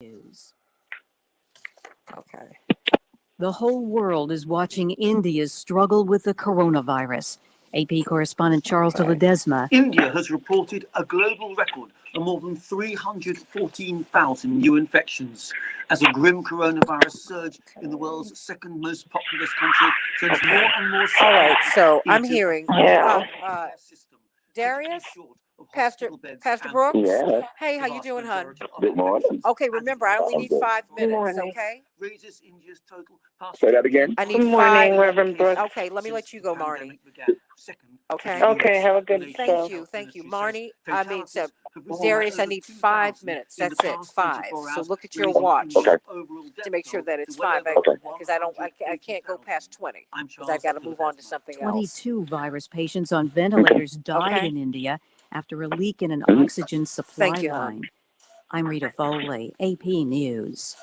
News. Okay. The whole world is watching India's struggle with the coronavirus. AP correspondent Charles de Ledesma. India has reported a global record of more than 314,000 new infections as a grim coronavirus surge in the world's second most populous country sends more and more. All right, so I'm hearing Darius, Pastor Brooks. Yeah. Hey, how you doing, hon? Good morning. Okay, remember, I only need 5 minutes, okay? Raises India's total. Say that again. I need Good morning, Reverend minutes. Brooks. Okay, let me let you go, Marnie. Okay. Okay, have a good show. Thank you, Marnie. Darius, I need 5 minutes. That's it, 5. So look at your watch Okay. to make sure that it's 5. Okay. Because I can't go past 20 because I got to move on to something else. 22 virus patients on ventilators died in India after a leak in an oxygen supply Thank you, hon. line. I'm Rita Foley, AP News.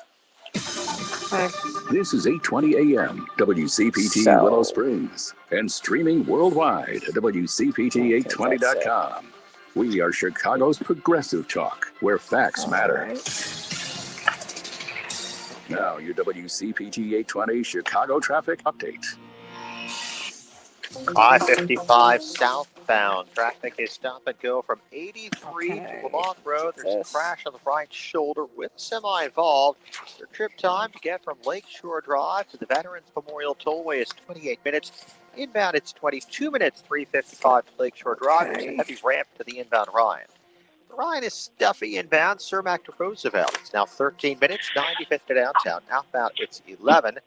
This is 8:20 a.m. WCPT Willow Springs and streaming worldwide at WCPT820.com. We are Chicago's progressive talk, where facts matter. Now, your WCPT 820 Chicago traffic update. I-55 southbound. Traffic is stop and go from 83 to Lamont Road. There's a crash on the right shoulder with a semi involved. Your trip time to get from Lakeshore Drive to the Veterans Memorial Tollway is 28 minutes. Inbound, it's 22 minutes, 355 to Lakeshore Drive. There's a heavy ramp to the inbound Ryan. Ryan is stuffy inbound, Cermak to Roosevelt. It's now 13 minutes, 95th to downtown. Outbound, it's 11.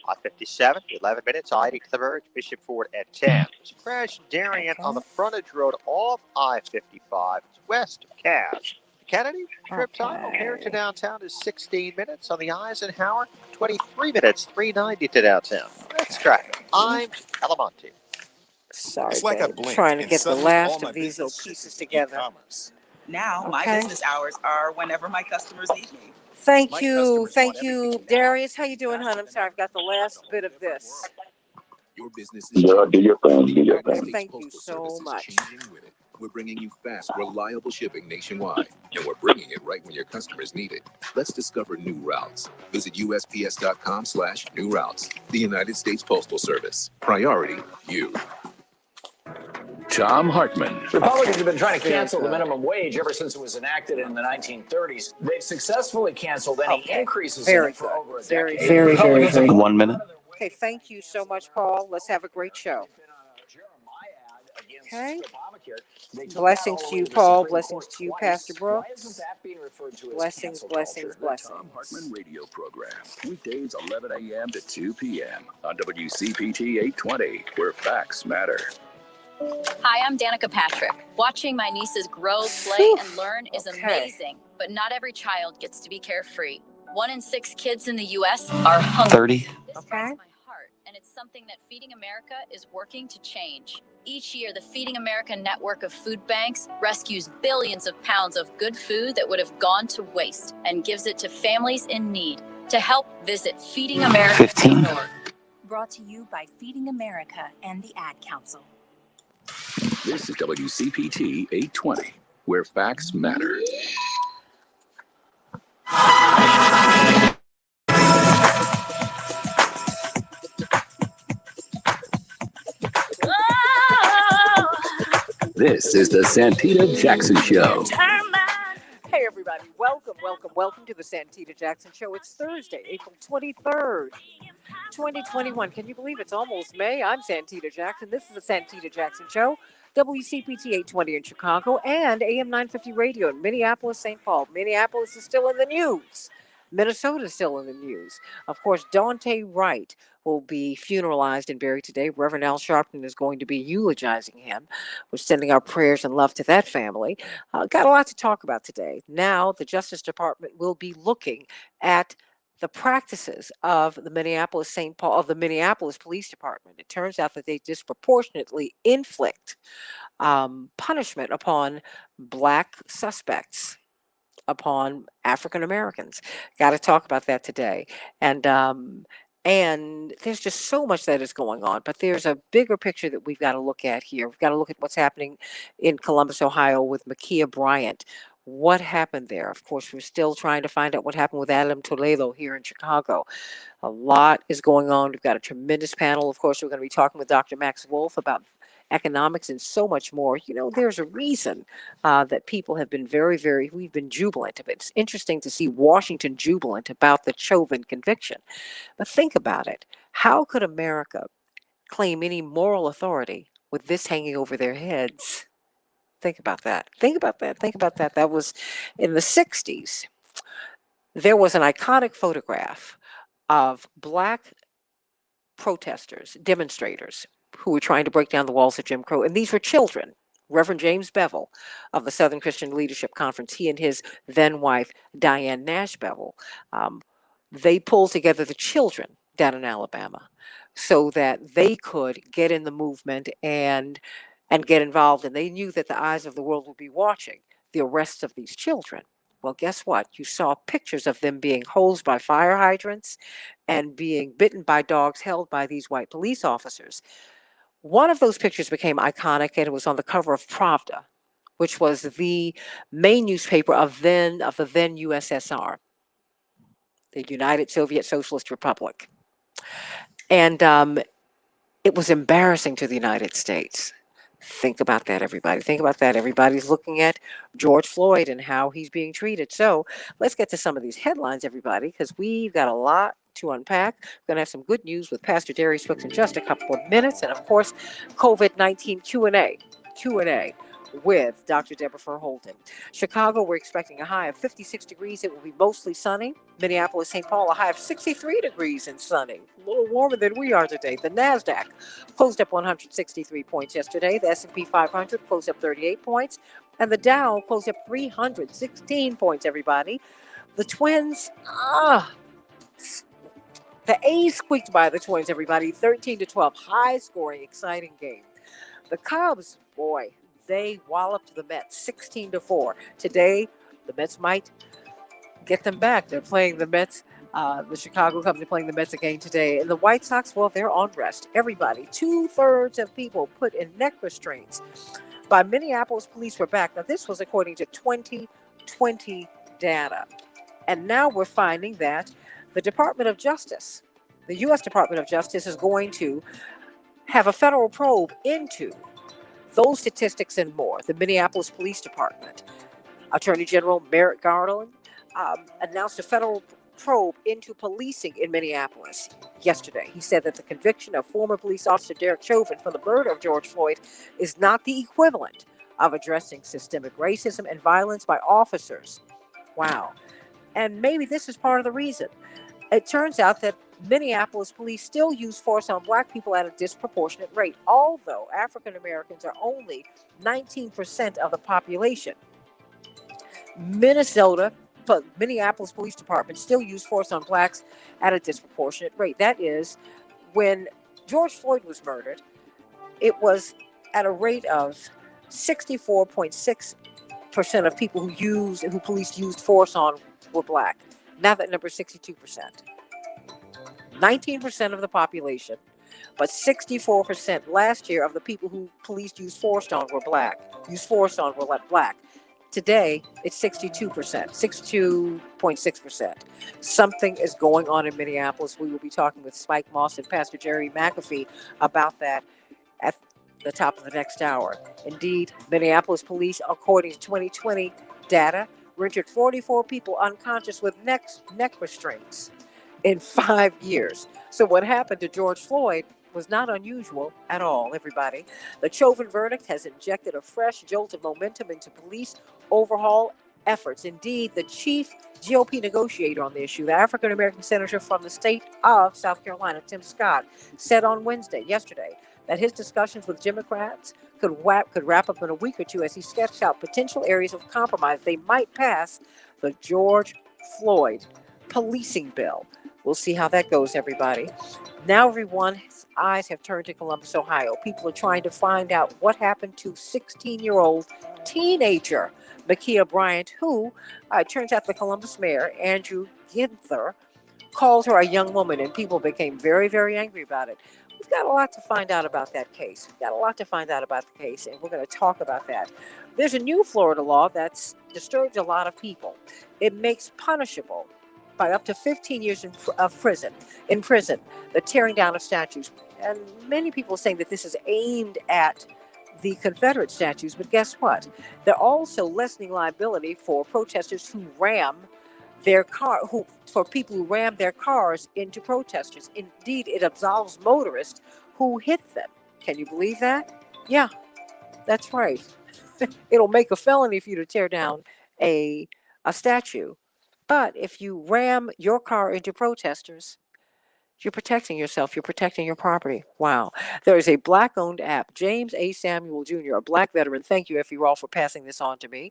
I-57, 11 minutes. I-80 to the Verge, Bishop Ford at 10. There's a crash in Darien on the frontage road off I-55. It's west of Cass. Kennedy, trip time here to downtown is 16 minutes. On the Eisenhower, 23 minutes, 390 to downtown. That's traffic. I'm Alamonte. Sorry, It's like a babe. blink, Trying to and get the suddenly all last my of these little business pieces shifts to together. e-commerce. Now, my business hours are whenever my customers need me. Thank My you, customers thank want you, everything now. Darius. How you doing, hon? I'm sorry, I've got the last bit of this. Your business is Girl, do your thing. Do your United thing. States Thank you Postal so Service is much. changing with it. We're bringing you fast, reliable shipping nationwide, and we're bringing it right when your customers need it. Let's discover new routes. Visit USPS.com/new routes. The United States Postal Service. Priority, you. Tom Hartman. Republicans have been trying to cancel the minimum wage ever since it was enacted in the 1930s. They've successfully canceled any increases in it for over a decade. Very good. 1 minute. Okay, thank you so much, Paul. Let's have a great show. Okay. Blessings to you, Paul. Blessings to you, Pastor Brooks. Blessings, blessings, blessings. Tom Hartman radio program. Weekdays 11 a.m. to 2 p.m. on WCPT 820, where facts matter. Hi, I'm Danica Patrick. Watching my nieces grow, play, and learn is amazing, but not every child gets to be carefree. 1 in 6 kids in the U.S. are hungry. 30. This breaks my heart, and it's something that Feeding America is working to change. Each year, the Feeding America network of food banks rescues billions of pounds of good food that would have gone to waste and gives it to families in need. To help, visit feedingamerica.org. Brought to you by Feeding America and the Ad Council. This is WCPT 820, where facts matter. This is the Santita Jackson Show. Hey, everybody. Welcome to the Santita Jackson Show. It's Thursday, April 23rd, 2021. Can you believe it's almost May? I'm Santita Jackson. This is the Santita Jackson Show. WCPT 820 in Chicago and AM 950 radio in Minneapolis, St. Paul. Minneapolis is still in the news. Minnesota is still in the news. Of course, Daunte Wright will be funeralized and buried today. Reverend Al Sharpton is going to be eulogizing him. We're sending our prayers and love to that family. Got a lot to talk about today. Now, the Justice Department will be looking at the practices of the Minneapolis Police Department. It turns out that they disproportionately inflict punishment upon Black suspects, upon African Americans. Got to talk about that today. And there's just so much that is going on, but there's a bigger picture that we've got to look at here. We've got to look at what's happening in Columbus, Ohio with Makia Bryant, What happened there? Of course, we're still trying to find out what happened with Adam Toledo here in Chicago. A lot is going on. We've got a tremendous panel. Of course, we're going to be talking with Dr. Max Wolf about economics and so much more. You know, there's a reason that people have been we've been jubilant. It's interesting to see Washington jubilant about the Chauvin conviction. But think about it. How could America claim any moral authority with this hanging over their heads? Think about that. Think about that. Think about that. That was in the 60s. There was an iconic photograph of black protesters, demonstrators who were trying to break down the walls of Jim Crow. And these were children. Reverend James Bevel of the Southern Christian Leadership Conference, he and his then wife, Diane Nash Bevel, they pulled together the children down in Alabama so that they could get in the movement and get involved. And they knew that the eyes of the world would be watching the arrests of these children. Well, guess what? You saw pictures of them being hosed by fire hydrants and being bitten by dogs held by these white police officers. One of those pictures became iconic, and it was on the cover of Pravda, which was the main newspaper of the then USSR, the United Soviet Socialist Republic. And it was embarrassing to the United States. Think about that, everybody. Think about that. Everybody's looking at George Floyd and how he's being treated. So let's get to some of these headlines, everybody, because we've got a lot to unpack. We're going to have some good news with Pastor Darius Brooks in just a couple of minutes. And, of course, COVID-19 Q&A with Dr. Deborah Holton. Chicago, we're expecting a high of 56 degrees. It will be mostly sunny. Minneapolis, St. Paul, a high of 63 degrees and sunny. A little warmer than we are today. The NASDAQ closed up 163 points yesterday. The S&P 500 closed up 38 points. And the Dow closed up 316 points, everybody. The Twins, the A's squeaked by the Twins, everybody. 13-12. High-scoring, exciting game. The Cubs, boy, they walloped the Mets 16-4. Today, the Mets might get them back. They're playing the Mets. The Chicago Cubs are playing the Mets again today. And the White Sox, well, they're on rest. Everybody, 2/3 of people put in neck restraints by Minneapolis police were back. Now, this was according to 2020 data. And now we're finding that the Department of Justice, the U.S. Department of Justice, is going to have a federal probe into those statistics and more. The Minneapolis Police Department, Attorney General Merrick Garland, announced a federal probe into policing in Minneapolis yesterday. He said that the conviction of former police officer Derek Chauvin for the murder of George Floyd is not the equivalent of addressing systemic racism and violence by officers. Wow. And maybe this is part of the reason. It turns out that Minneapolis police still use force on black people at a disproportionate rate, although African Americans are only 19% of the population. Minneapolis Police Department still use force on blacks at a disproportionate rate. That is, when George Floyd was murdered, it was at a rate of 64.6% of people who police used force on were black. Now that number is 62%. 19% of the population, but 64% last year of the people who police used force on were black. Today, it's 62%, 62.6%. Something is going on in Minneapolis. We will be talking with Spike Moss and Pastor Jerry Mcafee about that at the top of the next hour. Indeed, Minneapolis police, according to 2020 data, rendered 44 people unconscious with neck restraints in 5 years. So what happened to George Floyd was not unusual at all, everybody. The Chauvin verdict has injected a fresh jolt of momentum into police overhaul efforts. Indeed, the chief GOP negotiator on the issue, the African-American senator from the state of South Carolina, Tim Scott, said on yesterday, that his discussions with Democrats could wrap up in a week or two as he sketched out potential areas of compromise they might pass the George Floyd policing bill. We'll see how that goes, everybody. Now everyone's eyes have turned to Columbus, Ohio. People are trying to find out what happened to 16-year-old teenager Makia Bryant, who turns out the Columbus mayor, Andrew Ginther, called her a young woman, and people became very, very angry about it. We've got a lot to find out about that case. And we're going to talk about that There's a new Florida law that's disturbed a lot of people. It makes punishable by up to 15 years of prison, the tearing down of statues. And many people are saying that this is aimed at the Confederate statues, but guess what? They're also lessening liability for protesters who ram for people who ram their cars into protesters. Indeed, it absolves motorists who hit them. Can you believe that? Yeah, that's right. It'll make a felony for you to tear down a statue. But if you ram your car into protesters, you're protecting yourself. You're protecting your property. Wow. There is a Black-owned app. James A. Samuel Jr., a Black veteran. Thank you, Effie Raw, for passing this on to me.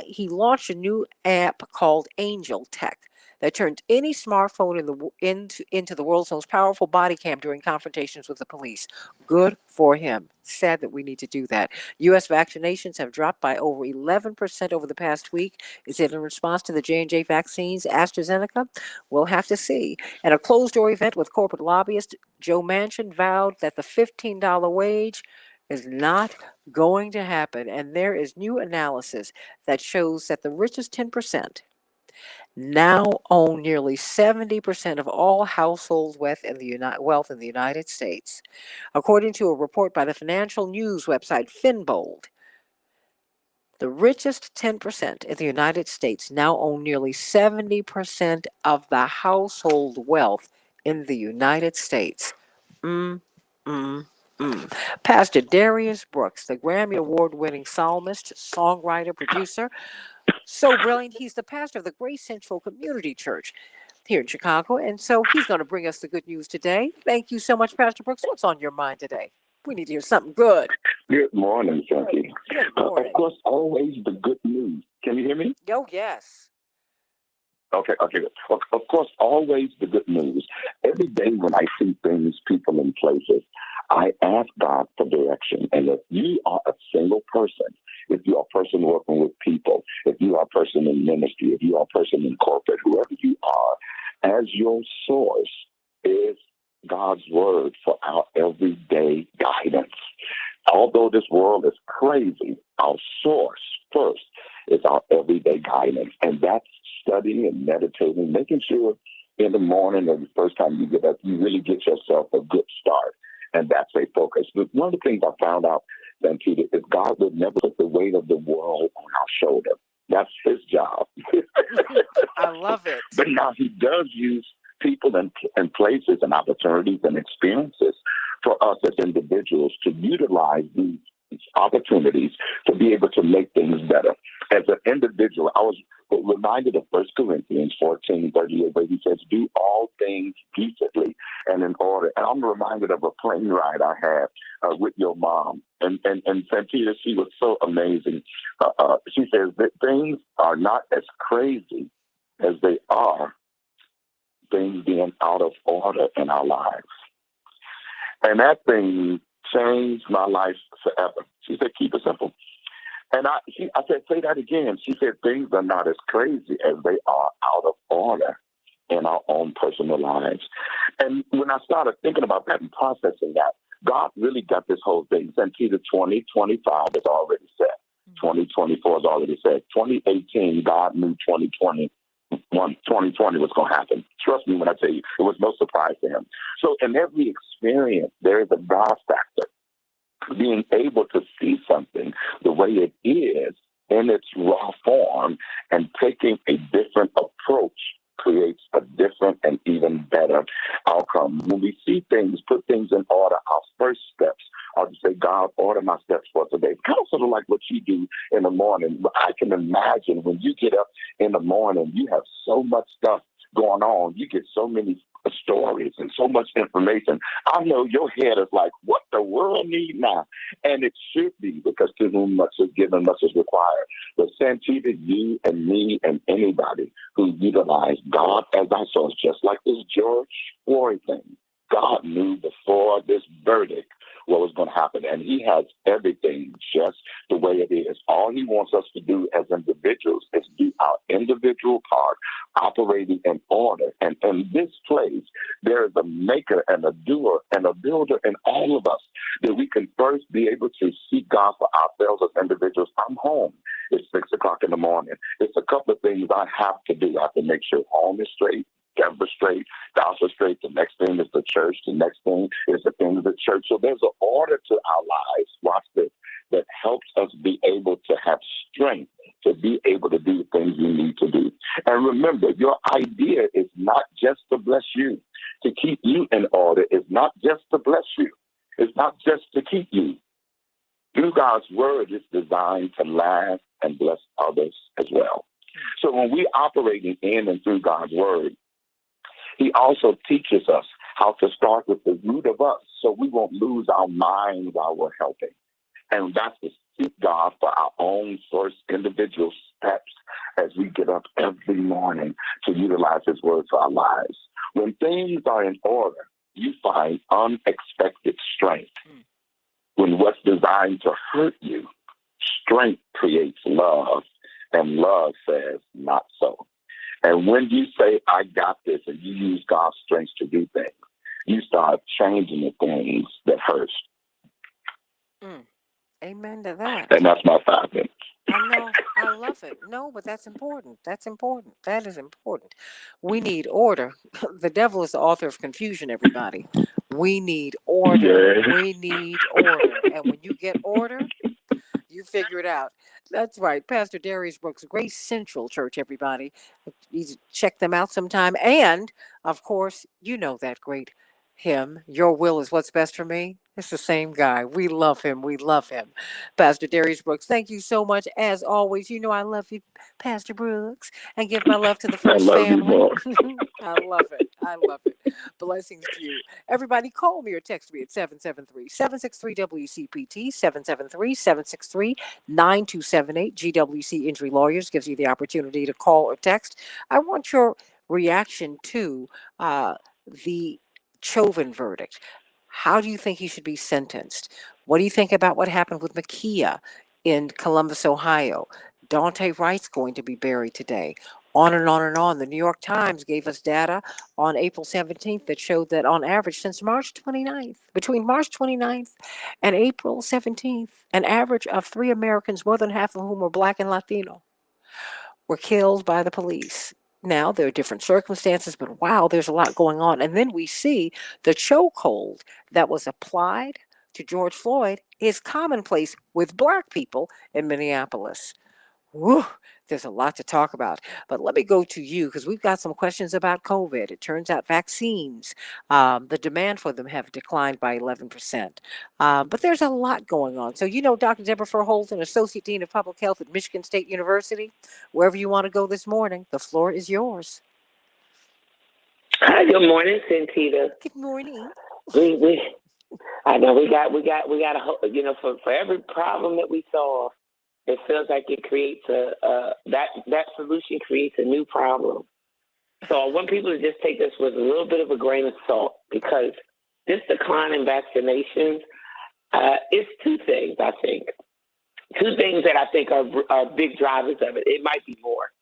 He launched a new app called Angel Tech that turns any smartphone into the world's most powerful body cam during confrontations with the police. Good for him. Sad that we need to do that. U.S. vaccinations have dropped by over 11% over the past week. Is it in response to the J&J vaccines, AstraZeneca? We'll have to see. At a closed-door event with corporate lobbyist Joe Manchin vowed that the $15 wage is not going to happen. And there is new analysis that shows that the richest 10% now own nearly 70% of all household wealth in the United States. According to a report by the financial news website Finbold, the richest 10% in the United States now own nearly 70% of the household wealth in the United States. Pastor Darius Brooks, the Grammy Award-winning psalmist, songwriter, producer, so brilliant, he's the pastor of the Grace Central Community Church here in Chicago, and so he's going to bring us the good news today. Thank you so much, Pastor Brooks. What's on your mind today? We need to hear something good. Good morning, Santita. Good morning. Of course, always the good news. Can you hear me? Oh, yes. Okay, good. Of course, always the good news. Every day when I see things, people, and places, I ask God for direction. And if you are a single person, if you are a person working with people, if you are a person in ministry, if you are a person in corporate, whoever you are, as your source is God's word for our everyday guidance. Although this world is crazy, our source first is our everyday guidance. And that's studying and meditating, making sure in the morning or the first time you get up, you really get yourself a good start. And that's a focus. But one of the things I found out, Santita, is God would never put the weight of the world on our shoulder. That's his job. I love it. But now he does use people and places and opportunities and experiences for us as individuals to utilize these opportunities to be able to make things better. As an individual, I was reminded of 1 Corinthians 14:38, where he says, do all things decently and in order. And I'm reminded of a plane ride I had with your mom. And Santita, she was so amazing. She says that things are not as crazy as they are things being out of order in our lives. And that thing changed my life forever. She said, keep it simple. And I said, say that again. She said, things are not as crazy as they are out of order in our own personal lives. And when I started thinking about that and processing that, God really got this whole thing. Santita, 2025 is already set. 2024 is already set. 2018, God knew 2020 was going to happen. Trust me when I tell you, it was no surprise to him. So in every experience, there is a God factor. Being able to see something the way it is in its raw form and taking a different approach creates a different and even better outcome. When we see things, put things in order, our first steps are to say, God, order my steps for today. Kind of sort of like what you do in the morning. I can imagine when you get up in the morning, you have so much stuff going on. You get so many stories and so much information. I know your head is like, what the world need now? And it should be, because to whom much is given, much is required. But Santita, you and me and anybody who utilize God as our source, just like this George Floyd thing, God knew before this verdict what was going to happen. And he has everything just the way it is. All he wants us to do as individuals is do our individual part, operating in order. And in this place, there is a maker and a doer and a builder in all of us, that we can first be able to seek God for ourselves as individuals. I'm home. It's 6 o'clock in the morning. It's a couple of things I have to do. I have to make sure home is straight, Denver straight, gospel straight. The next thing is the church. The next thing is the things of the church. So there's an order to our lives, watch this, that helps us be able to have strength to be able to do the things we need to do. And remember, your idea is not just to bless you, to keep you in order. It's not just to bless you. It's not just to keep you. Through God's word, it's designed to last and bless others as well. So when we're operating in and through God's word, he also teaches us how to start with the root of us so we won't lose our mind while we're helping. And that's to seek God for our own first individual steps as we get up every morning to utilize his word for our lives. When things are in order, you find unexpected strength. When what's designed to hurt you, strength creates love, and love says not so. And when you say, I got this, and you use God's strength to do things, you start changing the things that hurt. Amen to that. And that's my 5 minutes. I know. I love it. No, but that's important. That's important. That is important. We need order. The devil is the author of confusion, everybody. We need order. Yeah. We need order. And when you get order, you figure it out. That's right. Pastor Darius Brooks, Grace Central Church, everybody. You check them out sometime. And, of course, you know that great hymn, Your Will is What's Best for Me. It's the same guy. We love him. We love him. Pastor Darius Brooks, thank you so much. As always, you know I love you, Pastor Brooks, and give my love to the First family. I love it. I love it. Blessings to you. Everybody, call me or text me at 773-763-WCPT, 773-763-9278. GWC Injury Lawyers gives you the opportunity to call or text. I want your reaction to the Chauvin verdict. How do you think he should be sentenced? What do you think about what happened with Makia in Columbus, Ohio? Dante Wright's going to be buried today. On and on and on. The New York Times gave us data on April 17th that showed that on average since March 29th, between March 29th and April 17th, an average of 3 Americans, more than half of whom were Black and Latino, were killed by the police. Now, there are different circumstances, but wow, there's a lot going on. And then we see the chokehold that was applied to George Floyd is commonplace with Black people in Minneapolis. Whew, there's a lot to talk about. But let me go to you because we've got some questions about COVID. It turns out vaccines, the demand for them have declined by 11%. But there's a lot going on. So, you know, Dr. Deborah Furholton, Associate Dean of Public Health at Michigan State University, wherever you want to go this morning, the floor is yours. Hi, good morning, Santita. Good morning. I know we got a, you know, for every problem that we solve, it feels like it creates that solution creates a new problem. So I want people to just take this with a little bit of a grain of salt, because this decline in vaccinations is 2 things, I think. 2 things that I think are big drivers of it. It might be more.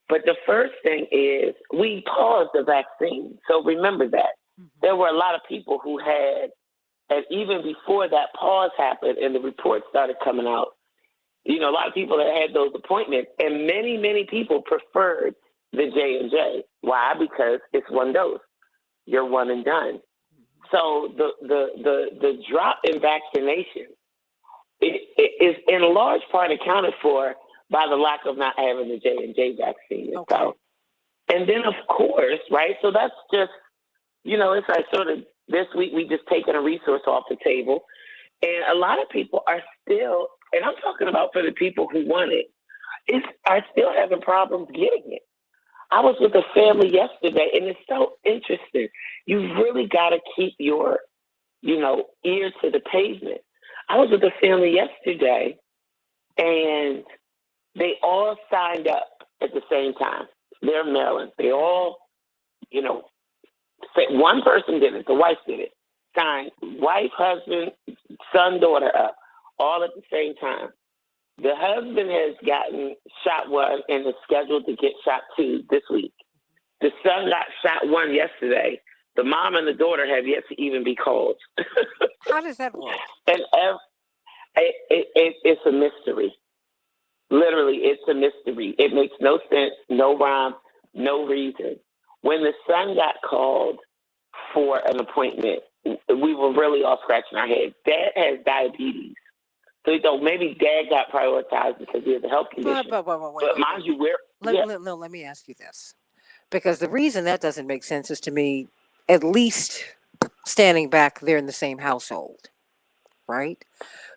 But the first thing is we paused the vaccine. So remember that. There were a lot of people who had, and even before that pause happened and the reports started coming out, you know, a lot of people that had those appointments, and many people preferred the J&J. Why? Because it's 1 dose. You're one and done. So the drop in vaccination is in large part accounted for by the lack of not having the J&J vaccine. Okay. And then, of course, right, so that's just, you know, it's like sort of this week we just taken a resource off the table. And a lot of people are still, and I'm talking about for the people who want it, are still having problems getting it. I was with a family yesterday, and it's so interesting. You really got to keep your, you know, ear to the pavement. I was with a family yesterday, and they all signed up at the same time. They're in Maryland. They all, you know, one person did it. The wife did it. Signed wife, husband, son, daughter up, all at the same time. The husband has gotten shot 1 and is scheduled to get shot 2 this week. The son got shot 1 yesterday. The mom and the daughter have yet to even be called. How does that work? And it's a mystery. Literally, it's a mystery. It makes no sense, no rhyme, no reason. When the son got called for an appointment, we were really all scratching our heads. Dad has diabetes. So maybe Dad got prioritized because he has a health condition. But mind you, let me ask you this. Because the reason that doesn't make sense is, to me, at least standing back, they're in the same household, right?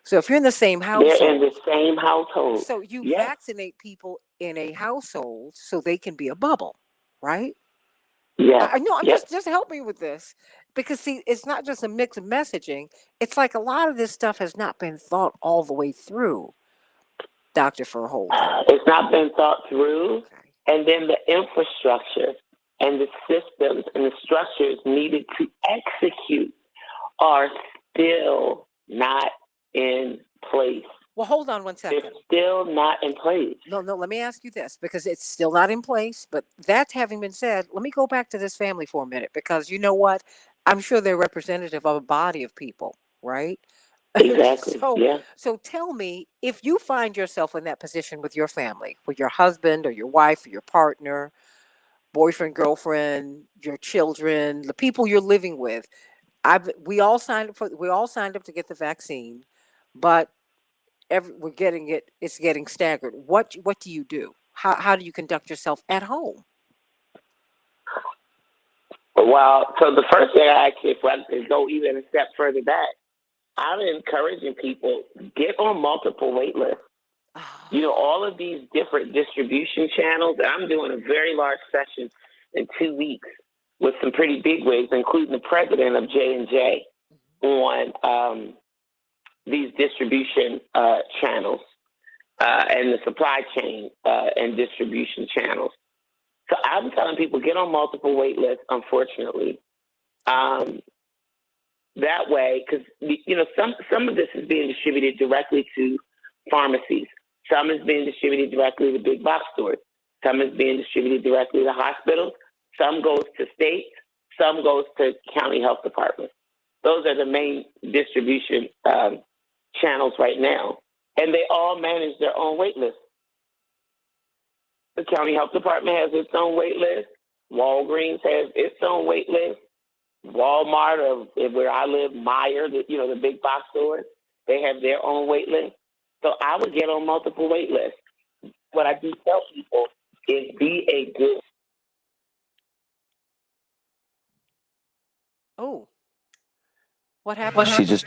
So if you're in the same household. They're in the same household. So you vaccinate people in a household so they can be a bubble, right? Yeah. I know. Just help me with this. Because, see, it's not just a mix of messaging. It's like a lot of this stuff has not been thought all the way through, Dr. Verholden. It's not been thought through. Okay. And then the infrastructure and the systems and the structures needed to execute are still not in place. Well, hold on 1 second. They're still not in place. No, let me ask you this, because it's still not in place. But that having been said, let me go back to this family for a minute, because you know what? I'm sure they're representative of a body of people, right? Exactly. So tell me, if you find yourself in that position with your family, with your husband or your wife or your partner, boyfriend, girlfriend, your children, the people you're living with, we all signed up to get the vaccine, but we're getting it. It's getting staggered. What do you do? How do you conduct yourself at home? Well, so the first thing I actually, if I could go even a step further back, I'm encouraging people, get on multiple wait lists. All of these different distribution channels. I'm doing a very large session in 2 weeks with some pretty big wigs, including the president of J&J, on these distribution channels and the supply chain and distribution channels. So I'm telling people, get on multiple wait lists, unfortunately. That way, because, some of this is being distributed directly to pharmacies. Some is being distributed directly to big box stores. Some is being distributed directly to hospitals. Some goes to states. Some goes to county health departments. Those are the main distribution channels right now. And they all manage their own wait list. The county health department has its own wait list. Walgreens has its own wait list. Walmart, or where I live, Meijer, the big box stores, they have their own wait list. So I would get on multiple wait lists. What I do tell people is be a good. Oh, what happened? She just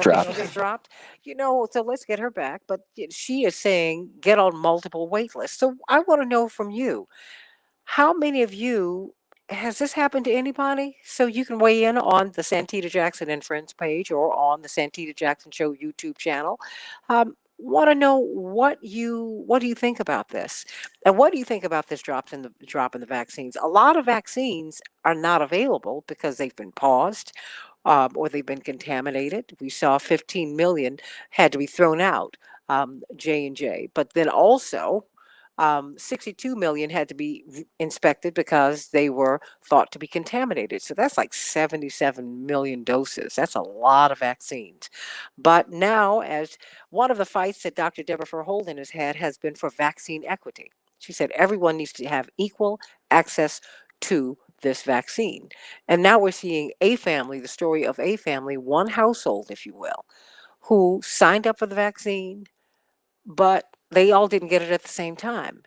dropped. She just dropped. So let's get her back. But she is saying get on multiple wait lists. So I want to know from you, how many of you, has this happened to anybody? So you can weigh in on the Santita Jackson and Friends page or on the Santita Jackson Show YouTube channel. Want to know what do you think about this, and what do you think about this drop in the vaccines? A lot of vaccines are not available because they've been paused, or they've been contaminated. We saw 15 million had to be thrown out, J&J, but then also 62 million had to be inspected because they were thought to be contaminated. So that's like 77 million doses. That's a lot of vaccines. But now, as one of the fights that Dr. Deborah Verholden has been for vaccine equity. She said everyone needs to have equal access to this vaccine. And now we're seeing the story of a family, one household, if you will, who signed up for the vaccine, but they all didn't get it at the same time.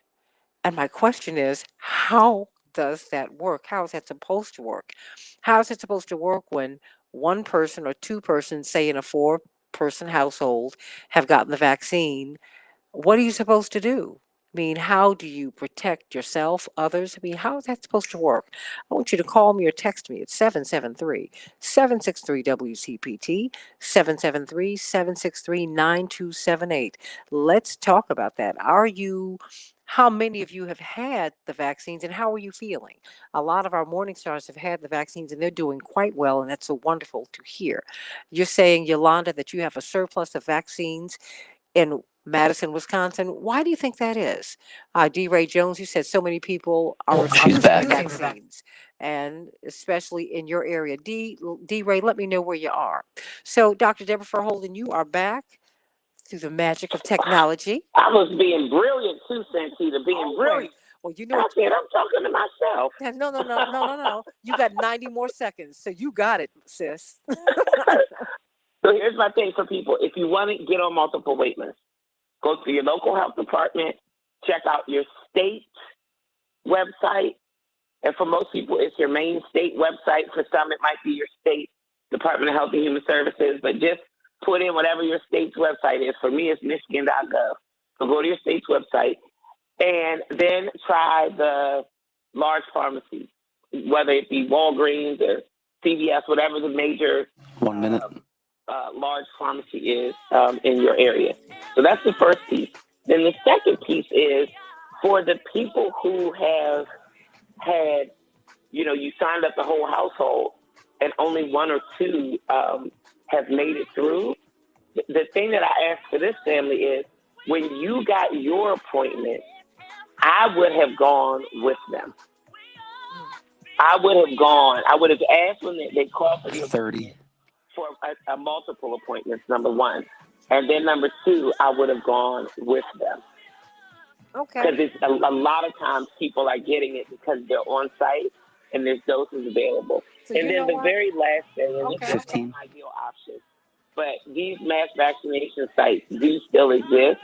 And my question is, how does that work? How is that supposed to work? How is it supposed to work when one person or two persons, say in a 4-person household, have gotten the vaccine? What are you supposed to do? I mean, how do you protect yourself, others? I mean, how is that supposed to work? I want you to call me or text me at 773-763-WCPT, 773-763-9278. Let's talk about that. how many of you have had the vaccines and how are you feeling? A lot of our morning stars have had the vaccines and they're doing quite well, and that's so wonderful to hear. You're saying, Yolanda, that you have a surplus of vaccines in Madison, Wisconsin. Why do you think that is? D. Ray Jones, you said so many people are refusing vaccines, and especially in your area. D. Ray, let me know where you are. So, Dr. Deborah Verholden, you are back through the magic of technology. I was being brilliant too, Santita, being brilliant. Well, you know, I said, I'm talking to myself. No. You got 90 more seconds, so you got it, sis. So here's my thing for people. If you want to get on multiple wait lists, go to your local health department, check out your state website. And for most people, it's your main state website. For some, it might be your state Department of Health and Human Services. But just put in whatever your state's website is. For me, it's Michigan.gov. So go to your state's website and then try the large pharmacies, whether it be Walgreens or CVS, whatever the major 1 minute. Large pharmacy is in your area. So that's the first piece. Then the second piece is for the people who have had, you signed up the whole household and only one or two have made it through. The thing that I asked for this family is when you got your appointment, I would have gone with them. I would have asked when they called for the 30. For a multiple appointments, number one. And then number two, I would have gone with them. Okay. Because it's a lot of times people are getting it because they're on site and there's doses available. So and then the very last thing, and this is 15. an ideal option, but these mass vaccination sites do still exist.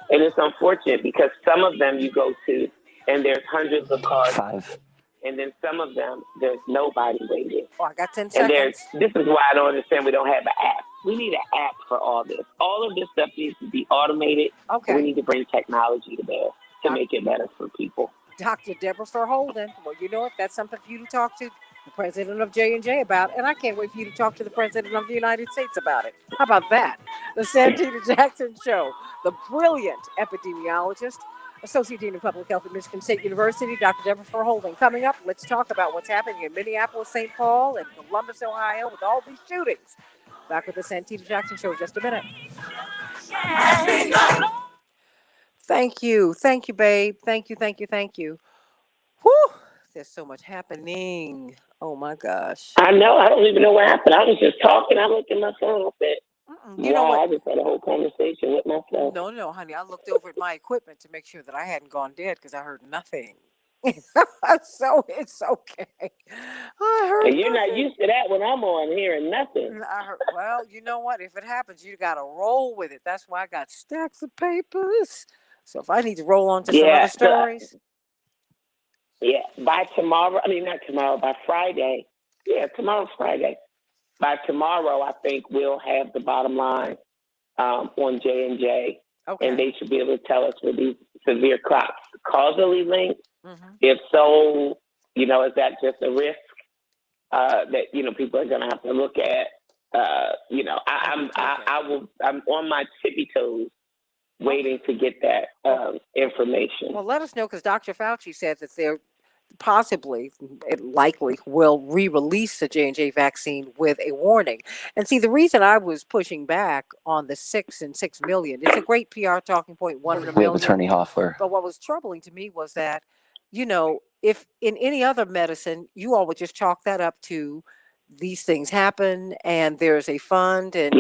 And it's unfortunate because some of them you go to and there's hundreds of cars. 5. And then some of them, there's nobody waiting. Oh, I got 10 And seconds. this is why I don't understand we don't have an app. We need an app for all this. All of this stuff needs to be automated. Okay. We need to bring technology to bear to make it better for people. Dr. Deborah Verholden. Well, you know what? That's something for you to talk to the president of J&J about. And I can't wait for you to talk to the president of the United States about it. How about that? The Santita Jackson Show. The brilliant epidemiologist, Associate Dean of Public Health at Michigan State University, Dr. Deborah Verholden. Coming up, let's talk about what's happening in Minneapolis, St. Paul, and Columbus, Ohio, with all these shootings. Back with the Santita Jackson Show in just a minute. Thank you, babe. Thank you. Whew, there's so much happening. Oh my gosh. I know. I don't even know what happened. I was just talking. I looked at my phone. I said, You know what? I just had a whole conversation with myself. No, honey. I looked over at my equipment to make sure that I hadn't gone dead because I heard nothing. So it's okay. I heard. And you're not used to that when I'm on hearing nothing. I heard. Well, you know what? If it happens, you got to roll with it. That's why I got stacks of papers. So if I need to roll on to some other stories. By tomorrow, not tomorrow, by Friday. Yeah, tomorrow's Friday. By tomorrow, I think we'll have the bottom line on J&J. Okay. And they should be able to tell us where these severe crops causally linked. Mm-hmm. If so, is that just a risk that, people are going to have to look at? I'm on my tippy toes waiting to get that information. Well, let us know, because Dr. Fauci said that they're possibly, it likely will re-release the J&J vaccine with a warning. And see, the reason I was pushing back on the 6 and 6 million, it's a great PR talking point, 1 in a million. We have Attorney Hoffler. But what was troubling to me was that, if in any other medicine, you all would just chalk that up to these things happen and there's a fund and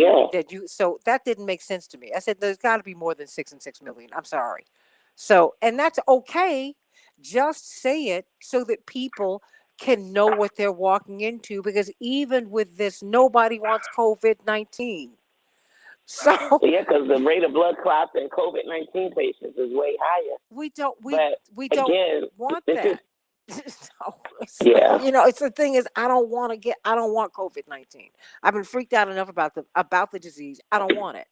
so that didn't make sense to me. I said, there's got to be more than 6 and 6 million. I'm sorry. So, and that's okay. Just say it so that people can know what they're walking into, because even with this, nobody wants COVID-19. So because the rate of blood clots in COVID-19 patients is way higher. We don't again, want that. Yeah. It's the thing is, I don't want COVID-19. I've been freaked out enough about the disease. I don't want it.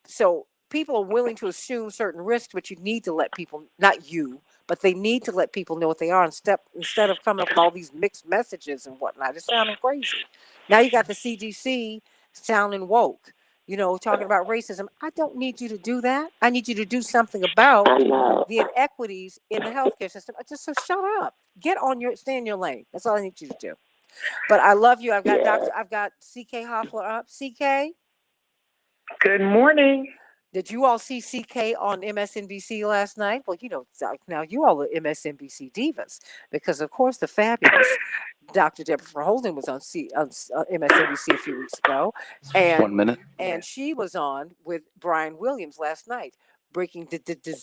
So people are willing to assume certain risks, but you need to let people, not you, but they need to let people know what they are instead of coming up with all these mixed messages and whatnot. It's sounding crazy. Now you got the CDC sounding woke. talking about racism. I don't need you to do that. I need you to do something about the inequities in the healthcare system. So shut up. Stay in your lane. That's all I need you to do. But I love you. I've got CK Hoffler up. CK. Good morning. Did you all see CK on MSNBC last night? Well, now you all are MSNBC divas because, of course, the fabulous Dr. Deborah Holden was on MSNBC a few weeks ago. And 1 minute. And she was on with Brian Williams last night, breaking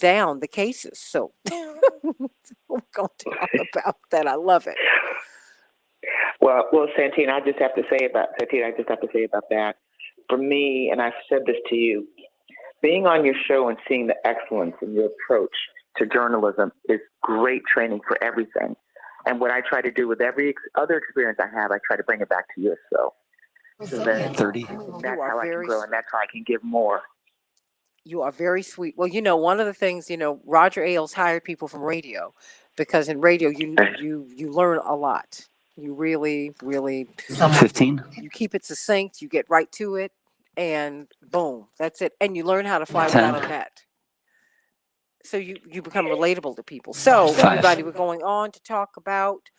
down the cases. So we're going to talk about that. I love it. Well, Santita, I just have to say about that. For me, and I've said this to you, being on your show and seeing the excellence in your approach to journalism is great training for everything. And what I try to do with every other experience I have, I try to bring it back to your show. So then 30. That's how I can grow, and that's how I can give more. You are very sweet. Well, one of the things, Roger Ailes hired people from radio because in radio you learn a lot. You really, really 15. You keep it succinct, you get right to it, and boom, that's it. And you learn how to fly without a net. So you become relatable to people. So everybody, we're going on to talk about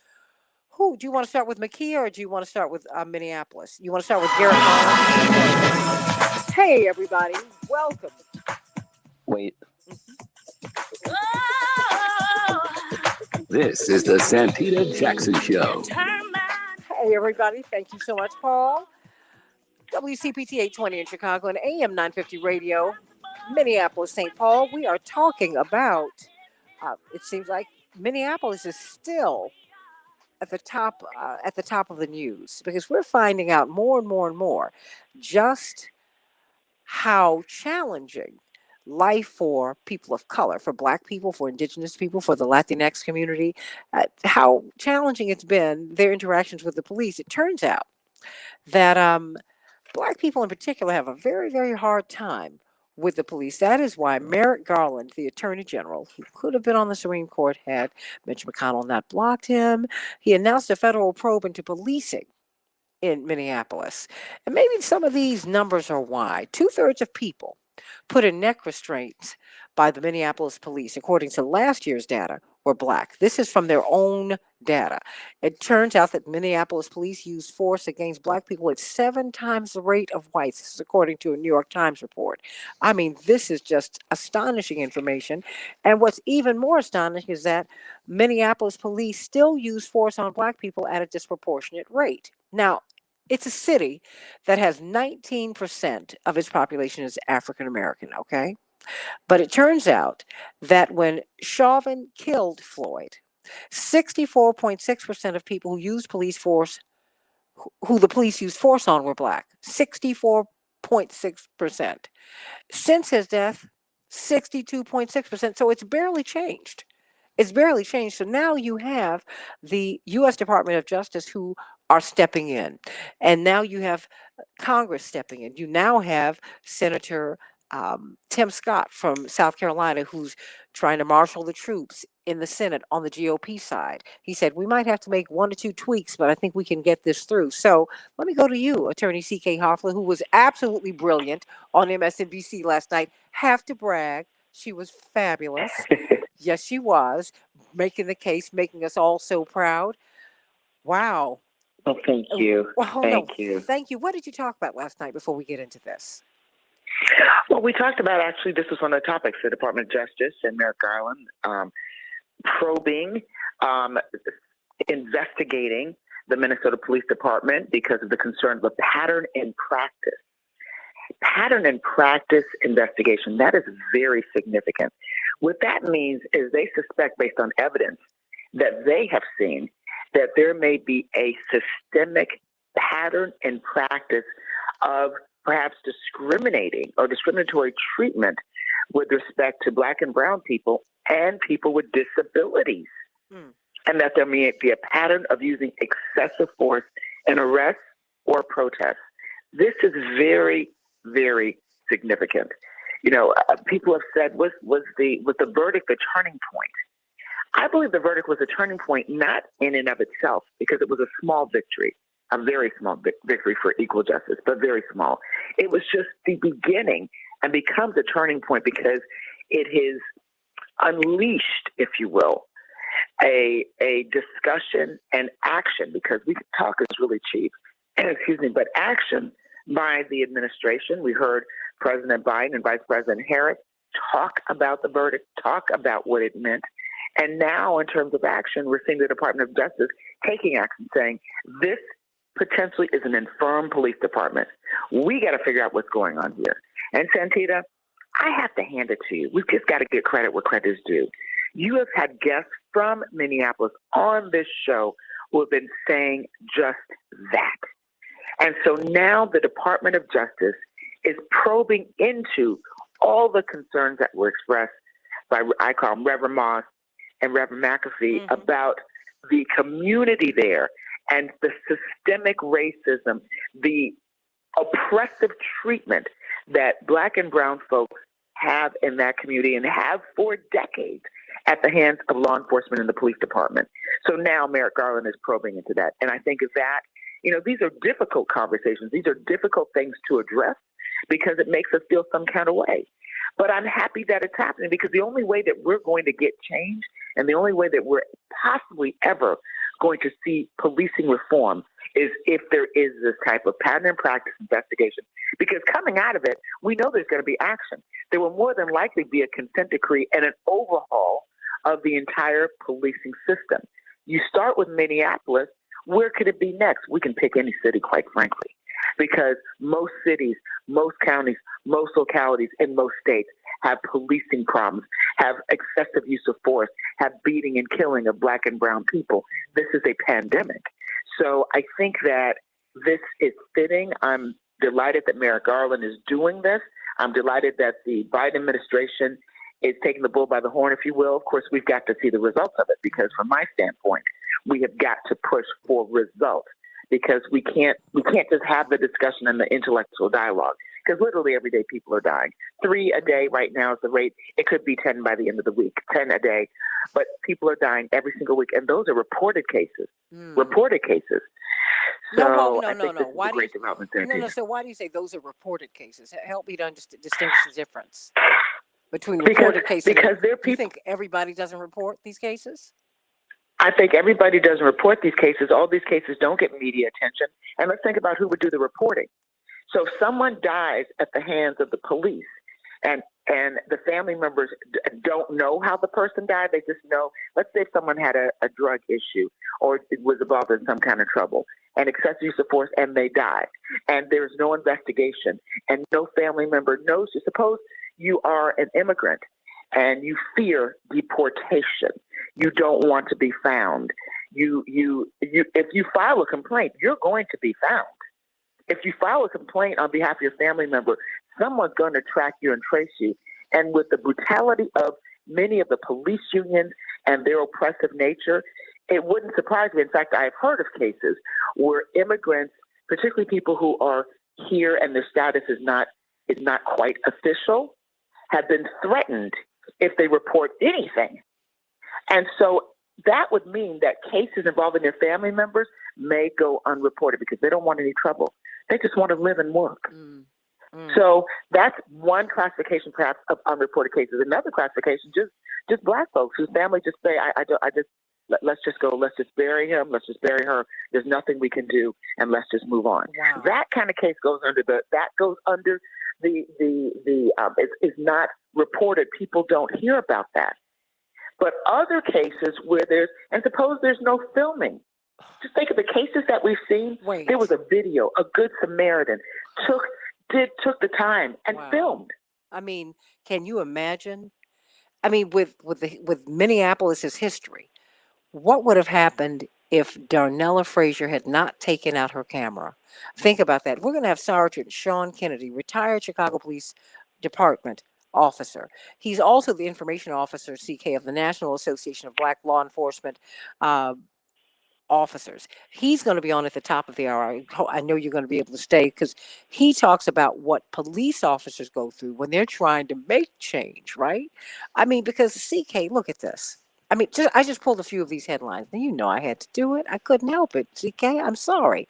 who. Do you want to start with Makia or do you want to start with Minneapolis? You want to start with Garrett Collins? Hey, everybody, welcome. Wait. This is the Santita Jackson Show. Hey, everybody. Thank you so much, Paul. WCPT 820 in Chicago and AM 950 radio, Minneapolis, St. Paul. We are talking about, it seems like Minneapolis is still at the top of the news because we're finding out more and more and more just how challenging life for people of color, for Black people, for Indigenous people, for the Latinx community, how challenging it's been, their interactions with the police. It turns out that Black people in particular have a very, very hard time with the police. That is why Merrick Garland, the Attorney General, who could have been on the Supreme Court had Mitch McConnell not blocked him, he announced a federal probe into policing in Minneapolis. And maybe some of these numbers are why. 2/3 of people put in neck restraints by the Minneapolis police, according to last year's data, were Black. This is from their own data. It turns out that Minneapolis police used force against Black people at 7 times the rate of whites. This is according to a New York Times report. I mean, this is just astonishing information. And what's even more astonishing is that Minneapolis police still use force on Black people at a disproportionate rate. Now, it's a city that has 19% of its population is African American, okay? But it turns out that when Chauvin killed Floyd, 64.6% of people who used police force, who the police used force on, were Black. 64.6%. Since his death, 62.6%. So it's barely changed. It's barely changed. So now you have the U.S. Department of Justice who are stepping in. And now you have Congress stepping in. You now have Senator Tim Scott from South Carolina, who's trying to marshal the troops in the Senate on the GOP side. He said, we might have to make 1 or 2 tweaks, but I think we can get this through. So let me go to you, Attorney C.K. Hoffler, who was absolutely brilliant on MSNBC last night. Have to brag. She was fabulous. Yes, she was, making the case, making us all so proud. Wow. Oh, thank you. Thank you. Thank you. What did you talk about last night before we get into this? Well, we talked about, actually, this was one of the topics, the Department of Justice and Merrick Garland probing, investigating the Minnesota Police Department because of the concern of a pattern in practice. Pattern and practice investigation, that is very significant. What that means is they suspect, based on evidence that they have seen, that there may be a systemic pattern in practice of perhaps discriminating or discriminatory treatment with respect to Black and brown people and people with disabilities. And that there may be a pattern of using excessive force in arrests or protests. This is very, very significant. You know, people have said, was the verdict a turning point? I believe the verdict was a turning point, not in and of itself, because it was a small victory. a very small victory for equal justice, but very small. It was just the beginning and becomes a turning point because it has unleashed, if you will, a discussion and action, because we talk is really cheap, but action by the administration. We heard President Biden and Vice President Harris talk about the verdict, talk about what it meant. And now in terms of action, we're seeing the Department of Justice taking action, saying this potentially is an infirm police department. We got to figure out what's going on here. And Santita, I have to hand it to you. We've just got to get credit where credit is due. You have had guests from Minneapolis on this show who have been saying just that. And so now the Department of Justice is probing into all the concerns that were expressed by, I call them Reverend Moss and Reverend Mcafee, about the community there and the systemic racism, the oppressive treatment that Black and brown folks have in that community and have for decades at the hands of law enforcement and the police department. So now Merrick Garland is probing into that. And I think of that, these are difficult conversations. These are difficult things to address because it makes us feel some kind of way. But I'm happy that it's happening, because the only way that we're going to get change and the only way that we're possibly ever going to see policing reform is if there is this type of pattern and practice investigation. Because coming out of it, we know there's going to be action. There will more than likely be a consent decree and an overhaul of the entire policing system. You start with Minneapolis. Where could it be next? We can pick any city, quite frankly, because most cities, most counties, most localities in most states have policing problems, have excessive use of force, have beating and killing of Black and brown people. This is a pandemic. So I think that this is fitting. I'm delighted that Merrick Garland is doing this. I'm delighted that the Biden administration is taking the bull by the horn, if you will. Of course, we've got to see the results of it, because from my standpoint, we have got to push for results, because we can't just have the discussion and the intellectual dialogue, because literally every day people are dying. 3 a day right now is the rate. It could be 10 by the end of the week, 10 a day. But people are dying every single week, and those are reported cases. Reported cases. So no. Why great development there. No. So why do you say those are reported cases? Help me to distinguish the difference between reported cases. Because there are people. You think everybody doesn't report these cases? I think everybody doesn't report these cases. All these cases don't get media attention. And let's think about who would do the reporting. So if someone dies at the hands of the police, and the family members don't know how the person died, they just know, let's say someone had a drug issue or was involved in some kind of trouble and excessive use of force, and they died, and there's no investigation and no family member knows you. Suppose you are an immigrant and you fear deportation. You don't want to be found. You if you file a complaint, you're going to be found. If you file a complaint on behalf of your family member, someone's going to track you and trace you. And with the brutality of many of the police unions and their oppressive nature, it wouldn't surprise me. In fact, I've heard of cases where immigrants, particularly people who are here and their status is not quite official, have been threatened if they report anything. And so that would mean that cases involving their family members may go unreported because they don't want any trouble. They just want to live and work. So that's one classification, perhaps, of unreported cases. Another classification, just Black folks whose family just say, let's just go, let's just bury him, let's just bury her. There's nothing we can do, and let's just move on. Wow. That kind of case goes under is not reported. People don't hear about that. But other cases where and suppose there's no filming. Just think of the cases that we've seen. There was a video, a Good Samaritan took the time and filmed. I mean, can you imagine? I mean, with Minneapolis's history, what would have happened if Darnella Frazier had not taken out her camera? Think about that. We're going to have Sergeant Sean Kennedy, retired Chicago Police Department officer. He's also the information officer, CK, of the National Association of Black Law Enforcement officers. He's going to be on at the top of the hour. I know you're going to be able to stay, because he talks about what police officers go through when they're trying to make change, right? I mean, because CK, look at this. I mean, I just pulled a few of these headlines. And you know I had to do it. I couldn't help it. CK, I'm sorry.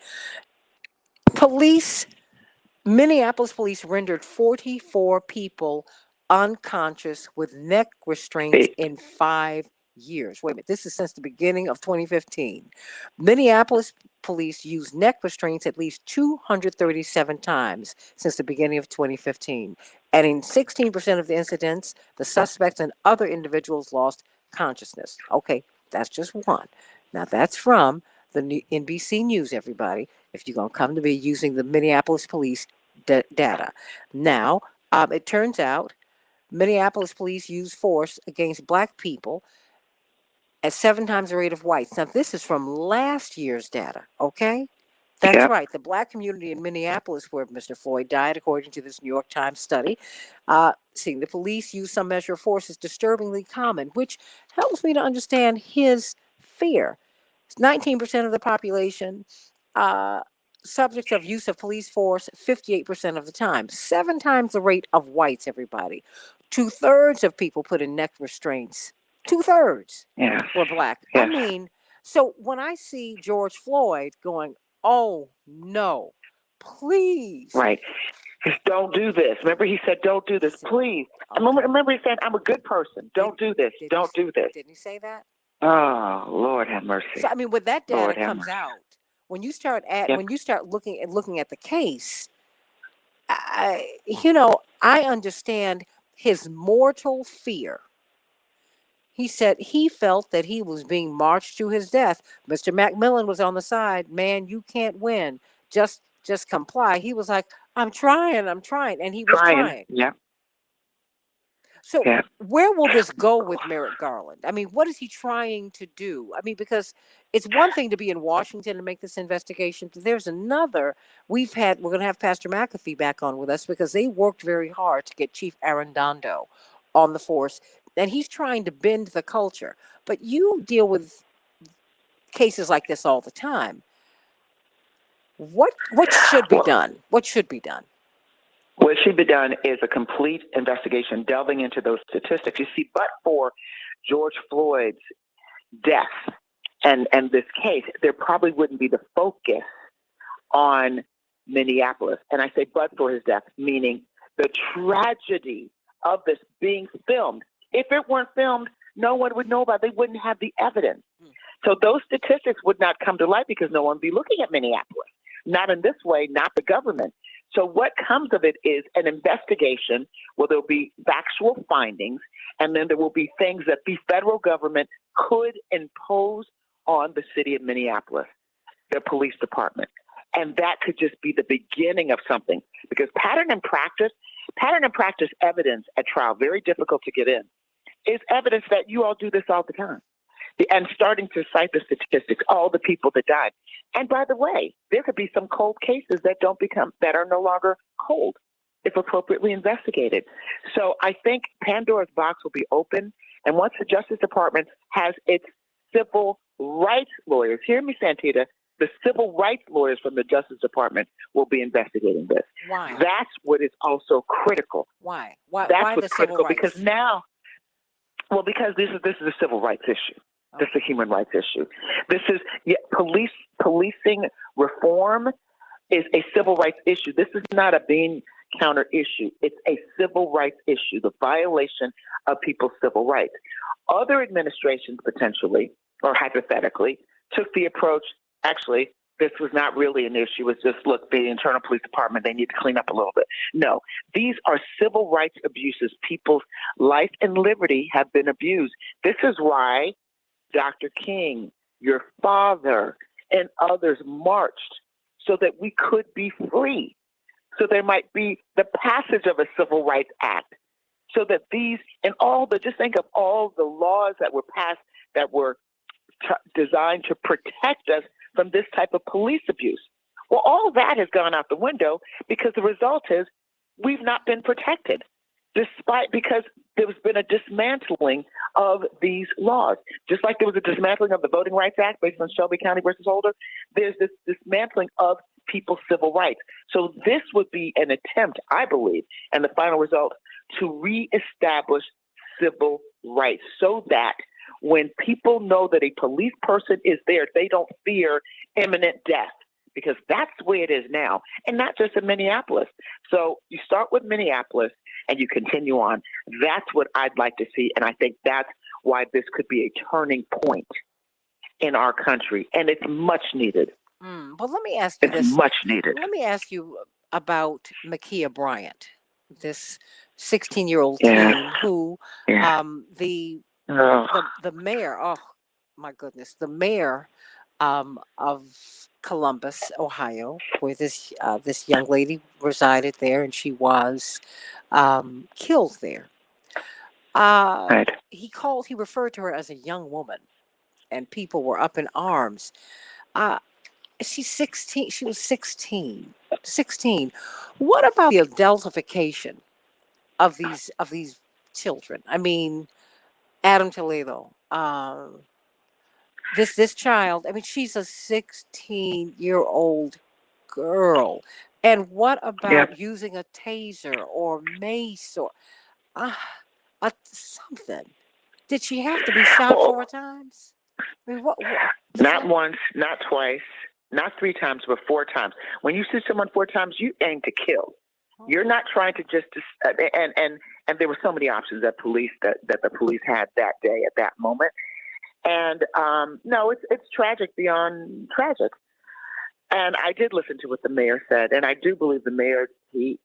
Minneapolis police rendered 44 people unconscious with neck restraints in 5 years. Wait a minute, this is since the beginning of 2015. Minneapolis police used neck restraints at least 237 times since the beginning of 2015. And in 16% of the incidents, the suspects and other individuals lost consciousness. Okay, that's just one. Now that's from the NBC News, everybody, if you're going to come to me using the Minneapolis police data. Now, it turns out Minneapolis police use force against black people at 7 times the rate of whites. Now, this is from last year's data, okay? That's right. The black community in Minneapolis, where Mr. Floyd died, according to this New York Times study, seeing the police use some measure of force is disturbingly common, which helps me to understand his fear. 19% of the population, subjects of use of police force 58% of the time, 7 times the rate of whites, everybody. 2/3 of people put in neck restraints. 2/3 were black. I mean, so when I see George Floyd going, oh no, please. Right. Just don't do this. Remember, he said, don't do this, please. Okay. Remember, he said, I'm a good person. Don't do this. Don't do this. Didn't he say that? Oh, Lord have mercy. So, I mean, when that data comes out, when you start looking at the case, I understand his mortal fear. He said he felt that he was being marched to his death. Mr. McMillan was on the side. Man, you can't win. Just comply. He was like, I'm trying, and he was trying. Yeah. So where will this go with Merrick Garland? I mean, what is he trying to do? I mean, because it's one thing to be in Washington and make this investigation, but there's another. We're going to have Pastor Mcafee back on with us because they worked very hard to get Chief Arredondo on the force, and he's trying to bend the culture. But you deal with cases like this all the time. What should be done? What should be done? What should be done is a complete investigation delving into those statistics. You see, but for George Floyd's death and this case, there probably wouldn't be the focus on Minneapolis. And I say but for his death, meaning the tragedy of this being filmed. If it weren't filmed, no one would know about it. They wouldn't have the evidence. So those statistics would not come to light because no one would be looking at Minneapolis. Not in this way, not the government. So what comes of it is an investigation where there'll be factual findings, and then there will be things that the federal government could impose on the city of Minneapolis, the police department. And that could just be the beginning of something, because pattern and practice evidence at trial, very difficult to get in, is evidence that you all do this all the time. And starting to cite the statistics, all the people that died. And by the way, there could be some cold cases that are no longer cold if appropriately investigated. So I think Pandora's box will be open. And once the Justice Department has its civil rights lawyers, hear me, Santita, the civil rights lawyers from the Justice Department will be investigating this. Why? That's what is also critical. Why? That's why what's the critical civil rights? because now, because this is a civil rights issue. This is a human rights issue. This is policing reform is a civil rights issue. This is not a bean counter issue. It's a civil rights issue, the violation of people's civil rights. Other administrations potentially or hypothetically took the approach, actually, this was not really an issue. It's just, look, the internal police department, they need to clean up a little bit. No, these are civil rights abuses. People's life and liberty have been abused. This is why Dr. King, your father, and others marched so that we could be free. So there might be the passage of a Civil Rights Act so that just think of all the laws that were passed that were designed to protect us from this type of police abuse. Well, all that has gone out the window because the result is we've not been protected. Because there's been a dismantling of these laws. Just like there was a dismantling of the Voting Rights Act based on Shelby County versus Holder, there's this dismantling of people's civil rights. So this would be an attempt, I believe, and the final result, to reestablish civil rights so that when people know that a police person is there, they don't fear imminent death, because that's the way it is now, and not just in Minneapolis. So you start with Minneapolis and you continue on. That's what I'd like to see, and I think that's why this could be a turning point in our country, and it's much needed. Well, let me ask you It's this. much needed. Let me ask you about Makia Bryant, this 16-year-old teen who the mayor, oh my goodness, the mayor of Columbus, Ohio, where this young lady resided there, and she was killed there. He referred to her as a young woman, and people were up in arms. She's 16. She was 16. 16. What about the adultification of these children? I mean, Adam Toledo. This child. I mean, she's a 16-year-old girl. And what about using a taser or mace or something? Did she have to be shot 4 times? I mean, what not once, not twice, not 3 times, but 4 times. When you shoot someone 4 times, you aim to kill. You're not trying to just and there were so many options that the police had that day at that moment. And no, it's tragic beyond tragic. And I did listen to what the mayor said, and I do believe the mayor he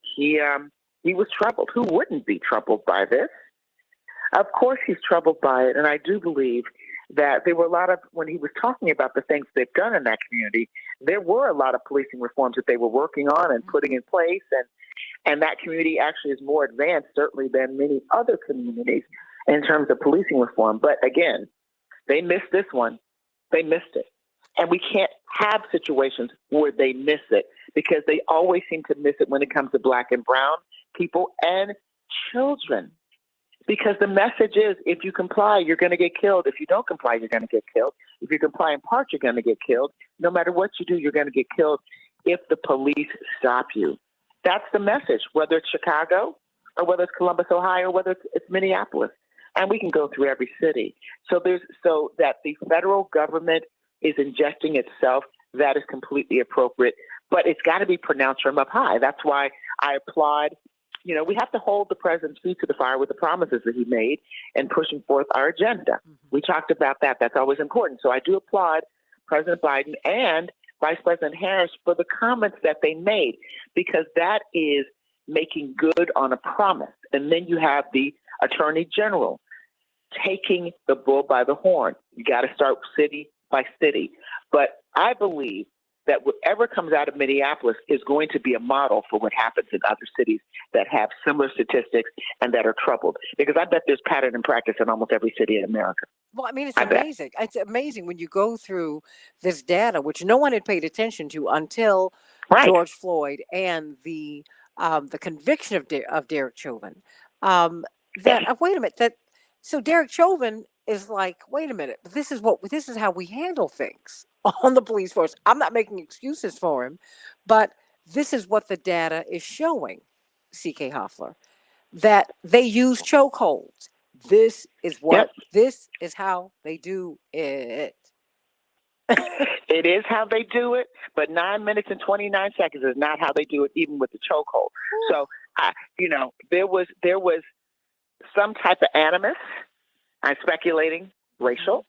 was troubled. Who wouldn't be troubled by this? Of course he's troubled by it, and I do believe that there were a lot of, when he was talking about the things they've done in that community, there were a lot of policing reforms that they were working on and putting in place, and that community actually is more advanced, certainly, than many other communities in terms of policing reform. But again, they missed this one. They missed it. And we can't have situations where they miss it, because they always seem to miss it when it comes to Black and brown people and children. Because the message is, if you comply, you're going to get killed. If you don't comply, you're going to get killed. If you comply in part, you're going to get killed. No matter what you do, you're going to get killed if the police stop you. That's the message, whether it's Chicago or whether it's Columbus, Ohio, or whether it's Minneapolis. And we can go through every city. So that the federal government is injecting itself, that is completely appropriate. But it's got to be pronounced from up high. That's why I applaud. You know, we have to hold the president's feet to the fire with the promises that he made and pushing forth our agenda. We talked about that. That's always important. So I do applaud President Biden and Vice President Harris for the comments that they made, because that is making good on a promise. And then you have the Attorney General taking the bull by the horn. You got to start city by city. But I believe that whatever comes out of Minneapolis is going to be a model for what happens in other cities that have similar statistics and that are troubled. Because I bet there's pattern and practice in almost every city in America. Well, I mean, it's amazing. It's amazing when you go through this data, which no one had paid attention to until George Floyd and the conviction of Derek Chauvin. Wait a minute. So Derek Chauvin is like, wait a minute. This is how we handle things on the police force. I'm not making excuses for him, but this is what the data is showing, C.K. Hoffler, that they use chokeholds. This is how they do it. It is how they do it, but 9 minutes and 29 seconds is not how they do it, even with the chokehold. So, there was some type of animus. I'm speculating, racial.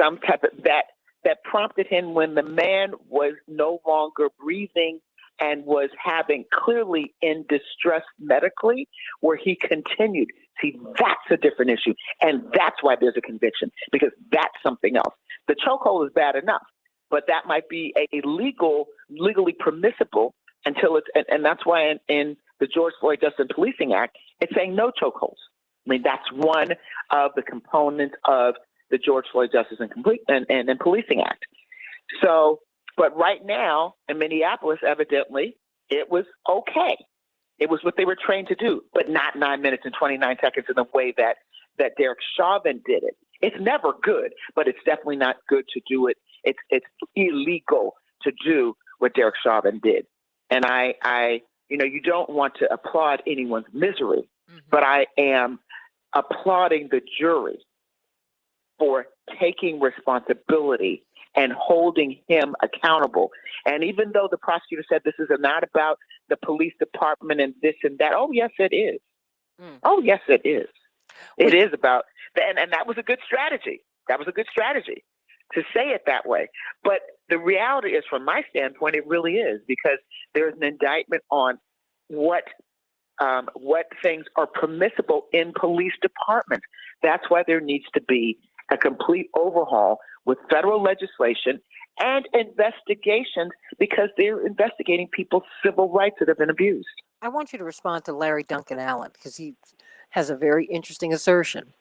Some type of that prompted him when the man was no longer breathing and was having clearly in distress medically, where he continued. See, that's a different issue. And that's why there's a conviction, because that's something else. The chokehold is bad enough, but that might be legally permissible until it's, and that's why in the George Floyd Justice and Policing Act, it's saying no chokeholds. I mean, that's one of the components of the George Floyd Justice and Policing Act. So, but right now in Minneapolis, evidently, it was okay. It was what they were trained to do, but not 9 minutes and 29 seconds in the way that Derek Chauvin did it. It's never good, but it's definitely not good to do it. It's illegal to do what Derek Chauvin did. And I you don't want to applaud anyone's misery, but I am applauding the jury for taking responsibility and holding him accountable. And even though the prosecutor said this is not about the police department and this and that, oh, yes, it is. Oh, yes, it is. It is about, and that was a good strategy. That was a good strategy to say it that way. But the reality is, from my standpoint, it really is, because there's an indictment on what things are permissible in police departments. That's why there needs to be a complete overhaul with federal legislation and investigations, because they're investigating people's civil rights that have been abused. I want you to respond to Larry Duncan Allen, because he has a very interesting assertion.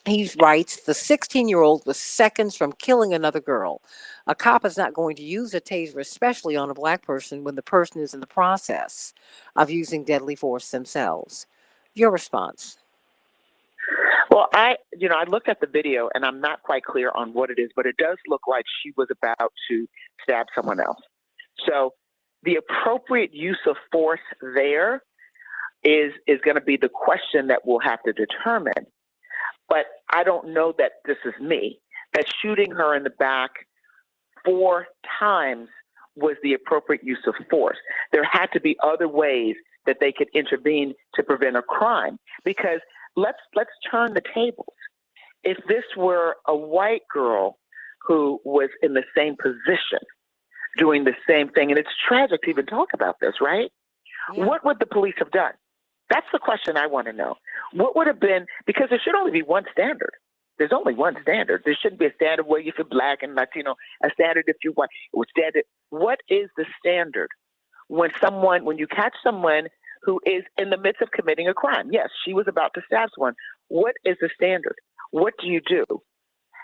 He writes, the 16-year-old was seconds from killing another girl. A cop is not going to use a taser, especially on a black person, when the person is in the process of using deadly force themselves. Your response? Well, I looked at the video, and I'm not quite clear on what it is, but it does look like she was about to stab someone else. So the appropriate use of force there is going to be the question that we'll have to determine. But I don't know that this is me, that shooting her in the back 4 times was the appropriate use of force. There had to be other ways that they could intervene to prevent a crime, because let's turn the tables. If this were a white girl who was in the same position, doing the same thing, and it's tragic to even talk about this, right? Yeah. What would the police have done? That's the question I want to know. What would have been, because there should only be one standard. There's only one standard. There shouldn't be a standard where if you're black and Latino, a standard if you're white. What is the standard when you catch someone who is in the midst of committing a crime? Yes, she was about to stab someone. What is the standard? What do you do?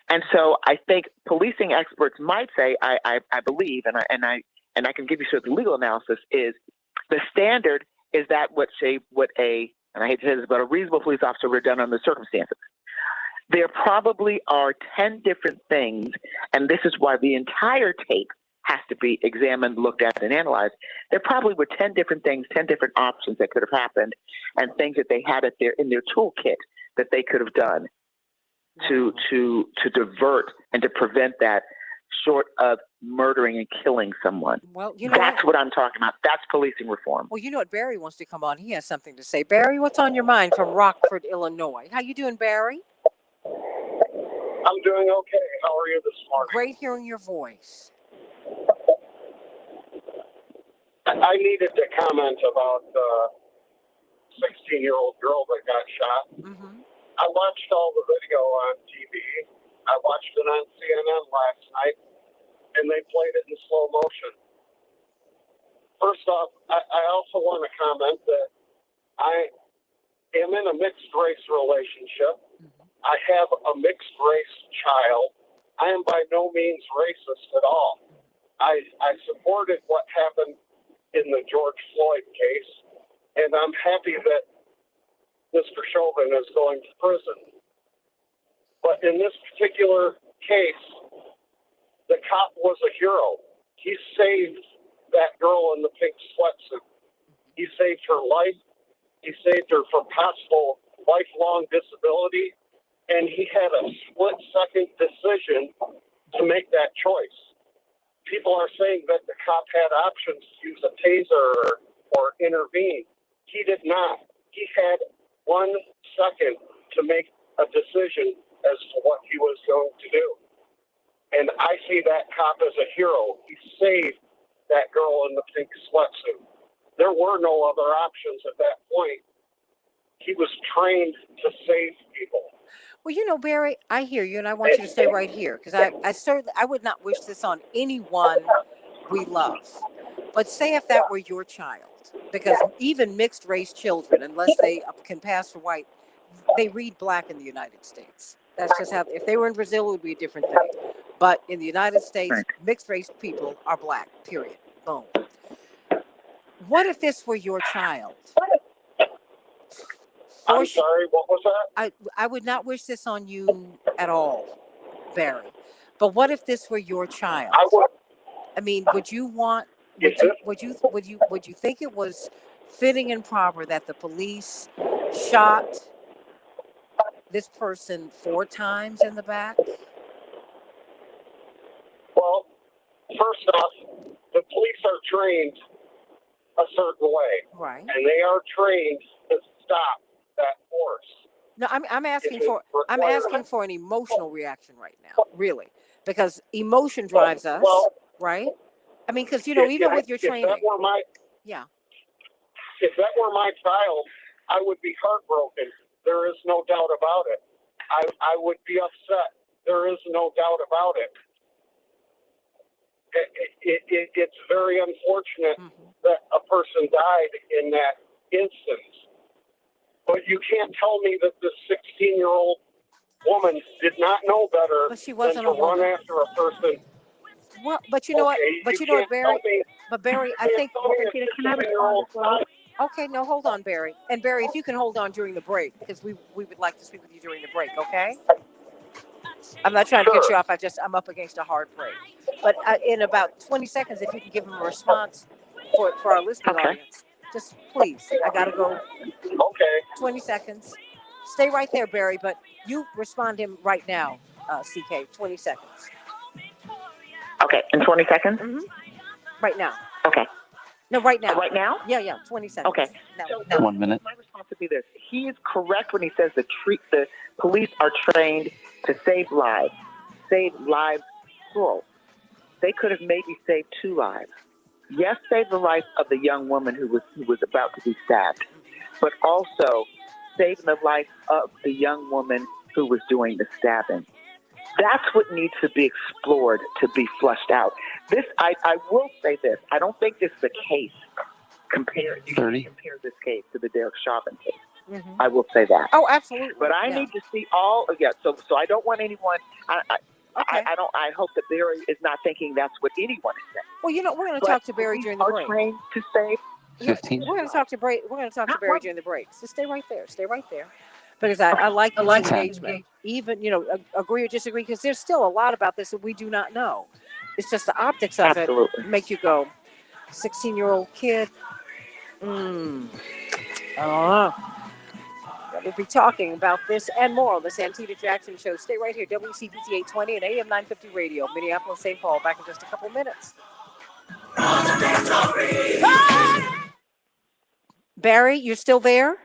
And so I think policing experts might say, I believe, and I can give you sort of the legal analysis, is the standard is that what and I hate to say this, but a reasonable police officer would have done under the circumstances. There probably are 10 different things, and this is why the entire tape has to be examined, looked at, and analyzed. There probably were 10 different things, 10 different options that could have happened, and things that they had in their toolkit that they could have done to divert and to prevent that, short of murdering and killing someone. Well, that's what I'm talking about. That's policing reform. Well, you know what? Barry wants to come on. He has something to say. Barry, what's on your mind from Rockford, Illinois? How you doing, Barry? I'm doing okay. How are you this morning? Great hearing your voice. I needed to comment about the 16-year-old girl that got shot. Mm-hmm. I watched all the video on TV. I watched it on CNN last night, and they played it in slow motion. First off, I also want to comment that I am in a mixed-race relationship. Mm-hmm. I have a mixed-race child. I am by no means racist at all. I supported what happened in the George Floyd case, and I'm happy that Mr. Chauvin is going to prison. But in this particular case, the cop was a hero. He saved that girl in the pink sweatsuit. He saved her life. He saved her from possible lifelong disability. And he had a split-second decision to make that choice. People are saying that the cop had options to use a taser or intervene. He did not. He had 1 second to make a decision as to what he was going to do. And I see that cop as a hero. He saved that girl in the pink sweatsuit. There were no other options at that point. He was trained to save people. Well, you know, Barry, I hear you, and I want you to stay right here, because I would not wish this on anyone we love. But say if that were your child, because even mixed race children, unless they can pass for white, they read black in the United States. That's just how, if they were in Brazil, it would be a different thing. But in the United States, mixed race people are black, period. Boom. What if this were your child? I'm sorry, what was that? I would not wish this on you at all, Barry. But what if this were your child? I would. I mean, would you think it was fitting and proper that the police shot this person 4 times in the back? Well, first off, the police are trained a certain way, Right. and they are trained to stop that force. No, I'm asking If it for requires- an emotional reaction right now, really, because emotion drives us, right? I mean, because even with your training, if that were my yeah. if that were my child, I would be heartbroken. There is no doubt about it. I would be upset. There is no doubt about it. It's very unfortunate that a person died in that instance. But you can't tell me that this 16-year-old woman did not know better But she than wasn't to a run woman. after a person. Well, but you know what? But you know what, Barry? But Barry, I think. Okay, no, hold on, Barry. And Barry, if you can hold on during the break, because we would like to speak with you during the break, okay? I'm not trying to get you off. I'm up against a hard break. But in about 20 seconds, if you can give him a response for our listening audience, just please. I gotta go. Okay. 20 seconds. Stay right there, Barry. But you respond him right now, CK. 20 seconds. Okay, in 20 seconds? Mm-hmm. Right now. Okay. No, right now. Right now? Yeah, 20 seconds. Okay. No. 1 minute. My response would be this. He is correct when he says the police are trained to save lives. Save lives, plural. They could have maybe saved 2 lives. Yes, save the life of the young woman who was about to be stabbed, but also saving the life of the young woman who was doing the stabbing. That's what needs to be explored, to be flushed out. I will say this. I don't think this is a case. You can compare this case to the Derek Chauvin case. Mm-hmm. I will say that. Oh, absolutely. But I need to see all. Yeah. So I don't want anyone. I hope that Barry is not thinking that's what anyone is saying. Well, we're going to talk to Barry during the break. Trained to save. 15. We're going to talk to Barry. We're going to talk to Barry during the break. So stay right there. Stay right there. Because I like this engagement. Even, agree or disagree, because there's still a lot about this that we do not know. It's just the optics of it make you go, 16-year-old kid. I don't know. We'll be talking about this and more on the Santita Jackson Show. Stay right here, WCPT 820 and AM 950 Radio, Minneapolis, St. Paul. Back in just a couple minutes. Barry, you're still there?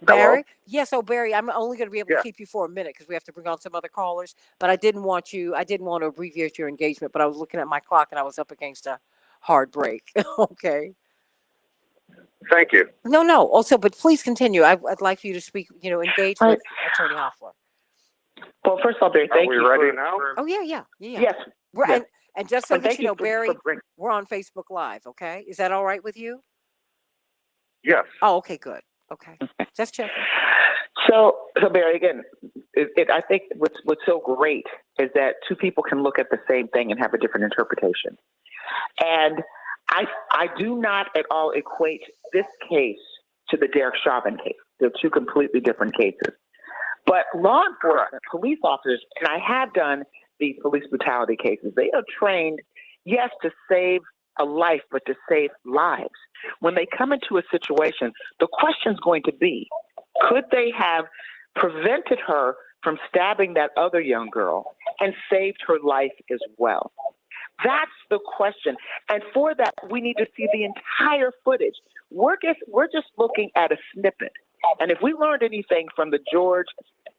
Barry? Hello? Yes, Barry, I'm only going to be able to keep you for a minute because we have to bring on some other callers. But I didn't want to abbreviate your engagement, but I was looking at my clock and I was up against a hard break. Okay. Thank you. No. Also, but please continue. I'd like for you to speak, engage with Attorney Hoffler. Well, first of all, Barry, thank you. Are we ready now? Oh, yeah. Yes. And just so that you know, Barry, for we're on Facebook Live, okay? Is that all right with you? Yes. Oh, okay, good. Okay. Just checking. So Barry, again, I think what's so great is that 2 people can look at the same thing and have a different interpretation. And I do not at all equate this case to the Derek Chauvin case. They're 2 completely different cases. But law enforcement, police officers, and I have done these police brutality cases, they are trained, yes, to save a life, but to save lives. When they come into a situation, the question's going to be, could they have prevented her from stabbing that other young girl and saved her life as well? That's the question. And for that, we need to see the entire footage. We're just looking at a snippet. And if we learned anything from the George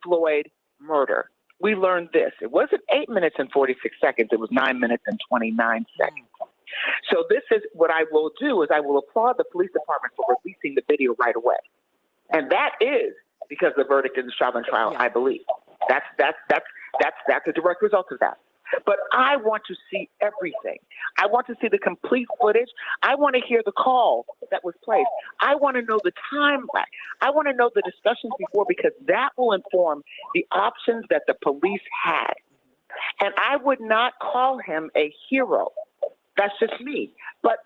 Floyd murder, we learned this. It wasn't 8 minutes and 46 seconds. It was 9 minutes and 29 seconds. So this is what I will do is I will applaud the police department for releasing the video right away. And that is because the verdict in the Chauvin trial, I believe. That's a direct result of that. But I want to see everything. I want to see the complete footage. I want to hear the call that was placed. I want to know the timeline. I want to know the discussions before, because that will inform the options that the police had. And I would not call him a hero. That's just me. But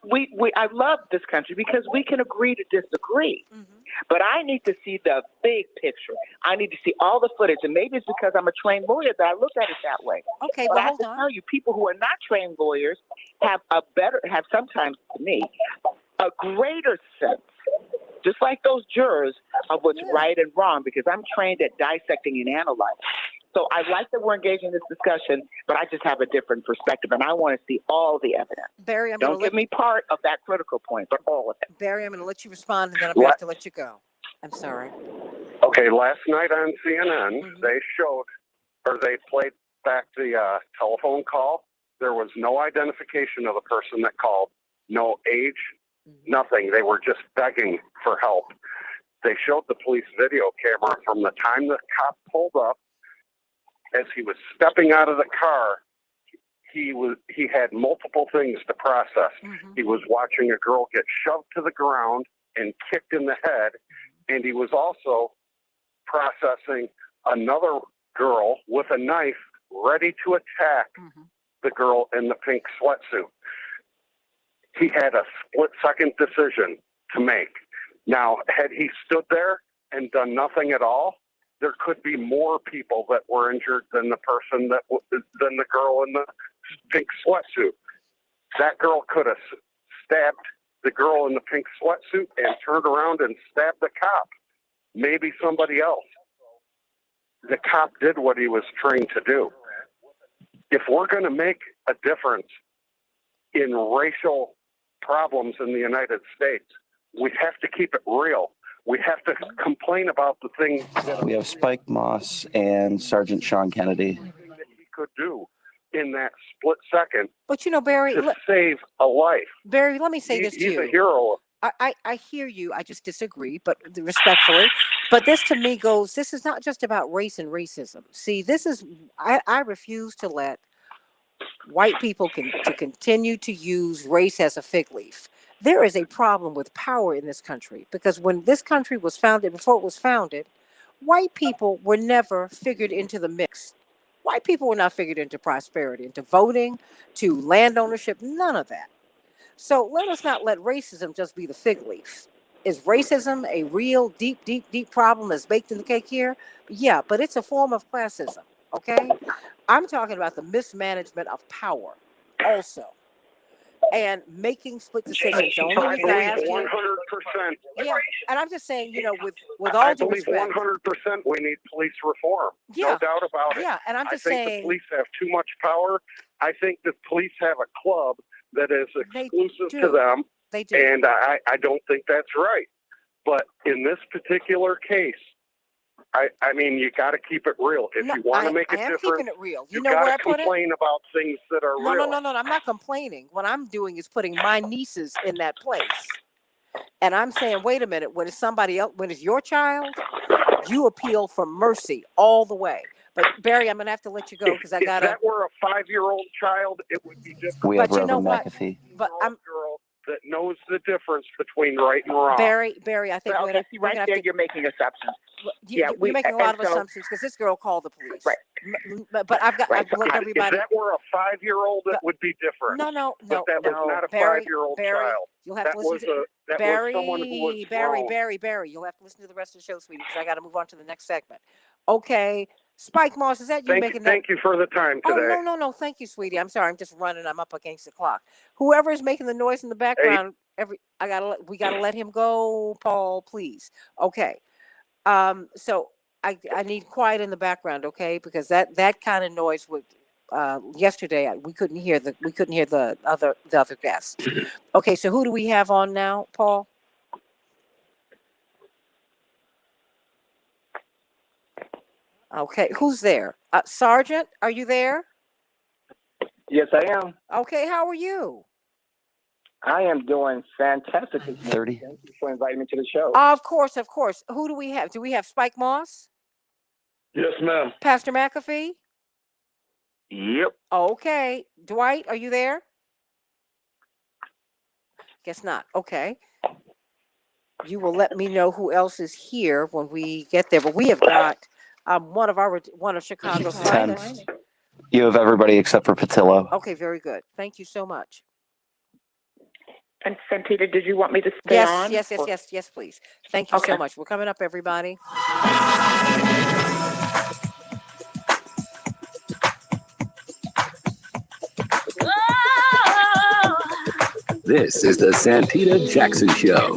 I love this country because we can agree to disagree. Mm-hmm. But I need to see the big picture. I need to see all the footage. And maybe it's because I'm a trained lawyer that I look at it that way. Okay, but well, I have to tell you, people who are not trained lawyers have sometimes, to me, a greater sense just like those jurors, of what's right and wrong, because I'm trained at dissecting and analyzing. So I like that we're engaging in this discussion, but I just have a different perspective, and I want to see all the evidence. Barry, Don't give me part of that critical point, but all of it. Barry, I'm going to let you respond, and then I'm going to have to let you go. I'm sorry. Okay, last night on CNN, they played back the telephone call. There was no identification of the person that called, no age, nothing. They were just begging for help. They showed the police video camera from the time the cop pulled up. As he was stepping out of the car, he had multiple things to process. He was watching a girl get shoved to the ground and kicked in the head, and he was also processing another girl with a knife ready to attack the girl in the pink sweatsuit. He had a split-second decision to make. Now, had he stood there and done nothing at all, there could be more people that were injured than than the girl in the pink sweatsuit. That girl could have stabbed the girl in the pink sweatsuit and turned around and stabbed the cop. Maybe somebody else. The cop did what he was trained to do. If we're going to make a difference in racial problems in the United States, we have to keep it real. We have to complain about the things that We have Spike Moss and Sergeant Sean Kennedy. he could do in that split second. But Barry, to save a life. Barry, let me say this to you. He's a hero. I hear you. I just disagree, but respectfully. But this to me this is not just about race and racism. See, I refuse to let white people continue to use race as a fig leaf. There is a problem with power in this country, because when this country was founded, before it was founded, white people were never figured into the mix. White people were not figured into prosperity, into voting, to land ownership, none of that. So let us not let racism just be the fig leaf. Is racism a real deep, deep, deep problem that's baked in the cake here? Yeah, but it's a form of classism, okay? I'm talking about the mismanagement of power also. And making split decisions. The only reason I ask you, 100%. yeah, and I'm just saying, with all due respect, 100% we need police reform. Yeah. No doubt about it. Yeah, and I'm just I think saying the police have too much power. I think the police have a club that is exclusive to them. They do. And I don't think that's right. But in this particular case, I mean, you got to keep it real. If you want to make a difference, keeping it real. You know where I got to put complain about things that are real. No, I'm not complaining. What I'm doing is putting my nieces in that place. And I'm saying, wait a minute, when it's somebody else, when it's your child, you appeal for mercy all the way. But Barry, I'm going to have to let you go because I got to. If that were a 5-year-old child, it would be different. We have But you know Reverend what? Mcafee. But I'm girl that knows the difference between right and wrong. Barry, I think Well, we're gonna, see, we're right gonna there, have to, you're making assumptions. you're making a lot of assumptions because this girl called the police. Right. But I've got, look, everybody. If that were a 5-year-old, it would be different. No. But that was not a Barry, 5-year-old Barry, child. you'll have that to listen was to that Barry, was someone who was Barry. You'll have to listen to the rest of the show, sweetie, because I got to move on to the next segment. Okay. Spike Moss, is that you making that? Thank you for the time today. Oh, no. Thank you, sweetie. I'm sorry. I'm just running. I'm up against the clock. Whoever is making the noise in the background, we gotta let him go, Paul, please. Okay. So I need quiet in the background, okay? Because that kind of noise would yesterday we couldn't hear the other guests. Okay, so who do we have on now, Paul? Okay, who's there? Sergeant, are you there? Yes, I am. Okay, how are you? I am doing fantastic. 30. Thank you for inviting me to the show. Of course. Who do we have? Do we have Spike Moss? Yes, ma'am. Pastor Mcafee? Yep. Okay. Dwight, are you there? Guess not. Okay. You will let me know who else is here when we get there. But we have got one of Chicago's finest. You have everybody except for Patillo. Okay, very good. Thank you so much. And Santita, did you want me to stay on? Yes, please. Thank you so much. We're coming up, everybody. This is the Santita Jackson Show.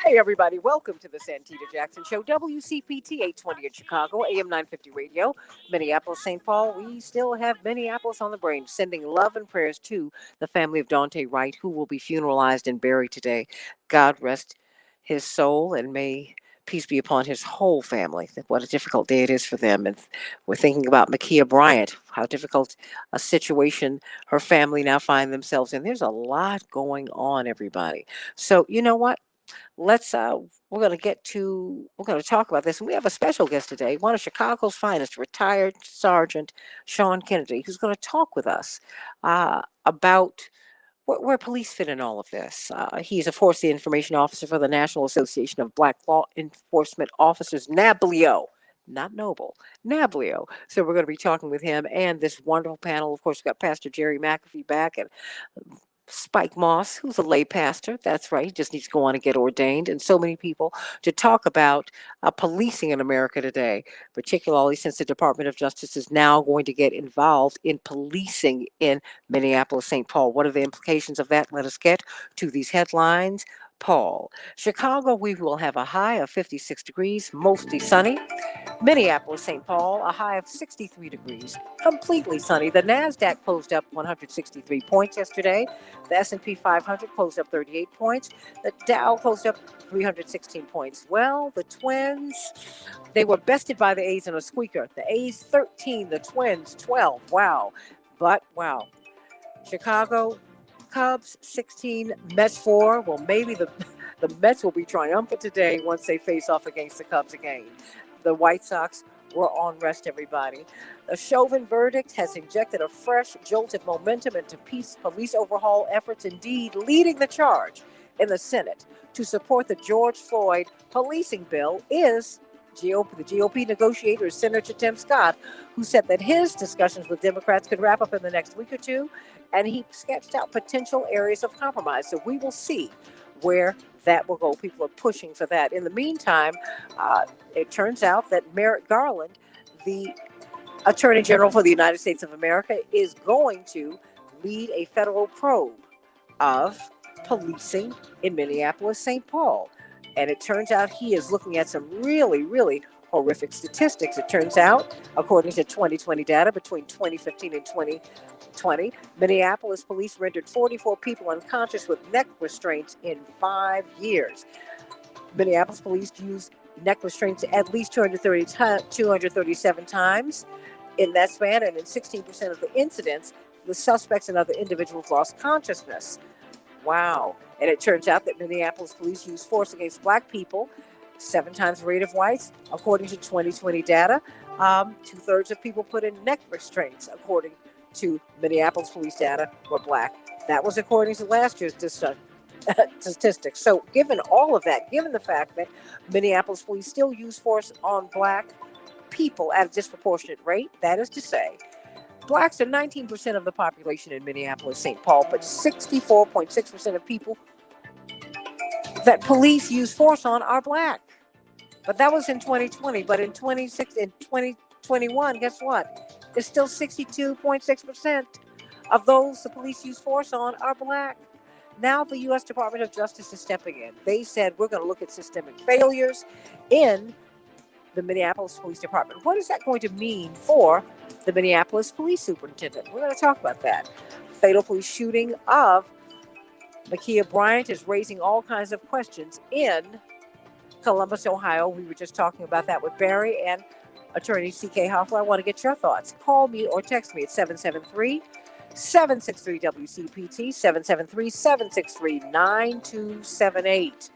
Hey, Hey, everybody. Welcome to the Santita Jackson Show. WCPT 820 in Chicago, AM 950 radio, Minneapolis, St. Paul. We still have Minneapolis on the brain, sending love and prayers to the family of Daunte Wright, who will be funeralized and buried today. God rest his soul, and may peace be upon his whole family. What a difficult day it is for them. And we're thinking about Makia Bryant, how difficult a situation her family now find themselves in. There's a lot going on, everybody. So, you know what? Let's we're going to talk about this, and we have a special guest today, one of Chicago's finest, retired Sergeant Sean Kennedy, who's going to talk with us about where police fit in all of this. He's, of course, the information officer for the National Association of Black Law Enforcement Officers, NABLEO. Not Noble, NABLEO. So we're going to be talking with him and this wonderful panel. Of course, we've got Pastor Jerry Mcafee back, and Spike Moss, who's a lay pastor. That's right. He just needs to go on and get ordained. And so many people to talk about policing in America today, particularly since the Department of Justice is now going to get involved in policing in Minneapolis, St. Paul. What are the implications of that? Let us get to these headlines. Paul. Chicago, we will have a high of 56 degrees, mostly sunny. Minneapolis, St. Paul, a high of 63 degrees, completely sunny. The NASDAQ closed up 163 points yesterday. The S&P 500 closed up 38 points. The Dow closed up 316 points. Well, the Twins, they were bested by the A's in a squeaker. The A's 13, the Twins 12. Wow. But, wow. Chicago, Cubs 16, Mets 4. Well, maybe the Mets will be triumphant today once they face off against the Cubs again. The White Sox were on rest, everybody. The Chauvin verdict has injected a fresh jolt of momentum into police overhaul efforts, indeed leading the charge in the Senate to support the George Floyd policing bill is the GOP negotiator, Senator Tim Scott, who said that his discussions with Democrats could wrap up in the next week or two, and he sketched out potential areas of compromise. So we will see where that will go. People are pushing for that. In the meantime, it turns out that Merrick Garland, the Attorney General for the United States of America, is going to lead a federal probe of policing in Minneapolis, St. Paul. And it turns out he is looking at some really, really horrific statistics. It turns out, according to 2020 data, between 2015 and 2020, Minneapolis police rendered 44 people unconscious with neck restraints in 5 years. Minneapolis police used neck restraints at least 237 times in that span, and in 16% of the incidents, the suspects and other individuals lost consciousness. Wow. And it turns out that Minneapolis police use force against black people 7 times the rate of whites, according to 2020 data. 2/3 of people put in neck restraints, according to Minneapolis police data, were black. That was according to last year's statistics. So given all of that, given the fact that Minneapolis police still use force on black people at a disproportionate rate, that is to say, blacks are 19% of the population in Minneapolis, St. Paul, but 64.6% of people that police use force on are black. But that was in 2020. But in 2021, guess what? It's still 62.6% of those the police use force on are black. Now the U.S. Department of Justice is stepping in. They said, we're going to look at systemic failures in the Minneapolis Police Department. What is that going to mean for the Minneapolis Police Superintendent? We're going to talk about that. Fatal police shooting of Makia Bryant is raising all kinds of questions in Columbus, Ohio. We were just talking about that with Barry and attorney C.K. Hoffler. I want to get your thoughts. Call me or text me at 773-763-WCPT, 773-763-9278.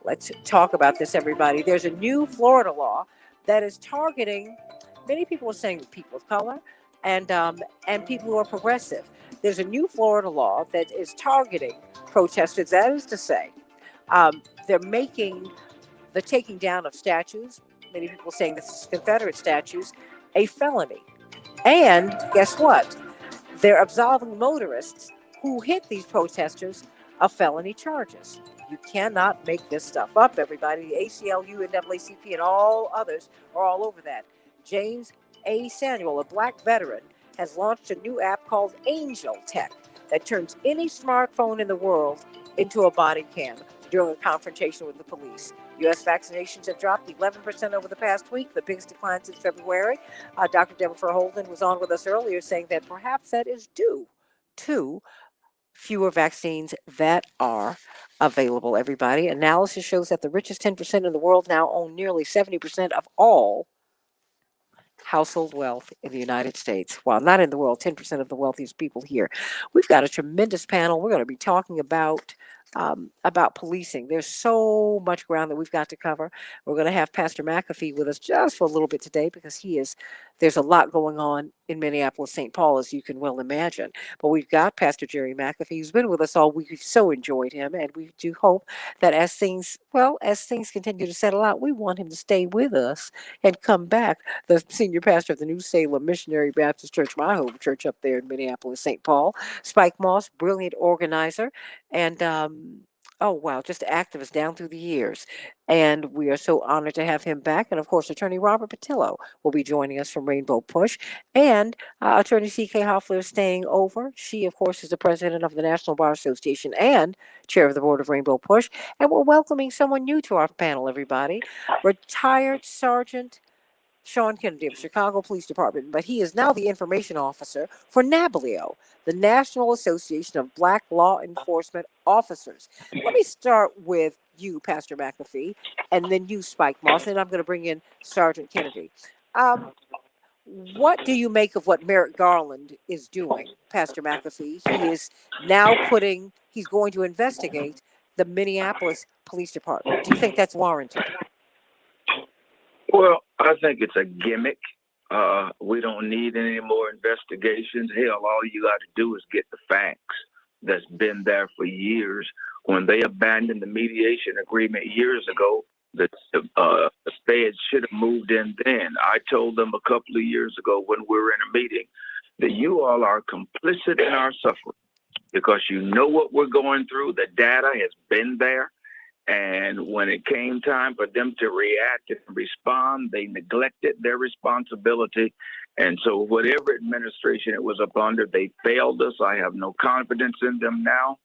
Let's talk about this, everybody. There's a new Florida law that is targeting, many people are saying people of color and people who are progressive. There's a new Florida law that is targeting protesters. That is to say, they're making the taking down of statues, many people saying this is Confederate statues, a felony. And guess what? They're absolving motorists who hit these protesters of felony charges. You cannot make this stuff up, everybody. The ACLU and NAACP and all others are all over that. James A. Samuel, a black veteran, has launched a new app called Angel Tech that turns any smartphone in the world into a body cam. during a confrontation with the police. U.S. vaccinations have dropped 11% over the past week, the biggest decline since February. Dr. Deborah Holden was on with us earlier saying that perhaps that is due to fewer vaccines that are available, everybody. Analysis shows that the richest 10% in the world now own nearly 70% of all household wealth in the United States. While not in the world, 10% of the wealthiest people here. We've got a tremendous panel. We're going to be talking about policing. There's so much ground that we've got to cover. We're going to have Pastor Mcafee with us just for a little bit today because there's a lot going on in Minneapolis, St. Paul, as you can well imagine. But we've got Pastor Jerry Mcafee, who's been with us all week. We've so enjoyed him, and we do hope that as things continue to settle out, we want him to stay with us and come back. The senior pastor of the New Salem Missionary Baptist Church, my home church up there in Minneapolis, St. Paul. Spike Moss, brilliant organizer, and just activist down through the years. And we are so honored to have him back. And of course, Attorney Robert Patillo will be joining us from Rainbow Push. And Attorney C.K. Hoffler is staying over. She, of course, is the president of the National Bar Association and chair of the board of Rainbow Push. And we're welcoming someone new to our panel, everybody. Retired Sergeant Sean Kennedy of the Chicago Police Department, but he is now the information officer for NABLEO, the National Association of Black Law Enforcement Officers. Let me start with you, Pastor Mcafee, and then you, Spike Moss, and I'm going to bring in Sergeant Kennedy. What do you make of what Merrick Garland is doing, Pastor Mcafee? He is now he's going to investigate the Minneapolis Police Department. Do you think that's warranted? Well, I think it's a gimmick. We don't need any more investigations. Hell, all you got to do is get the facts that's been there for years. When they abandoned the mediation agreement years ago, the feds should have moved in then. I told them a couple of years ago when we were in a meeting that you all are complicit in our suffering because you know what we're going through. The data has been there. And when it came time for them to react and respond, they neglected their responsibility. And so whatever administration it was up under, they failed us. I have no confidence in them now.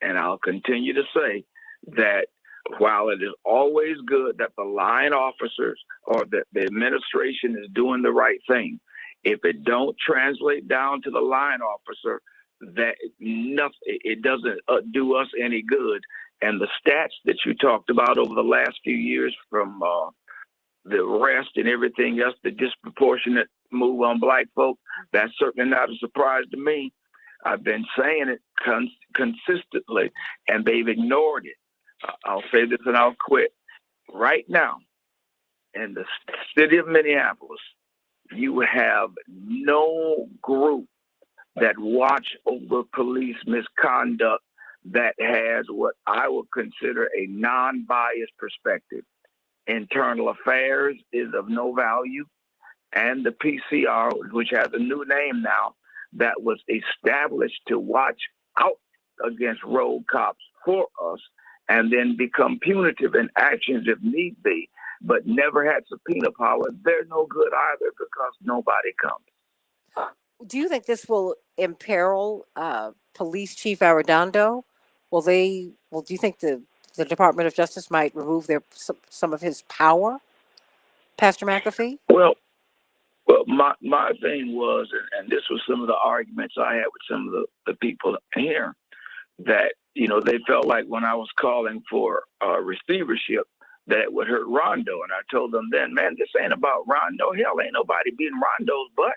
And I'll continue to say that while it is always good that the line officers or that the administration is doing the right thing, if it don't translate down to the line officer, that it doesn't do us any good. And the stats that you talked about over the last few years from the arrest and everything else, the disproportionate move on black folk, that's certainly not a surprise to me. I've been saying it consistently, and they've ignored it. I'll say this and I'll quit. Right now, in the city of Minneapolis, you have no group that watch over police misconduct that has what I would consider a non-biased perspective. Internal affairs is of no value, and the PCR, which has a new name now, that was established to watch out against rogue cops for us and then become punitive in actions if need be, but never had subpoena power. They're no good either because nobody comes. Do you think this will imperil Police Chief Arredondo? Do you think the Department of Justice might remove some of his power, Pastor Mcafee? Well, my thing was, and this was some of the arguments I had with some of the people here, that, they felt like when I was calling for receivership, that it would hurt Rondo. And I told them then, man, this ain't about Rondo. Hell, ain't nobody beating Rondo's butt.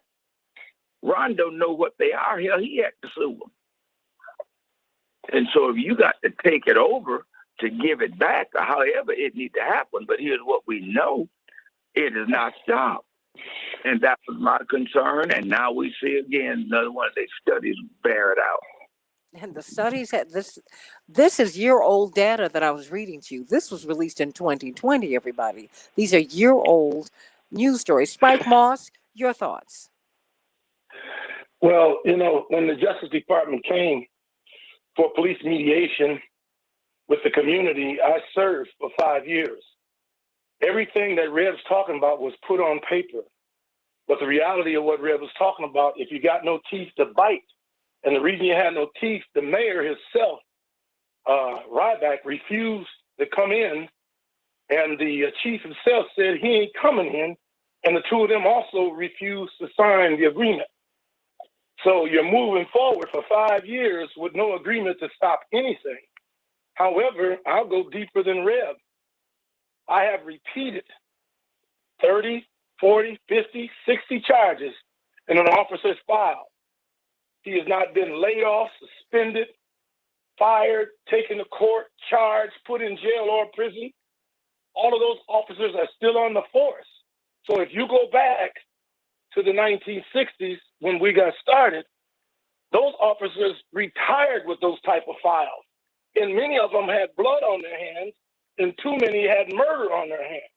Rondo know what they are. Hell, he had to sue them. And so if you got to take it over to give it back, or however it needs to happen, but here's what we know, it is not stopped. And that was my concern. And now we see again, another one of these studies bear it out. And the studies had this is year-old data that I was reading to you. This was released in 2020, everybody. These are year-old news stories. Spike Moss, your thoughts? Well, when the Justice Department came for police mediation with the community, I served for 5 years. Everything that Reb's talking about was put on paper. But the reality of what Reb was talking about, if you got no teeth to bite, and the reason you had no teeth, the mayor himself Ryback refused to come in, and the chief himself said he ain't coming in, and the two of them also refused to sign the agreement. So you're moving forward for 5 years with no agreement to stop anything. However, I'll go deeper than Rev. I have repeated 30, 40, 50, 60 charges in an officer's file. He has not been laid off, suspended, fired, taken to court, charged, put in jail or prison. All of those officers are still on the force. So if you go back to the 1960s when we got started, those officers retired with those type of files. And many of them had blood on their hands, and too many had murder on their hands.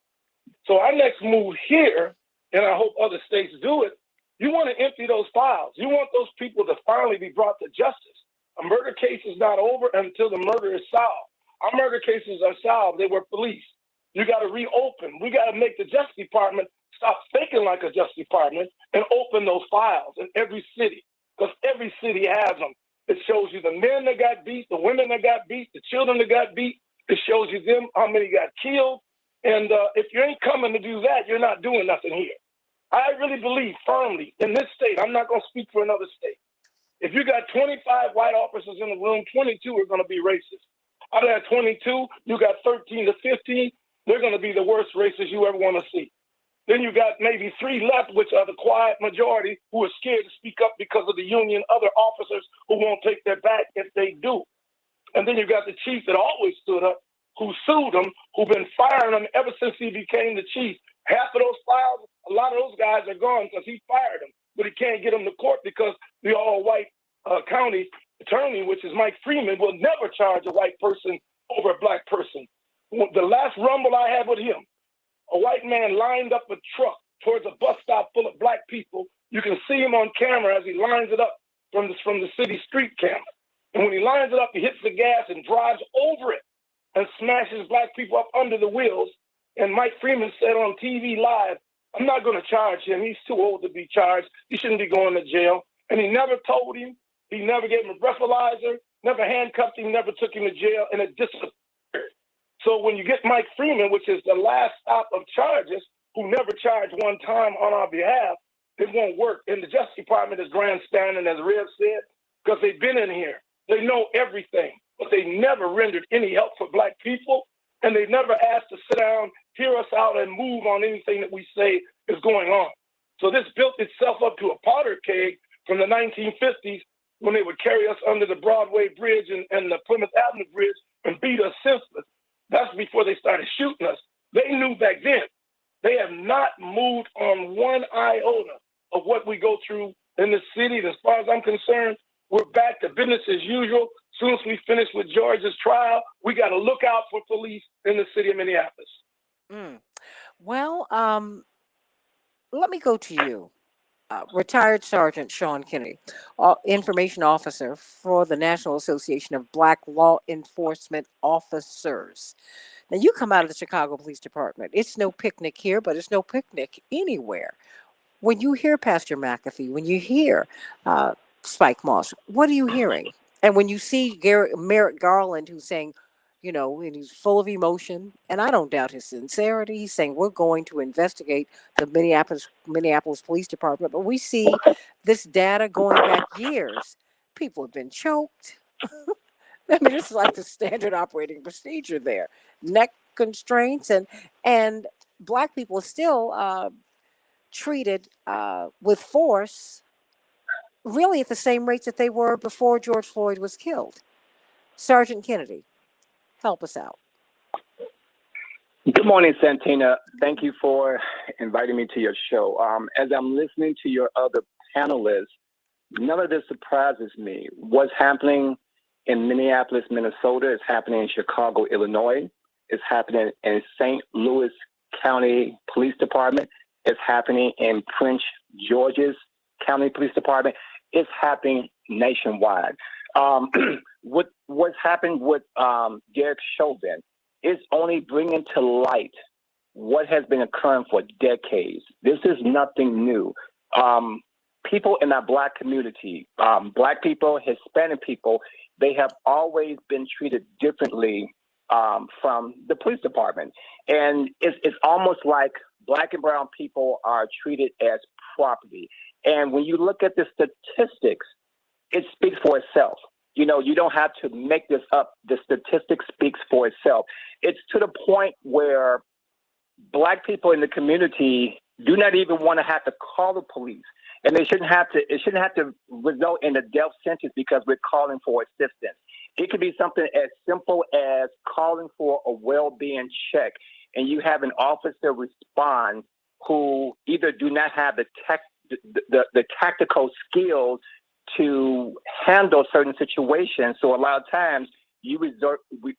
So our next move here, and I hope other states do it, you want to empty those files. You want those people to finally be brought to justice. A murder case is not over until the murder is solved. Our murder cases are solved. They were police. You got to reopen. We got to make the Justice Department stop thinking like a Justice Department and open those files in every city, because every city has them. It shows you the men that got beat, the women that got beat, the children that got beat. It shows you them, how many got killed. And if you ain't coming to do that, you're not doing nothing here. I really believe firmly in this state, I'm not going to speak for another state. If you got 25 white officers in the room, 22 are going to be racist. Out of that 22, you got 13 to 15. They're going to be the worst racists you ever want to see. Then you got maybe 3 left, which are the quiet majority who are scared to speak up because of the union, other officers who won't take their back if they do. And then you got the chief that always stood up, who sued him, who've been firing him ever since he became the chief. Half of those files, a lot of those guys are gone because he fired them, but he can't get them to court because the all-white county attorney, which is Mike Freeman, will never charge a white person over a black person. The last rumble I had with him, a white man lined up a truck towards a bus stop full of black people. You can see him on camera as he lines it up from the city street camera. And when he lines it up, he hits the gas and drives over it and smashes black people up under the wheels. And Mike Freeman said on TV live, I'm not going to charge him. He's too old to be charged. He shouldn't be going to jail. And he never told him. He never gave him a breathalyzer, never handcuffed him, never took him to jail, and it disappeared. So when you get Mike Freeman, which is the last stop of charges, who never charged one time on our behalf, it won't work. And the Justice Department is grandstanding, as Rev said, because they've been in here. They know everything, but they never rendered any help for black people, and they never asked to sit down, hear us out, and move on anything that we say is going on. So this built itself up to a powder keg from the 1950s when they would carry us under the Broadway Bridge and the Plymouth Avenue Bridge and beat us senseless. That's before they started shooting us. They knew back then. They have not moved on one iota of what we go through in the city. And as far as I'm concerned, we're back to business as usual. As soon as we finish with George's trial, we got to look out for police in the city of Minneapolis. Well, let me go to you. Retired Sergeant Sean Kennedy, information officer for the National Association of Black Law Enforcement Officers. Now, you come out of the Chicago Police Department. It's no picnic here, but it's no picnic anywhere. When you hear Pastor Mcafee, when you hear Spike Moss, what are you hearing? And when you see Merrick Garland, who's saying, you know, and he's full of emotion, and I don't doubt his sincerity. He's saying we're going to investigate the Minneapolis Police Department, but we see this data going back years. People have been choked. I mean, it's like the standard operating procedure there. Neck constraints, and black people are still treated with force, really at the same rates that they were before George Floyd was killed. Sergeant Kennedy, help us out. Good morning, Santina. Thank you for inviting me to your show. As I'm listening to your other panelists, none of this surprises me. What's happening in Minneapolis, Minnesota is happening in Chicago, Illinois. It's happening in St. Louis County Police Department. It's happening in Prince George's County Police Department. It's happening nationwide. What's happened with Derek Chauvin is only bringing to light what has been occurring for decades. This is nothing new. People in our Black community, Black people, Hispanic people, they have always been treated differently from the police department. And it's almost like Black and brown people are treated as property. And when you look at the statistics, it speaks for itself. You know, you don't have to make this up. The statistics speaks for itself. It's to the point where Black people in the community do not even want to have to call the police. And it shouldn't have to result in a death sentence because we're calling for assistance. It could be something as simple as calling for a well-being check, and you have an officer respond who either do not have the tactical skills to handle certain situations. So a lot of times you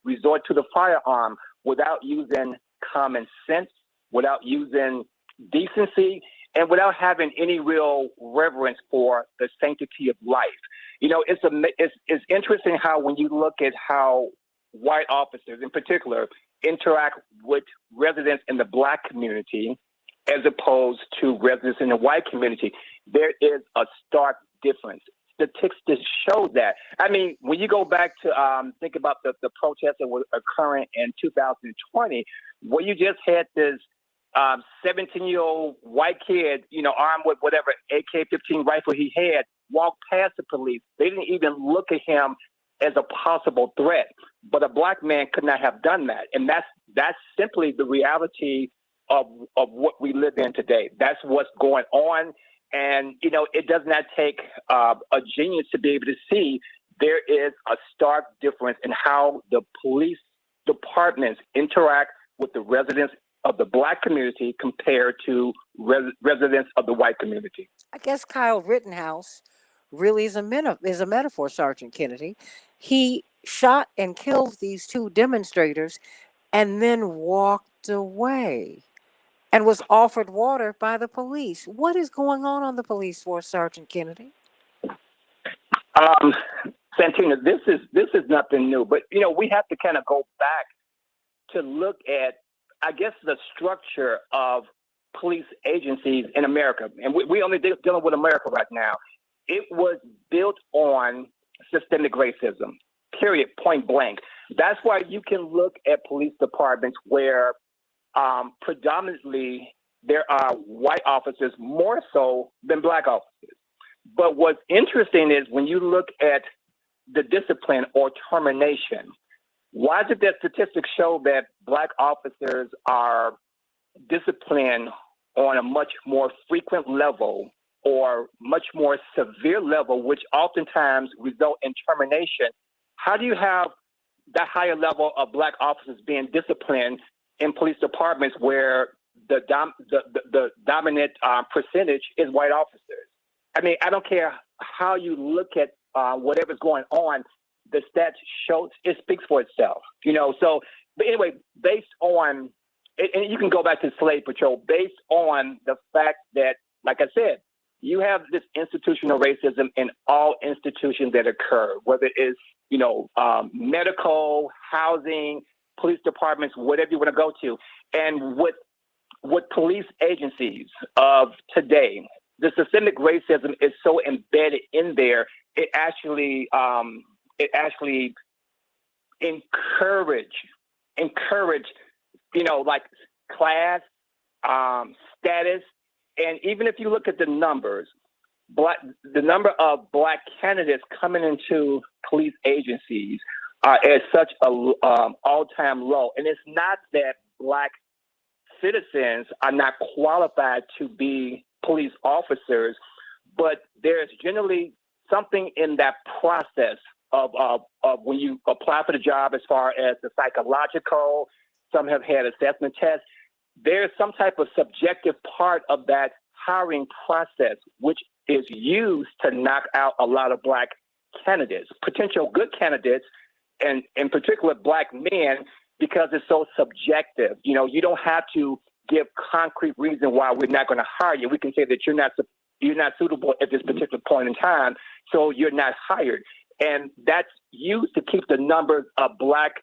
resort to the firearm without using common sense, without using decency, and without having any real reverence for the sanctity of life. You know, it's interesting how when you look at how white officers in particular interact with residents in the Black community as opposed to residents in the white community, there is a stark difference. Statistics show that. I mean, when you go back to think about the protests that were occurring in 2020, where you just had this 17-year-old white kid, you know, armed with whatever AK-15 rifle he had, walk past the police. They didn't even look at him as a possible threat. But a Black man could not have done that. And that's simply the reality of what we live in today. That's what's going on. And, you know, it does not take a genius to be able to see there is a stark difference in how the police departments interact with the residents of the Black community compared to residents of the white community. I guess Kyle Rittenhouse really is a metaphor, Sergeant Kennedy. He shot and killed these two demonstrators and then walked away and was offered water by the police. What is going on the police force, Sergeant Kennedy? Santina, this is nothing new, but you know, we have to kind of go back to look at, I guess, the structure of police agencies in America. And we only dealing with America right now. It was built on systemic racism, period, point blank. That's why you can look at police departments where predominantly there are white officers more so than Black officers. But what's interesting is when you look at the discipline or termination, why is it that statistics show that Black officers are disciplined on a much more frequent level or much more severe level, which oftentimes result in termination? How do you have that higher level of Black officers being disciplined in police departments where the dominant percentage is white officers? I mean, I don't care how you look at whatever's going on, the stats show it speaks for itself, you know. So, but anyway, based on, and you can go back to Slave Patrol, based on the fact that, like I said, you have this institutional racism in all institutions that occur, whether it's, you know, medical, housing, police departments, whatever you want to go to. And with police agencies of today, the systemic racism is so embedded in there, it actually encourage, you know, like class, status, and even if you look at the numbers, the number of Black candidates coming into police agencies are at such a all-time low. And it's not that Black citizens are not qualified to be police officers, but there's generally something in that process of when you apply for the job, as far as the psychological, some have had assessment tests. There's some type of subjective part of that hiring process, which is used to knock out a lot of Black candidates, potential good candidates, and in particular Black men, because it's so subjective. You know, you don't have to give concrete reason why we're not going to hire you. We can say that you're not suitable at this particular point in time, so you're not hired. And that's used to keep the numbers of Black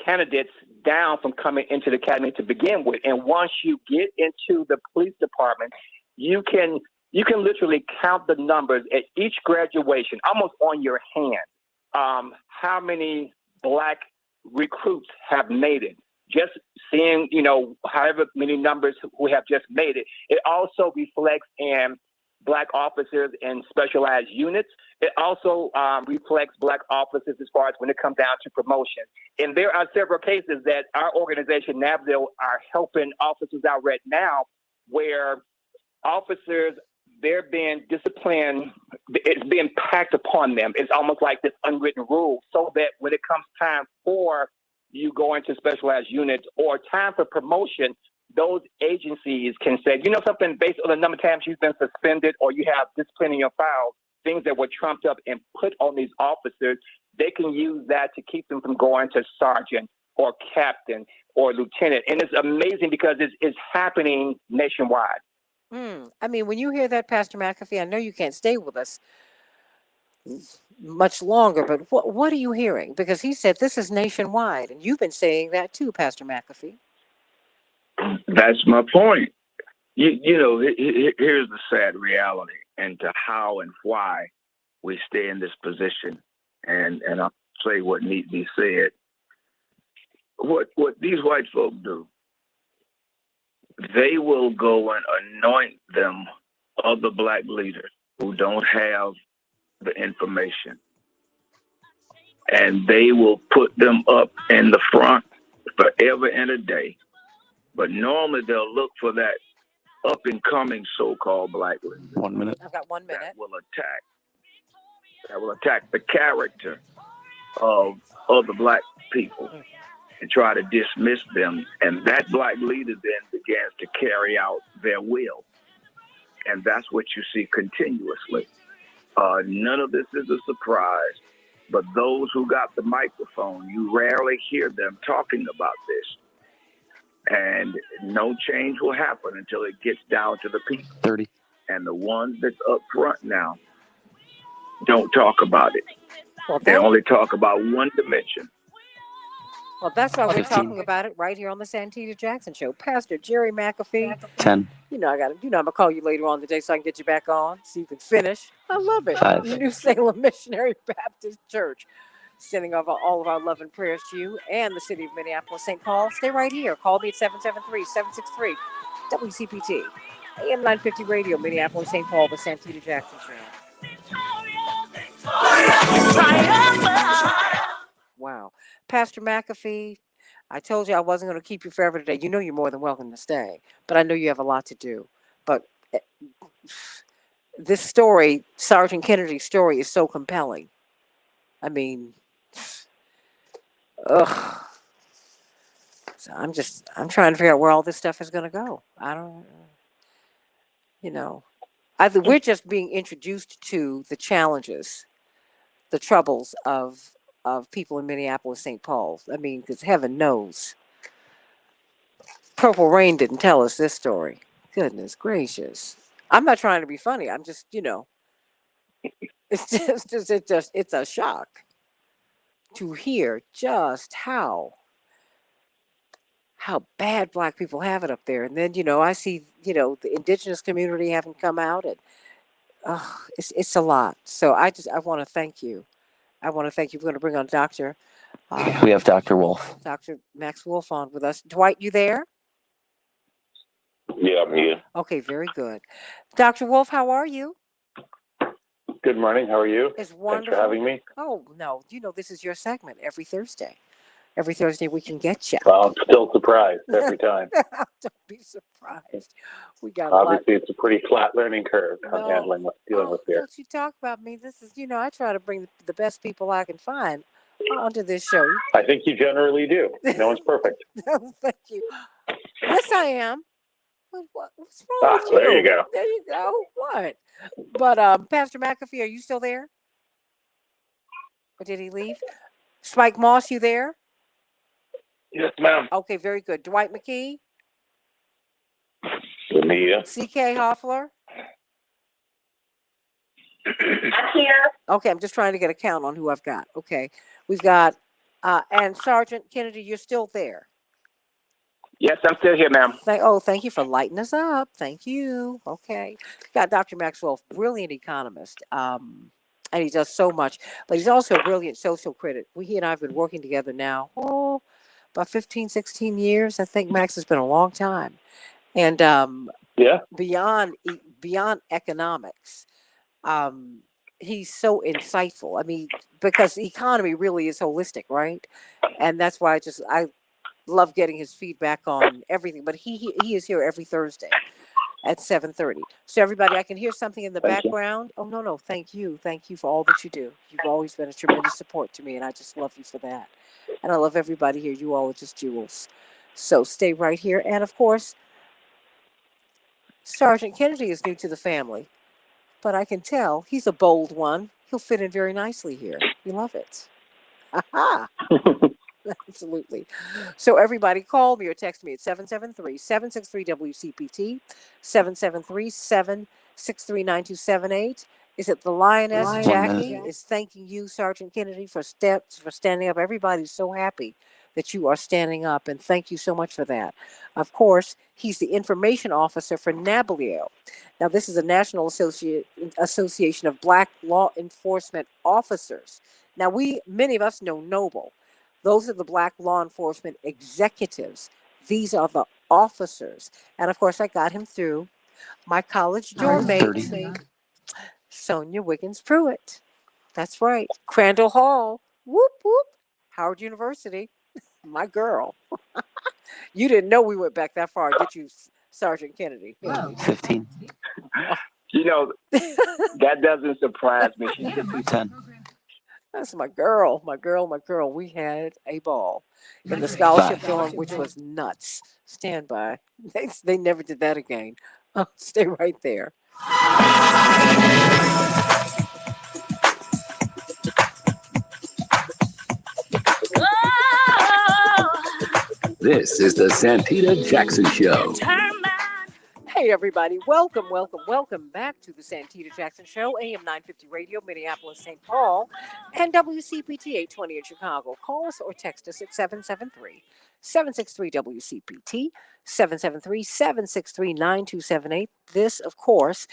candidates down from coming into the academy to begin with. And once you get into the police department, you can literally count the numbers at each graduation, almost on your hand, how many Black recruits have made it. Just seeing, however many numbers who have just made it. It also reflects in Black officers in specialized units. It also reflects Black officers as far as when it comes down to promotion. And there are several cases that our organization, NABDIL, are helping officers out right now where officers, they're being disciplined, it's being packed upon them. It's almost like this unwritten rule, so that when it comes time for you go into specialized units or time for promotion, those agencies can say, something, based on the number of times you've been suspended or you have discipline in your file, things that were trumped up and put on these officers, they can use that to keep them from going to sergeant or captain or lieutenant. And it's amazing because it's happening nationwide. I mean, when you hear that, Pastor McAfee, I know you can't stay with us much longer, but what are you hearing? Because he said this is nationwide, and you've been saying that too, Pastor McAfee. That's my point. Here's the sad reality and to how and why we stay in this position. And I'll say what needs to be said. What these white folk do, they will go and anoint them other Black leaders who don't have the information. And they will put them up in the front forever and a day. But normally they'll look for that up and coming so-called Black leader. 1 minute. I've got 1 minute. That will attack the character of other Black people and try to dismiss them. And that Black leader then begins to carry out their will. And that's what you see continuously. None of this is a surprise, but those who got the microphone, you rarely hear them talking about this. And no change will happen until it gets down to the people. 30. And the ones that's up front now don't talk about it. Well, they only talk about one dimension. Well, that's why we're 15. talking about it right here on the Santita Jackson Show. Pastor Jerry McAfee. 10. I'm gonna call you later on today so I can get you back on so you can finish. I love it. 5. New Salem Missionary Baptist Church. Sending all of our love and prayers to you and the city of Minneapolis, St. Paul. Stay right here. Call me at 773-763 WCPT. AM 950 Radio, Minneapolis, St. Paul, the Santita Jackson Show. Wow. Pastor McAfee, I told you I wasn't going to keep you forever today. You know you're more than welcome to stay, but I know you have a lot to do. But this story, Sergeant Kennedy's story, is so compelling. I mean, ugh. So I'm trying to figure out where all this stuff is going to go. I don't, we're just being introduced to the challenges, the troubles of people in Minneapolis, St. Paul. I mean, because heaven knows, Purple Rain didn't tell us this story. Goodness gracious. I'm not trying to be funny. I'm just, it's a shock to hear just how bad Black people have it up there. And then, I see, the indigenous community haven't come out, and it's a lot. So I want to thank you. We're going to bring on Dr. We have Dr. Wolf. Dr. Max Wolf on with us. Dwight, you there? Yeah, I'm here. Okay, very good. Dr. Wolf, how are you? Good morning. How are you? It's wonderful. Thanks for having me. Oh, no. This is your segment every Thursday. Every Thursday we can get you. Well, I'm still surprised every time. Don't be surprised. We got obviously it's a pretty flat learning curve on dealing with here. Don't you talk about me. This is, I try to bring the best people I can find onto this show. I think you generally do. No one's perfect. Thank you. Yes, I am. What's wrong with you? There you go. There you go. What? But Pastor McAfee, are you still there? Or did he leave? Spike Moss, you there? Yes, ma'am. Okay, very good. Dwight McKee? Anita. C.K. Hoffler? I'm here. Okay, I'm just trying to get a count on who I've got. Okay, we've got, and Sergeant Kennedy, you're still there. Yes, I'm still here, ma'am. Thank you for lighting us up. Thank you. Okay. Got Dr. Maxwell, brilliant economist. And and he does so much. But he's also a brilliant social critic. He and I have been working together now, about 15, 16 years. I think, Max, has been a long time. And beyond economics, he's so insightful. I mean, because the economy really is holistic, right? And that's why I love getting his feedback on everything. But he is here every Thursday at 7:30. So everybody, I can hear something in the background. Oh, no, thank you for all that you do. You've always been a tremendous support to me, and I just love you for that. And I love everybody here. You all are just jewels. So stay right here. And of course, Sergeant Kennedy is new to the family, but I can tell he's a bold one. He'll fit in very nicely here. We love it. Ha Absolutely. So everybody call me or text me at 773-763-WCPT, 773-763-9278. Is it the Lioness Jackie is thanking you, Sergeant Kennedy, for standing up. Everybody's so happy that you are standing up, and thank you so much for that. Of course, he's the information officer for NABLEO. Now, this is a National Association of Black Law Enforcement Officers. Now, many of us know NOBLE. Those are the Black law enforcement executives. These are the officers. And of course, I got him through my college dorm mate, Sonia Wiggins Pruitt. That's right. Crandall Hall. Whoop, whoop. Howard University. My girl. You didn't know we went back that far, did you, Sergeant Kennedy? 15. You know, that doesn't surprise me. 10. That's my girl. We had a ball in the scholarship dorm, which was nuts. Stand by. They never did that again. Oh, stay right there. This is the Santita Jackson Show. Hey, everybody. Welcome back to the Santita Jackson Show, AM 950 Radio, Minneapolis, St. Paul, and WCPT 820 in Chicago. Call us or text us at 773-763-WCPT, 773-763-9278. This, of course,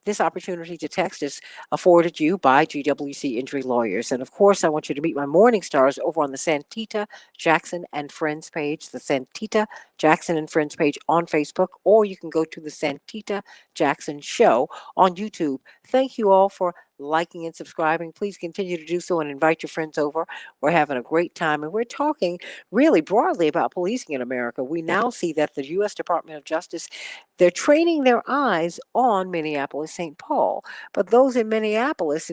this opportunity to text is afforded you by GWC Injury Lawyers. And of course, I want you to meet my morning stars over on the Santita Jackson and Friends page, the Santita Jackson and Friends page on Facebook, or you can go to the Santita Jackson Show on YouTube. Thank you all for liking and subscribing. Please continue to do so and invite your friends over. We're having a great time, and we're talking really broadly about policing in America. We now see that the U.S. Department of Justice, they're training their eyes on Minneapolis, St. Paul. But those in Minneapolis,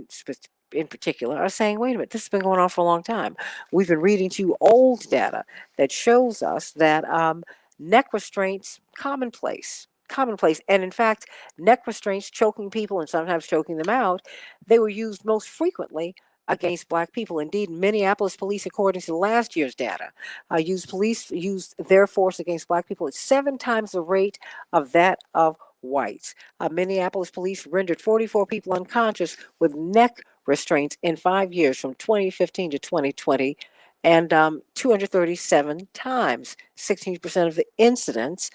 in particular, are saying, wait a minute, this has been going on for a long time. We've been reading to you old data that shows us that neck restraints, commonplace. And in fact, neck restraints, choking people and sometimes choking them out, they were used most frequently against Black people. Indeed, Minneapolis police, according to last year's data, used their force against Black people at 7 times the rate of that of whites. Minneapolis police rendered 44 people unconscious with neck restraints in 5 years, from 2015 to 2020. And 237 times, 16% of the incidents,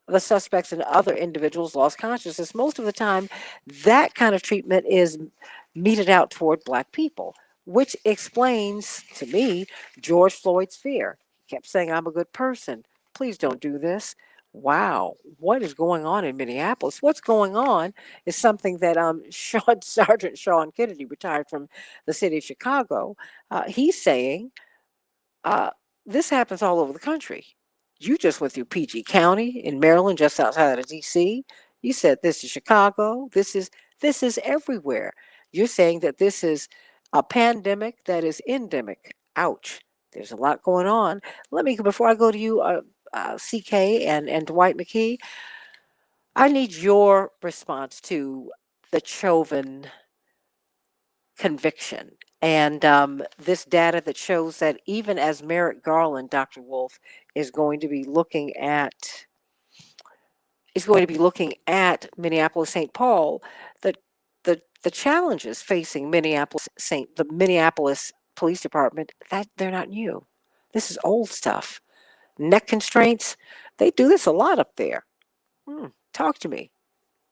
the suspects and other individuals lost consciousness. Most of the time, that kind of treatment is meted out toward Black people, which explains to me George Floyd's fear. He kept saying, I'm a good person. Please don't do this. Wow, what is going on in Minneapolis? What's going on is something that Sergeant Sean Kennedy, retired from the city of Chicago, he's saying this happens all over the country. You just went through PG County in Maryland, just outside of D.C. You said this is Chicago. This is everywhere. You're saying that this is a pandemic that is endemic. Ouch. There's a lot going on. Before I go to you, CK and Dwight McKee, I need your response to the Chauvin conviction and this data that shows that even as Merrick Garland, Dr. Wolf, is going to be looking at Minneapolis, St. Paul, the challenges facing the Minneapolis Police Department, that they're not new. This is old stuff. Neck constraints, they do this a lot up there. Talk to me.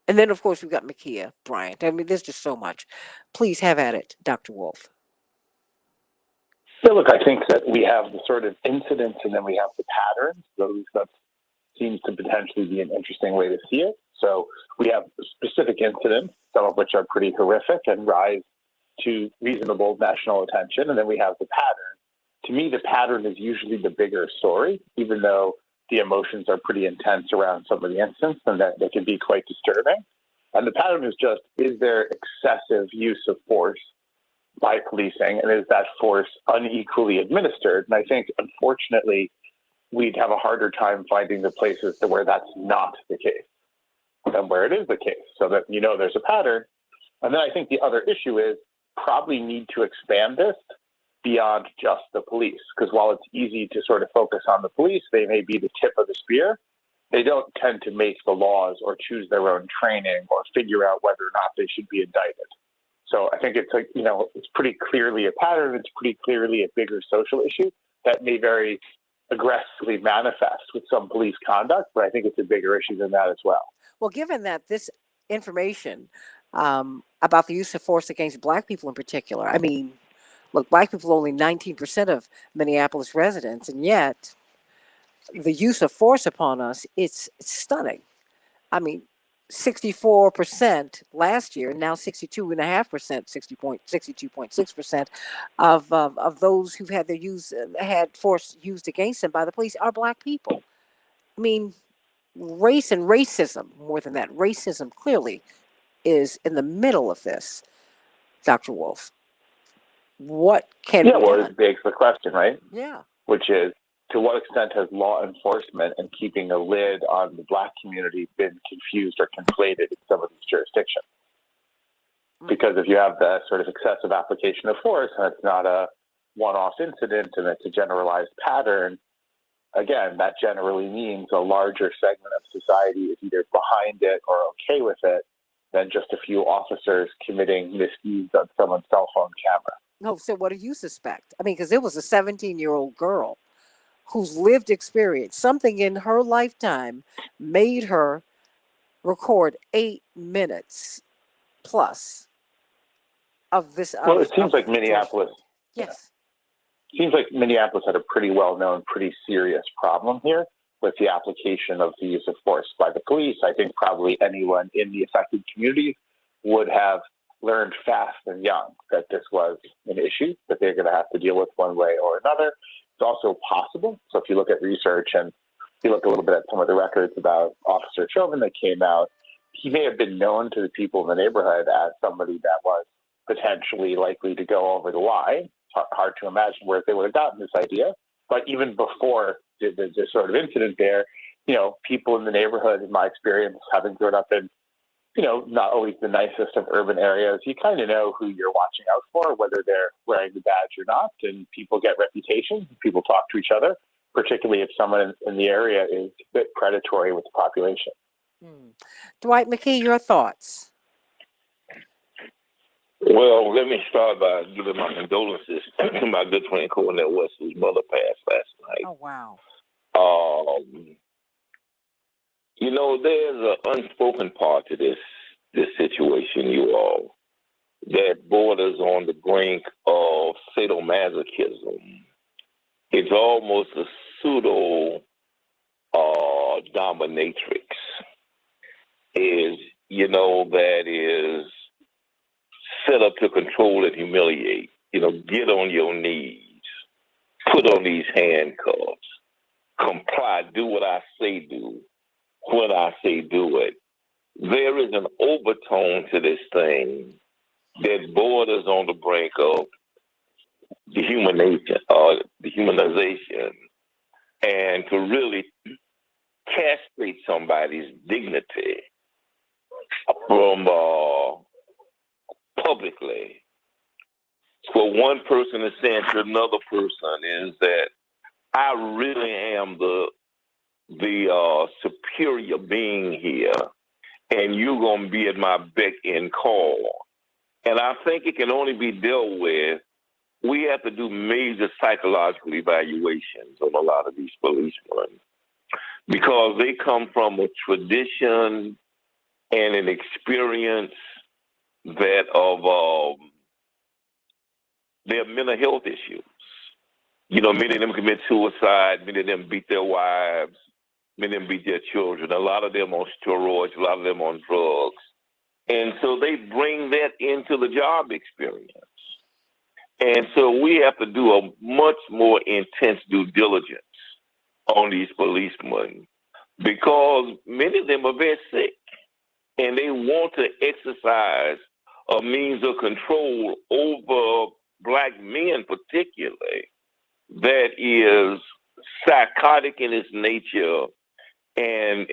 And then, of course, we've got Makia Bryant. I mean, there's just so much. Please have at it, Dr. Wolf. Yeah, look, I think that we have the sort of incidents and then we have the patterns. That seems to potentially be an interesting way to see it. So we have specific incidents, some of which are pretty horrific and rise to reasonable national attention. And then we have the pattern. To me, the pattern is usually the bigger story, even though the emotions are pretty intense around some of the incidents and that they can be quite disturbing. And the pattern is just, is there excessive use of force by policing, and is that force unequally administered? And I think, unfortunately, we'd have a harder time finding the places to where that's not the case than where it is the case, so that there's a pattern. And then I think the other issue is probably need to expand this beyond just the police, because while it's easy to sort of focus on the police, they may be the tip of the spear. They don't tend to make the laws or choose their own training or figure out whether or not they should be indicted. So I think it's it's pretty clearly a pattern. It's pretty clearly a bigger social issue that may very aggressively manifest with some police conduct, but I think it's a bigger issue than that as well. Well, given that this information about the use of force against Black people in particular, I mean, look, Black people are only 19% of Minneapolis residents, and yet the use of force upon us, it's stunning. I mean, 64% last year, now 62.5%, 62.6% of those who've had had force used against them by the police are Black people. I mean, race and racism, more than that, racism clearly is in the middle of this, Dr. Wolf. What can be done? It begs the question, right? Yeah. Which is, to what extent has law enforcement and keeping a lid on the Black community been confused or conflated in some of these jurisdictions? Because if you have the sort of excessive application of force and it's not a one-off incident and it's a generalized pattern, again, that generally means a larger segment of society is either behind it or okay with it than just a few officers committing misdeeds on someone's cell phone camera. No, so what do you suspect? I mean, because it was a 17-year-old girl whose lived experience, something in her lifetime, made her record 8 minutes plus of this. Well, it seems like Minneapolis. Yes. Seems like Minneapolis had a pretty well-known, pretty serious problem here with the application of the use of force by the police. I think probably anyone in the affected community would have learned fast and young that this was an issue that they're going to have to deal with one way or another. It's also possible. So if you look at research and you look a little bit at some of the records about Officer Chauvin that came out, he may have been known to the people in the neighborhood as somebody that was potentially likely to go over the line. It's hard to imagine where they would have gotten this idea. But even before the sort of incident there, people in the neighborhood, in my experience, having grown up in, not always the nicest of urban areas, you kind of know who you're watching out for, whether they're wearing the badge or not. And people get reputations. People talk to each other, particularly if someone in the area is a bit predatory with the population. Dwight McKee, your thoughts? Well, let me start by giving my condolences to my good friend Cornell West, whose mother passed last night. Oh, wow. There's an unspoken part to this situation, you all, that borders on the brink of sadomasochism. It's almost a pseudo dominatrix. That is set up to control and humiliate. Get on your knees, put on these handcuffs, comply, do what I say do, when I say do it. There is an overtone to this thing that borders on the brink of dehumanization, and to really castrate somebody's dignity from publicly. For one person to say to another person is that I really am the superior being here, and you're going to be at my beck and call. And I think it can only be dealt with. We have to do major psychological evaluations on a lot of these policemen because they come from a tradition and an experience that of their mental health issues. You know, many of them commit suicide, many of them beat their wives, many of them beat their children, a lot of them on steroids, a lot of them on drugs. And so they bring that into the job experience. And so we have to do a much more intense due diligence on these policemen because many of them are very sick and they want to exercise a means of control over Black men particularly that is psychotic in its nature and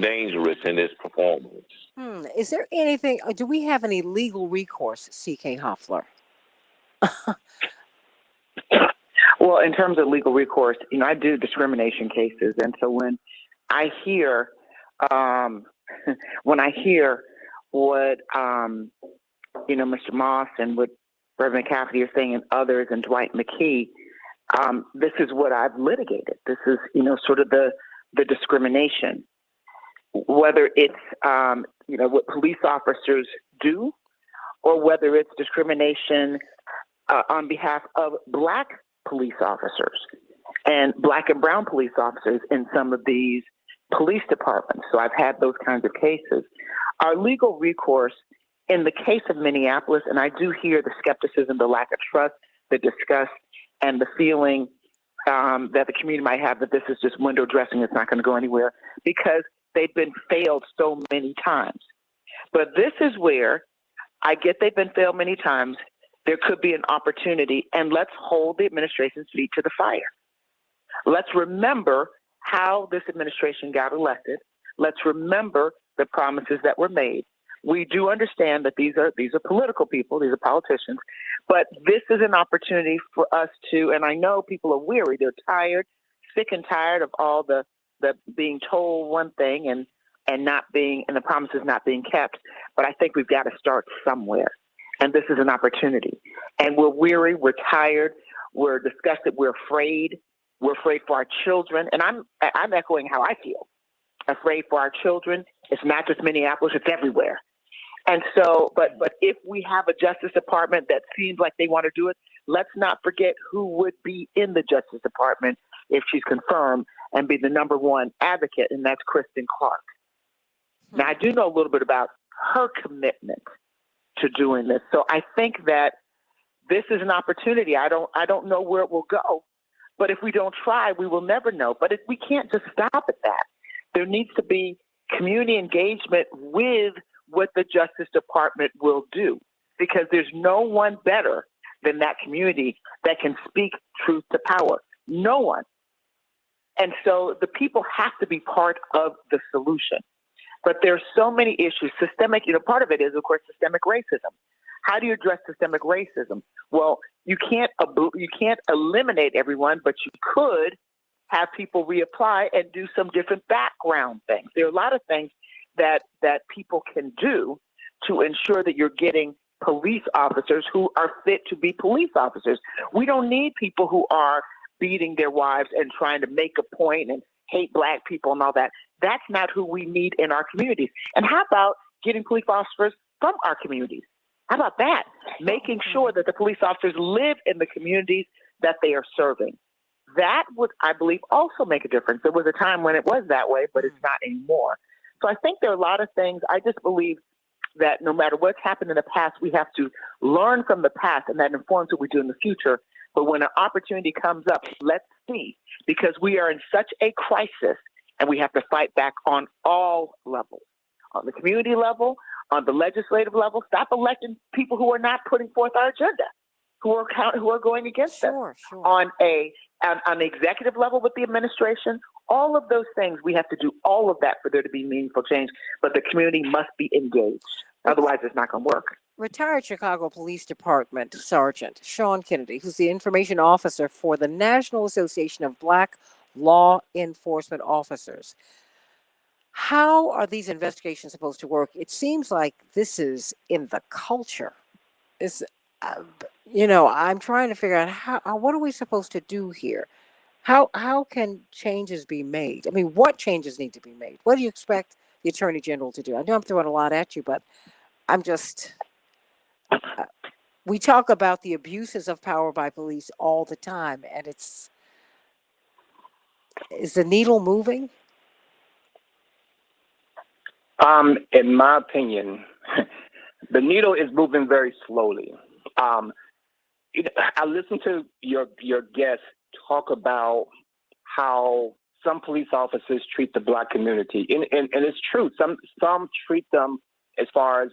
dangerous in its performance. Is there anything, do we have any legal recourse, C.K. Hoffler? Well, in terms of legal recourse, I do discrimination cases, and so when I hear what Mr. Moss and what Reverend Mcafee are saying, and others, and Dwight McKee, this is what I've litigated. This is sort of the discrimination, whether it's what police officers do, or whether it's discrimination on behalf of Black police officers and Black and brown police officers in some of these police departments. So I've had those kinds of cases. Our legal recourse in the case of Minneapolis, and I do hear the skepticism, the lack of trust, the disgust, and the feeling that the community might have that this is just window dressing, it's not going to go anywhere, because they've been failed so many times. But this is where I get they've been failed many times. There could be an opportunity, and let's hold the administration's feet to the fire. Let's remember how this administration got elected. Let's remember the promises that were made. We do understand that these are political people, these are politicians, but this is an opportunity for us to, and I know people are weary, they're tired, sick and tired of all the being told one thing and the promises not being kept. But I think we've got to start somewhere. And this is an opportunity. And we're weary, we're tired, we're disgusted, we're afraid. We're afraid for our children. And I'm echoing how I feel. Afraid for our children. It's not just Minneapolis, it's everywhere. And so, but if we have a Justice Department that seems like they want to do it, let's not forget who would be in the Justice Department if she's confirmed and be the number one advocate, and that's Kristen Clark. Now, I do know a little bit about her commitment to doing this. So I think that this is an opportunity. I don't know where it will go, but if we don't try, we will never know. But we can't just stop at that. There needs to be community engagement with what the Justice Department will do, because there's no one better than that community that can speak truth to power. No one. And so the people have to be part of the solution. But there's so many issues. Systemic, part of it is, of course, systemic racism. How do you address systemic racism? Well, you can't eliminate everyone, but you could have people reapply and do some different background things. There are a lot of things that people can do to ensure that you're getting police officers who are fit to be police officers. We don't need people who are beating their wives and trying to make a point and hate Black people and all that. That's not who we need in our communities. And how about getting police officers from our communities? How about that? Making sure that the police officers live in the communities that they are serving. That would, I believe, also make a difference. There was a time when it was that way, but it's not anymore. So I think there are a lot of things. I just believe that no matter what's happened in the past, we have to learn from the past, and that informs what we do in the future. But when an opportunity comes up, let's see, because we are in such a crisis, and we have to fight back on all levels, on the community level, on the legislative level. Stop electing people who are not putting forth our agenda, who are going against us. On the executive level with the administration, all of those things, we have to do all of that for there to be meaningful change. But the community must be engaged. Otherwise, it's not going to work. Retired Chicago Police Department Sergeant Sean Kennedy, who's the information officer for the National Association of Black Law Enforcement Officers. How are these investigations supposed to work? It seems like this is in the culture. I'm trying to figure out what are we supposed to do here? How can changes be made? I mean, what changes need to be made? What do you expect the Attorney General to do? I know I'm throwing a lot at you, but I'm just, we talk about the abuses of power by police all the time, and is the needle moving? In my opinion, the needle is moving very slowly. I listened to your guest talk about how some police officers treat the Black community, and it's true. Some treat them as far as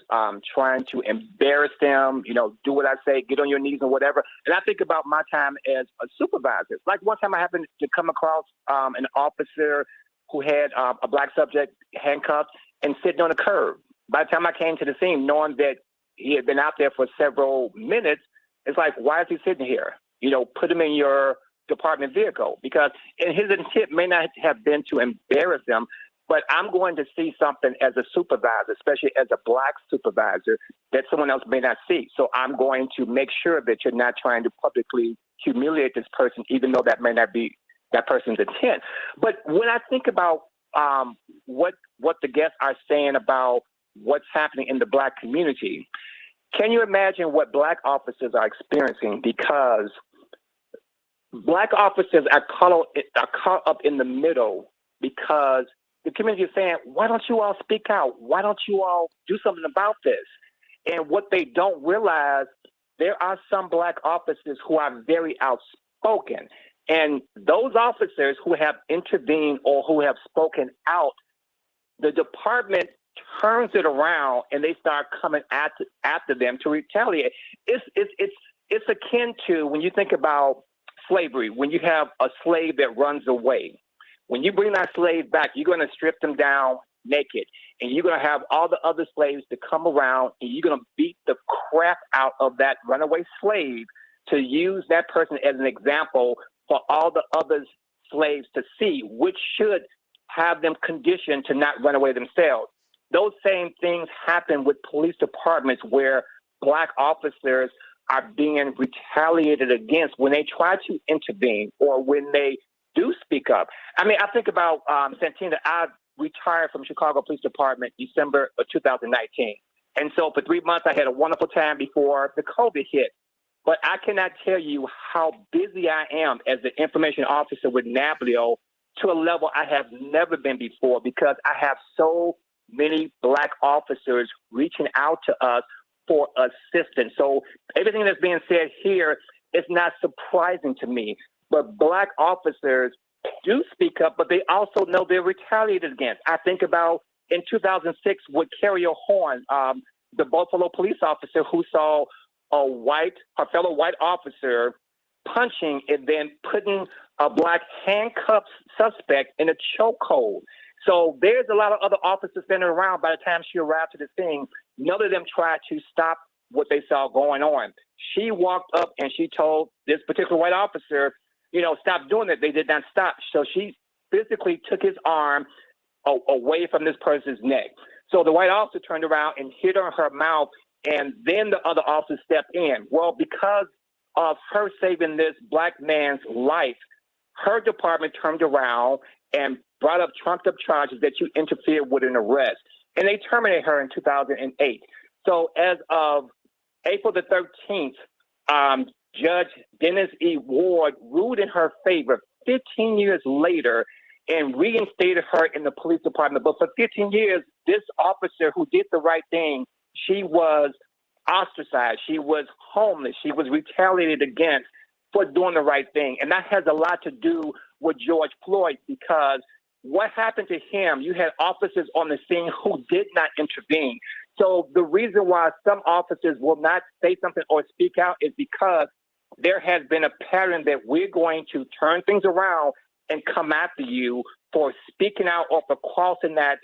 trying to embarrass them, do what I say, get on your knees or whatever. And I think about my time as a supervisor. Like one time I happened to come across an officer who had a Black subject handcuffed and sitting on a curb. By the time I came to the scene, knowing that he had been out there for several minutes, it's like, why is he sitting here? Put him in your department vehicle, because and his intent may not have been to embarrass them, but I'm going to see something as a supervisor, especially as a Black supervisor, that someone else may not see. So I'm going to make sure that you're not trying to publicly humiliate this person, even though that may not be that person's intent. But when I think about what the guests are saying about what's happening in the Black community, can you imagine what Black officers are experiencing? Because Black officers are caught up in the middle, because the community is saying, why don't you all speak out? Why don't you all do something about this? And what they don't realize, there are some Black officers who are very outspoken. And those officers who have intervened or who have spoken out, the department turns it around and they start coming after them to retaliate. It's akin to when you think about slavery, when you have a slave that runs away. When you bring that slave back, you're going to strip them down naked, and you're going to have all the other slaves to come around, and you're going to beat the crap out of that runaway slave to use that person as an example for all the other slaves to see, which should have them conditioned to not run away themselves. Those same things happen with police departments where Black officers are being retaliated against when they try to intervene or when they do speak up. I mean, I think about Santita. I retired from Chicago Police Department December of 2019. And so for 3 months, I had a wonderful time before the COVID hit. But I cannot tell you how busy I am as an information officer with NABLEO to a level I have never been before, because I have so many Black officers reaching out to us for assistance. So everything that's being said here is not surprising to me. But Black officers do speak up, but they also know they're retaliated against. I think about in 2006 with Carrier Horn, the Buffalo police officer who saw a fellow white officer punching and then putting a Black handcuffed suspect in a chokehold. So there's a lot of other officers standing around. By the time she arrived to the scene, none of them tried to stop what they saw going on. She walked up and she told this particular white officer, stop doing it. They did not stop. So she physically took his arm away from this person's neck. So the white officer turned around and hit her in her mouth, and then the other officer stepped in. Well, because of her saving this Black man's life, her department turned around and brought up trumped-up charges that you interfered with an arrest. And they terminated her in 2008. So as of April the 13th, Judge Dennis E. Ward ruled in her favor 15 years later and reinstated her in the police department. But for 15 years, this officer who did the right thing, she was ostracized. She was homeless. She was retaliated against for doing the right thing. And that has a lot to do with George Floyd, because what happened to him, you had officers on the scene who did not intervene. So the reason why some officers will not say something or speak out is because there has been a pattern that we're going to turn things around and come after you for speaking out or for crossing that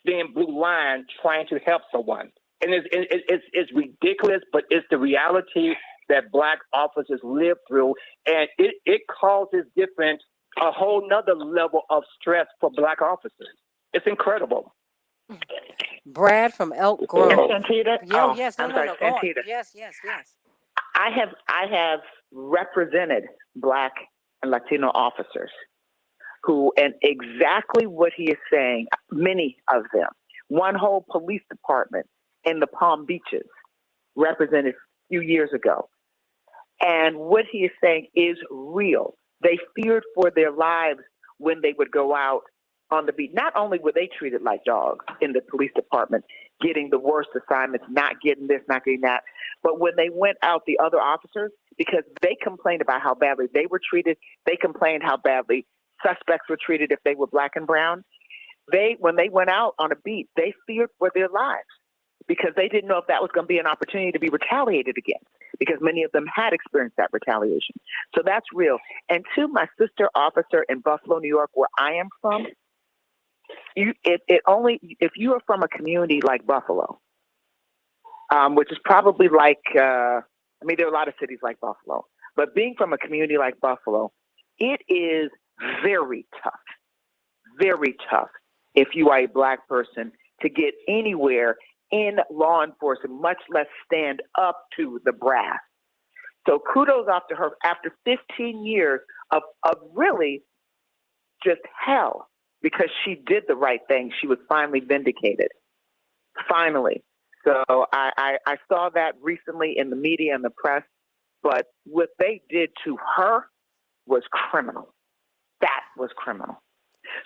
thin blue line trying to help someone. And it's ridiculous, but it's the reality that Black officers live through. And it causes a whole nother level of stress for Black officers. It's incredible. Brad from Elk Grove. And Santita? Yeah, yes, no, Santita. Yes. I have represented Black and Latino officers who, and exactly what he is saying, many of them, one whole police department in the Palm Beaches represented a few years ago. And what he is saying is real. They feared for their lives when they would go out on the beat. Not only were they treated like dogs in the police department, getting the worst assignments, not getting this, not getting that, but when they went out, the other officers, because they complained about how badly they were treated, they complained how badly suspects were treated if they were black and brown. When they went out on a beat, they feared for their lives because they didn't know if that was going to be an opportunity to be retaliated against, because many of them had experienced that retaliation. So that's real. And to my sister officer in Buffalo, New York, where I am from, if you are from a community like Buffalo, which is probably like, there are a lot of cities like Buffalo, but being from a community like Buffalo, it is very tough if you are a black person to get anywhere in law enforcement, much less stand up to the brass. So kudos off to her after 15 years of really just hell, because she did the right thing. She was finally vindicated. Finally. So I saw that recently in the media and the press, but what they did to her was criminal. That was criminal.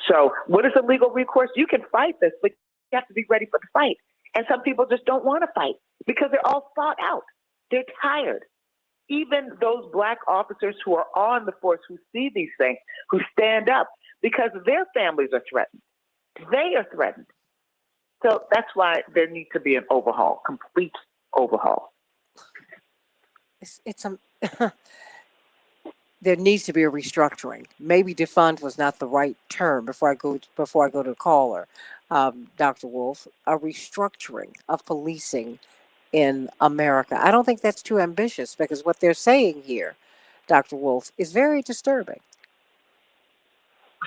So what is the legal recourse? You can fight this, but you have to be ready for the fight. And some people just don't want to fight because they're all fought out. They're tired. Even those black officers who are on the force, who see these things, who stand up because their families are threatened. They are threatened. So that's why there needs to be an overhaul, complete overhaul. There needs to be a restructuring. Maybe defund was not the right term before I go to the caller, Dr. Wolf. A restructuring of policing in America. I don't think that's too ambitious, because what they're saying here, Dr. Wolf, is very disturbing.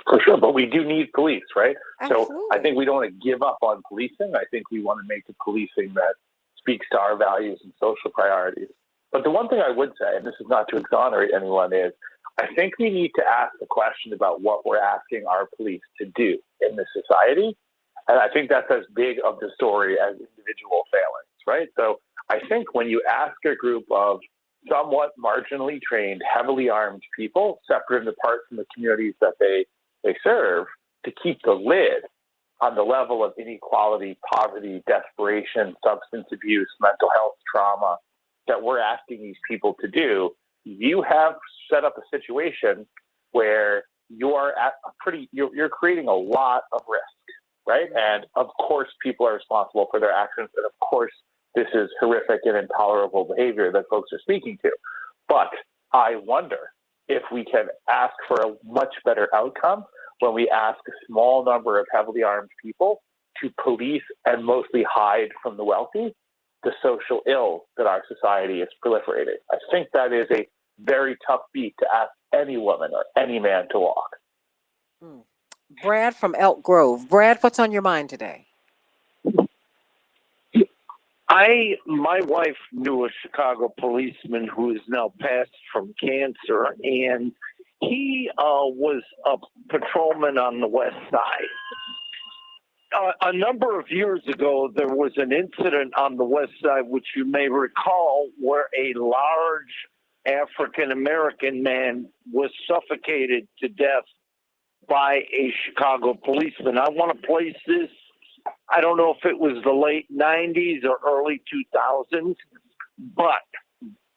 For sure, but we do need police, right? Absolutely. So I think we don't want to give up on policing. I think we want to make the policing that speaks to our values and social priorities. But the one thing I would say, and this is not to exonerate anyone, is I think we need to ask the question about what we're asking our police to do in this society. And I think that's as big of the story as individual failings, right? So I think when you ask a group of somewhat marginally trained, heavily armed people, separate and apart from the communities that they serve, to keep the lid on the level of inequality, poverty, desperation, substance abuse, mental health trauma that we're asking these people to do, you have set up a situation where you're creating a lot of risk, right? And of course, people are responsible for their actions, and of course, this is horrific and intolerable behavior that folks are speaking to. But I wonder if we can ask for a much better outcome when we ask a small number of heavily armed people to police and mostly hide from the wealthy the social ills that our society is proliferating. I think that is a very tough beat to ask any woman or any man to walk. Brad from Elk Grove. Brad, what's on your mind today? My wife knew a Chicago policeman who is now passed from cancer, and he was a patrolman on the West Side. A number of years ago, there was an incident on the West Side, which you may recall, where a large African-American man was suffocated to death by a Chicago policeman. I want to place this, I don't know if it was the late 90s or early 2000s, but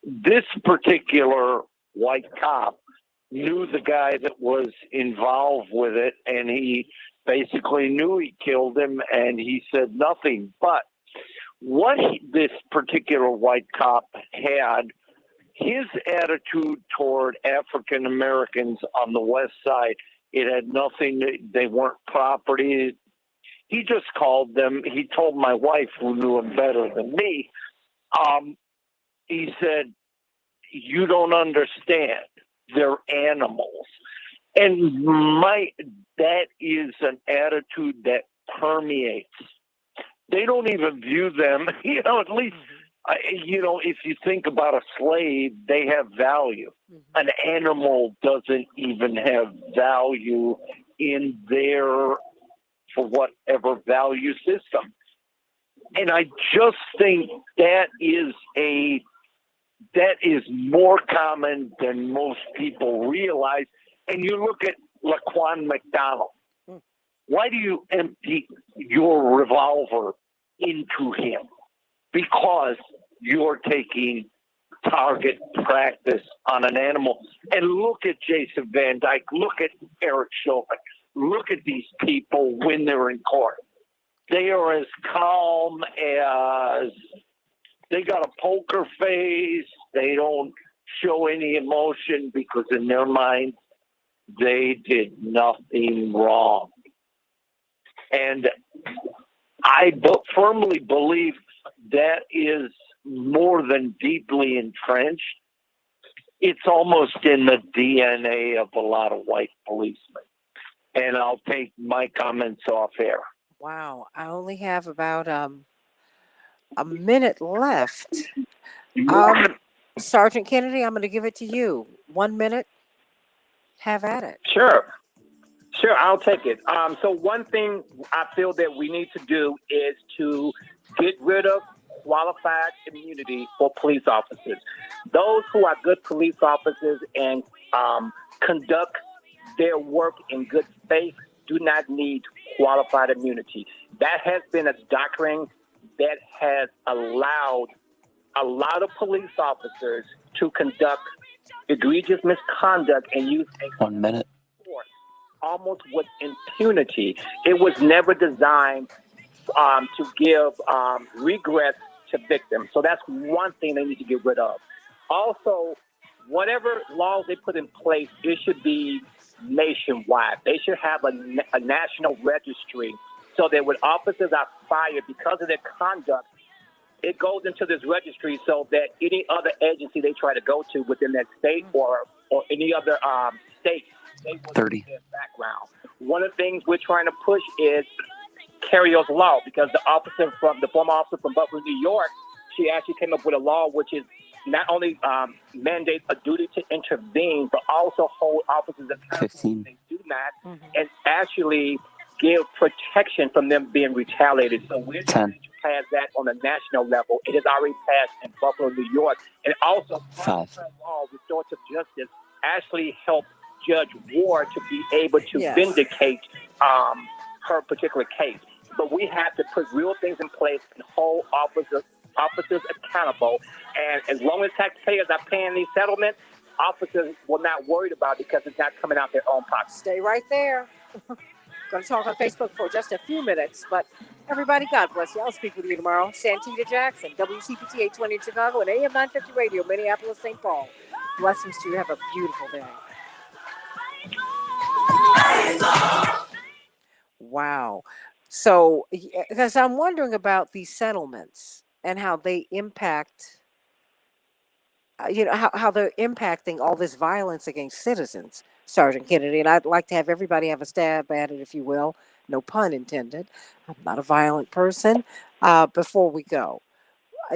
this particular white cop knew the guy that was involved with it, and he basically knew he killed him, and he said nothing. But what this particular white cop had, his attitude toward African Americans on the West Side, it had nothing, they weren't property. He just called them, he told my wife, who knew him better than me, he said, "You don't understand, they're animals." And that is an attitude that permeates. They don't even view them, at least, if you think about a slave, they have value. An animal doesn't even have value in their for whatever value system. And I just think that is more common than most people realize. And you look at Laquan McDonald. Why do you empty your revolver into him? Because you're taking target practice on an animal. And look at Jason Van Dyke. Look at Eric Chauvin. Look at these people when they're in court. They are as calm as, they got a poker face. They don't show any emotion because in their mind, they did nothing wrong. And I firmly believe that is more than deeply entrenched. It's almost in the DNA of a lot of white policemen. And I'll take my comments off air. Wow, I only have about a minute left. Sergeant Kennedy, I'm going to give it to you. 1 minute. Have at it. Sure, I'll take it. So one thing I feel that we need to do is to get rid of qualified immunity for police officers. Those who are good police officers and conduct their work in good faith do not need qualified immunity. That has been a doctrine that has allowed a lot of police officers to conduct egregious misconduct and use 1 minute. force almost with impunity. It was never designed to give regress to victims. So that's one thing they need to get rid of. Also, whatever laws they put in place, it should be nationwide. They should have a national registry so that when officers are fired because of their conduct, it goes into this registry so that any other agency they try to go to within that state or any other state, they will 30. their background. One of the things we're trying to push is Carrier's law, because the former officer from Buffalo, New York, she actually came up with a law which is not only mandate a duty to intervene, but also hold officers accountable if they do not, and actually give protection from them being retaliated. So we're trying to pass that on a national level. It has already passed in Buffalo, New York, and also 5. law, restorative justice, actually helped Judge Ward to be able to vindicate her particular case. But we have to put real things in place and hold officers accountable. And as long as taxpayers are paying these settlements, officers will not worried about it because it's not coming out their own pocket. Stay right there. Going to talk on Facebook for just a few minutes, but everybody, God bless you. I'll speak with you tomorrow. Santita Jackson, WCPT 820 in Chicago and AM 950 Radio, Minneapolis, St. Paul. Blessings to you. Have a beautiful day. Wow. So, because I'm wondering about these settlements and how they impact, how they're impacting all this violence against citizens, Sergeant Kennedy. And I'd like to have everybody have a stab at it, if you will. No pun intended. I'm not a violent person. Before we go,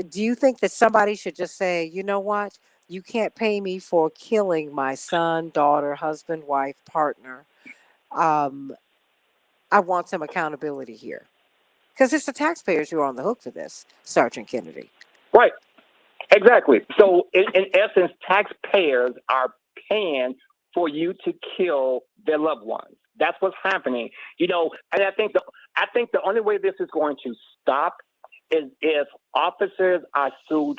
do you think that somebody should just say, you know what? You can't pay me for killing my son, daughter, husband, wife, partner. I want some accountability here. Because it's the taxpayers who are on the hook for this, Sergeant Kennedy. Right. Exactly. So in essence, taxpayers are paying for you to kill their loved ones. That's what's happening. And I think the only way this is going to stop is if officers are sued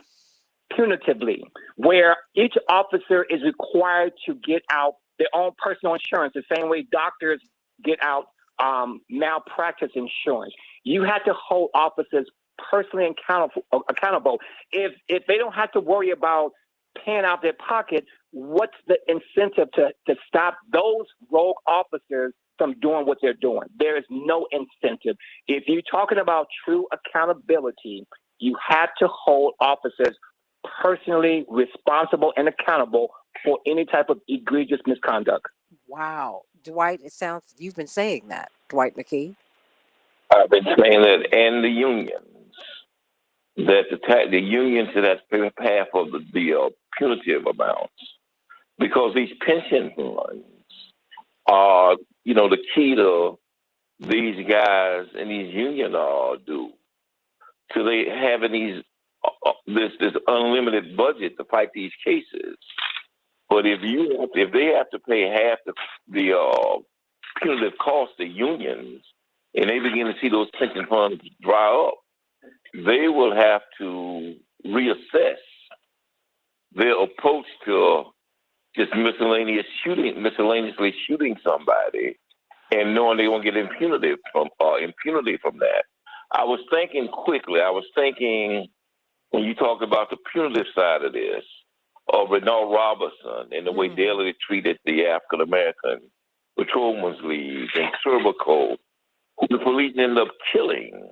punitively, where each officer is required to get out their own personal insurance, the same way doctors get out malpractice insurance. You have to hold officers personally accountable. If they don't have to worry about paying out their pocket, what's the incentive to stop those rogue officers from doing what they're doing? There is no incentive. If you're talking about true accountability, you have to hold officers personally responsible and accountable for any type of egregious misconduct. Wow. Dwight, it sounds you've been saying that, Dwight McKee. I've been saying that, and the unions, that the unions that half of the punitive amounts, because these pension funds are, the key to these guys and these unions do. So they having these this unlimited budget to fight these cases. But if they have to pay half the punitive cost to unions, and they begin to see those pension funds dry up, they will have to reassess their approach to just miscellaneously shooting somebody, and knowing they won't get impunity from that. I was thinking quickly. I was thinking when you talked about the punitive side of this, of Renard Robertson and the way Daley treated the African American Patrolmen's League and Serbico, who the police ended up killing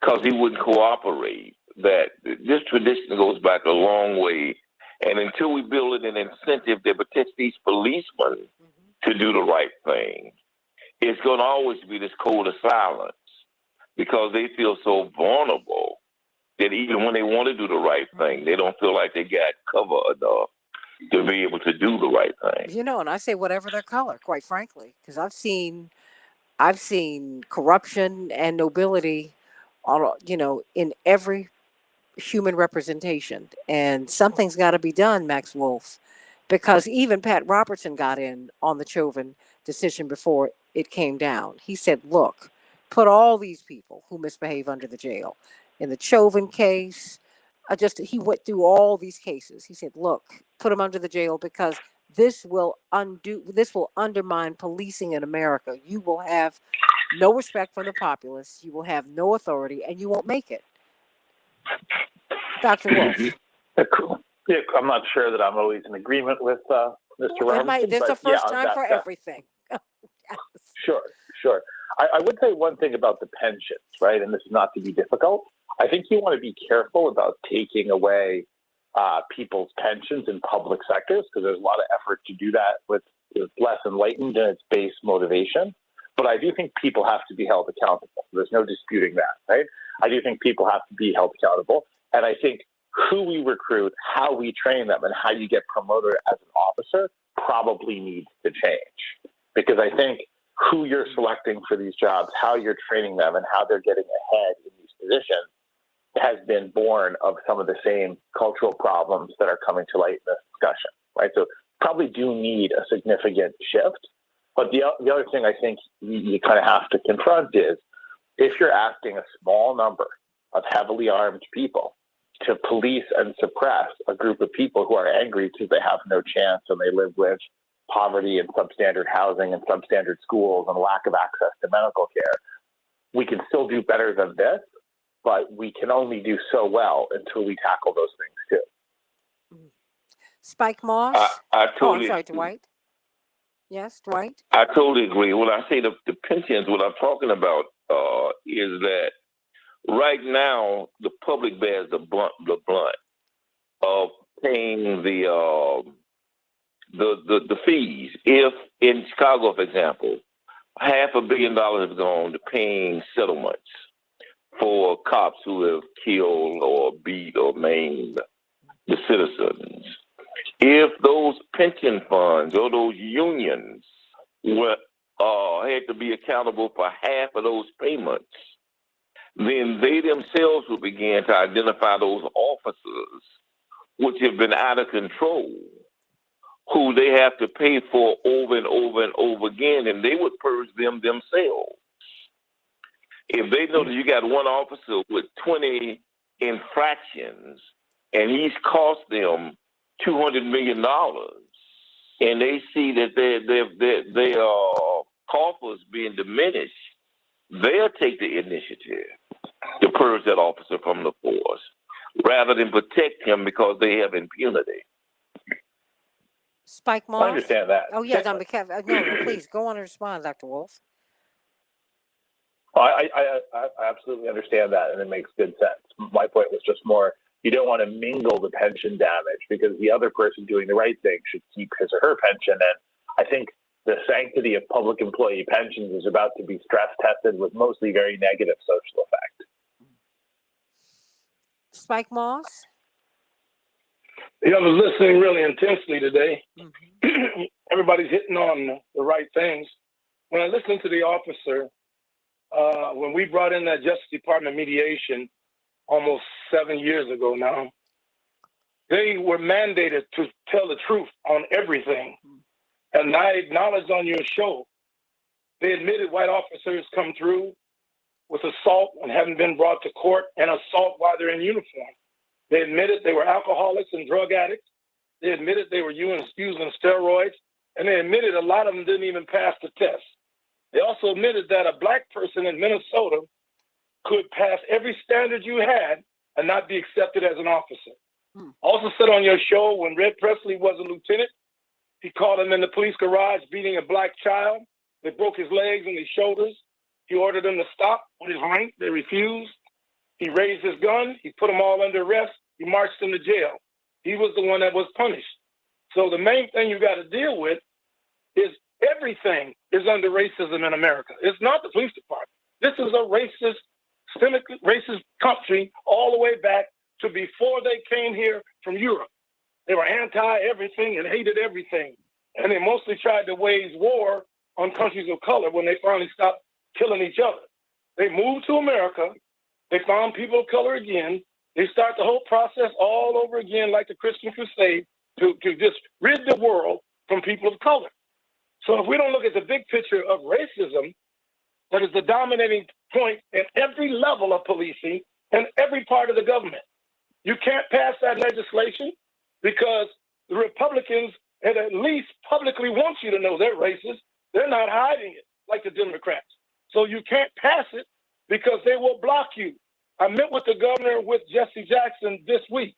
because he wouldn't cooperate. That this tradition goes back a long way, and until we build an incentive that protects these policemen to do the right thing, it's going to always be this code of silence because they feel so vulnerable that even when they want to do the right thing, they don't feel like they got cover enough to be able to do the right thing. You know, and I say whatever their color, quite frankly, because I've seen corruption and nobility, in every human representation, and something's got to be done, Max Wolf, because even Pat Robertson got in on the Chauvin decision before it came down. He said, "Look, put all these people who misbehave under the jail." In the Chauvin case, he went through all these cases. He said, "Look, put them under the jail because this will undermine policing in America. You will have no respect from the populace. You will have no authority, and you won't make it." Dr. Wolf. Cool. Yeah, I'm not sure that I'm always in agreement with Mr. Robinson. There's a first time for everything. Sure. I would say one thing about the pensions, right? And this is not to be difficult. I think you want to be careful about taking away people's pensions in public sectors because there's a lot of effort to do that with less enlightened in its base motivation. But I do think people have to be held accountable. There's no disputing that, right? I do think people have to be held accountable. And I think who we recruit, how we train them, and how you get promoted as an officer probably needs to change. Because I think who you're selecting for these jobs, how you're training them, and how they're getting ahead in these positions has been born of some of the same cultural problems that are coming to light in this discussion, right? So probably do need a significant shift. But the other thing I think you kind of have to confront is if you're asking a small number of heavily armed people to police and suppress a group of people who are angry because they have no chance and they live with poverty and substandard housing and substandard schools and lack of access to medical care, we can still do better than this, but we can only do so well until we tackle those things too. Spike Moss? I totally. I'm sorry, Dwight. Yes, Dwight? I totally agree. When I say the pensions, what I'm talking about is that right now the public bears the blunt of paying the fees. If in Chicago, for example, $500 million has gone to paying settlements for cops who have killed or beat or maimed the citizens. If those pension funds or those unions had to be accountable for half of those payments, then they themselves will begin to identify those officers which have been out of control, who they have to pay for over and over and over again, and they would purge them themselves. If they know that you got one officer with 20 infractions and he's cost them $200 million, and they see that their coffers being diminished, they'll take the initiative to purge that officer from the force rather than protect him because they have impunity. Spike Moss? I understand that. Oh, yeah, Mcafee. No, please, go on and respond, Dr. Wolf. Well, I absolutely understand that, and it makes good sense. My point was just more, you don't want to mingle the pension damage because the other person doing the right thing should keep his or her pension. And I think the sanctity of public employee pensions is about to be stress tested with mostly very negative social effect. Spike Moss? I was listening really intensely today. Everybody's hitting on the right things. When I listened to the officer when we brought in that Justice Department mediation almost 7 years ago now, they were mandated to tell the truth on everything. And I acknowledged on your show, they admitted white officers come through with assault and haven't been brought to court, and assault while they're in uniform. They admitted they were alcoholics and drug addicts. They admitted they were using steroids, and they admitted a lot of them didn't even pass the test. They also admitted that a black person in Minnesota could pass every standard you had and not be accepted as an officer. Also said on your show, when Red Presley was a lieutenant, he caught him in the police garage beating a black child. They broke his legs and his shoulders. He ordered them to stop with his rank. They refused. He raised his gun. He put them all under arrest. He marched them to jail. He was the one that was punished. So the main thing you got to deal with is everything is under racism in America. It's not the police department. This is a racist, systemically racist country all the way back to before they came here from Europe. They were anti-everything and hated everything. And they mostly tried to wage war on countries of color when they finally stopped killing each other. They moved to America. They found people of color again. They start the whole process all over again, like the Christian Crusade, to just rid the world from people of color. So if we don't look at the big picture of racism, that is the dominating point at every level of policing and every part of the government. You can't pass that legislation because the Republicans at least publicly want you to know they're racist. They're not hiding it like the Democrats. So you can't pass it because they will block you. I met with the governor with Jesse Jackson this week,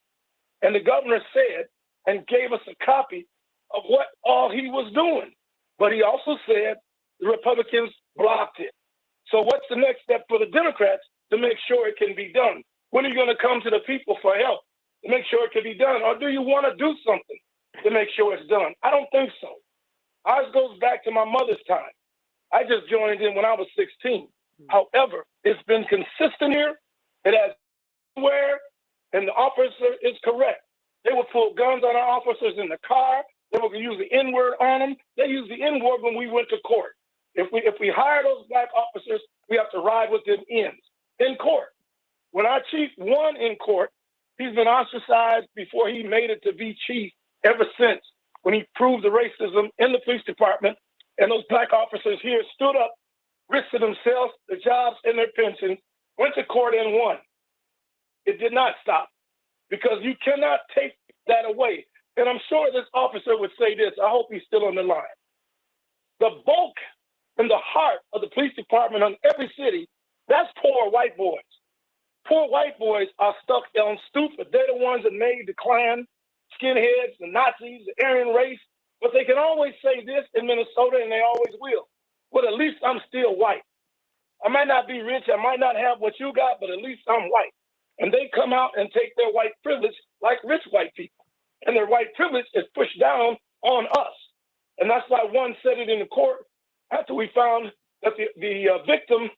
and the governor said and gave us a copy of what all he was doing. But he also said the Republicans blocked it. So what's the next step for the Democrats to make sure it can be done? When are you going to come to the people for help to make sure it can be done? Or do you want to do something to make sure it's done? I don't think so. Ours goes back to my mother's time. I just joined in when I was 16. However, it's been consistent here. It has everywhere, and the officer is correct. They would pull guns on our officers in the car. They would use the N-word on them. They used the N-word when we went to court. If we hire those black officers, we have to ride with them in court. When our chief won in court, he's been ostracized before he made it to be chief ever since, when he proved the racism in the police department, and those black officers here stood up, risked themselves, their jobs, and their pensions, went to court and won. It did not stop, because you cannot take that away. And I'm sure this officer would say this. I hope he's still on the line. The bulk and the heart of the police department in every city, that's poor white boys. Poor white boys are stuck on stupid. They're the ones that made the Klan, skinheads, the Nazis, the Aryan race. But they can always say this in Minnesota, and they always will. Well, at least I'm still white. I might not be rich. I might not have what you got, but at least I'm white. And they come out and take their white privilege like rich white people. And their white privilege is pushed down on us. And that's why one said it in the court after we found that the victim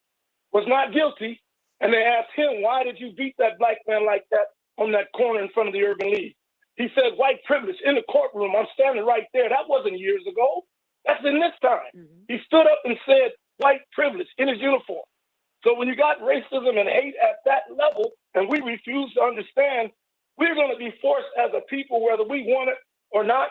was not guilty. And they asked him, why did you beat that black man like that on that corner in front of the Urban League? He said, white privilege in the courtroom. I'm standing right there. That wasn't years ago. That's in this time. He stood up and said, white privilege in his uniform. So when you got racism and hate at that level, and we refuse to understand, we're going to be forced as a people, whether we want it or not.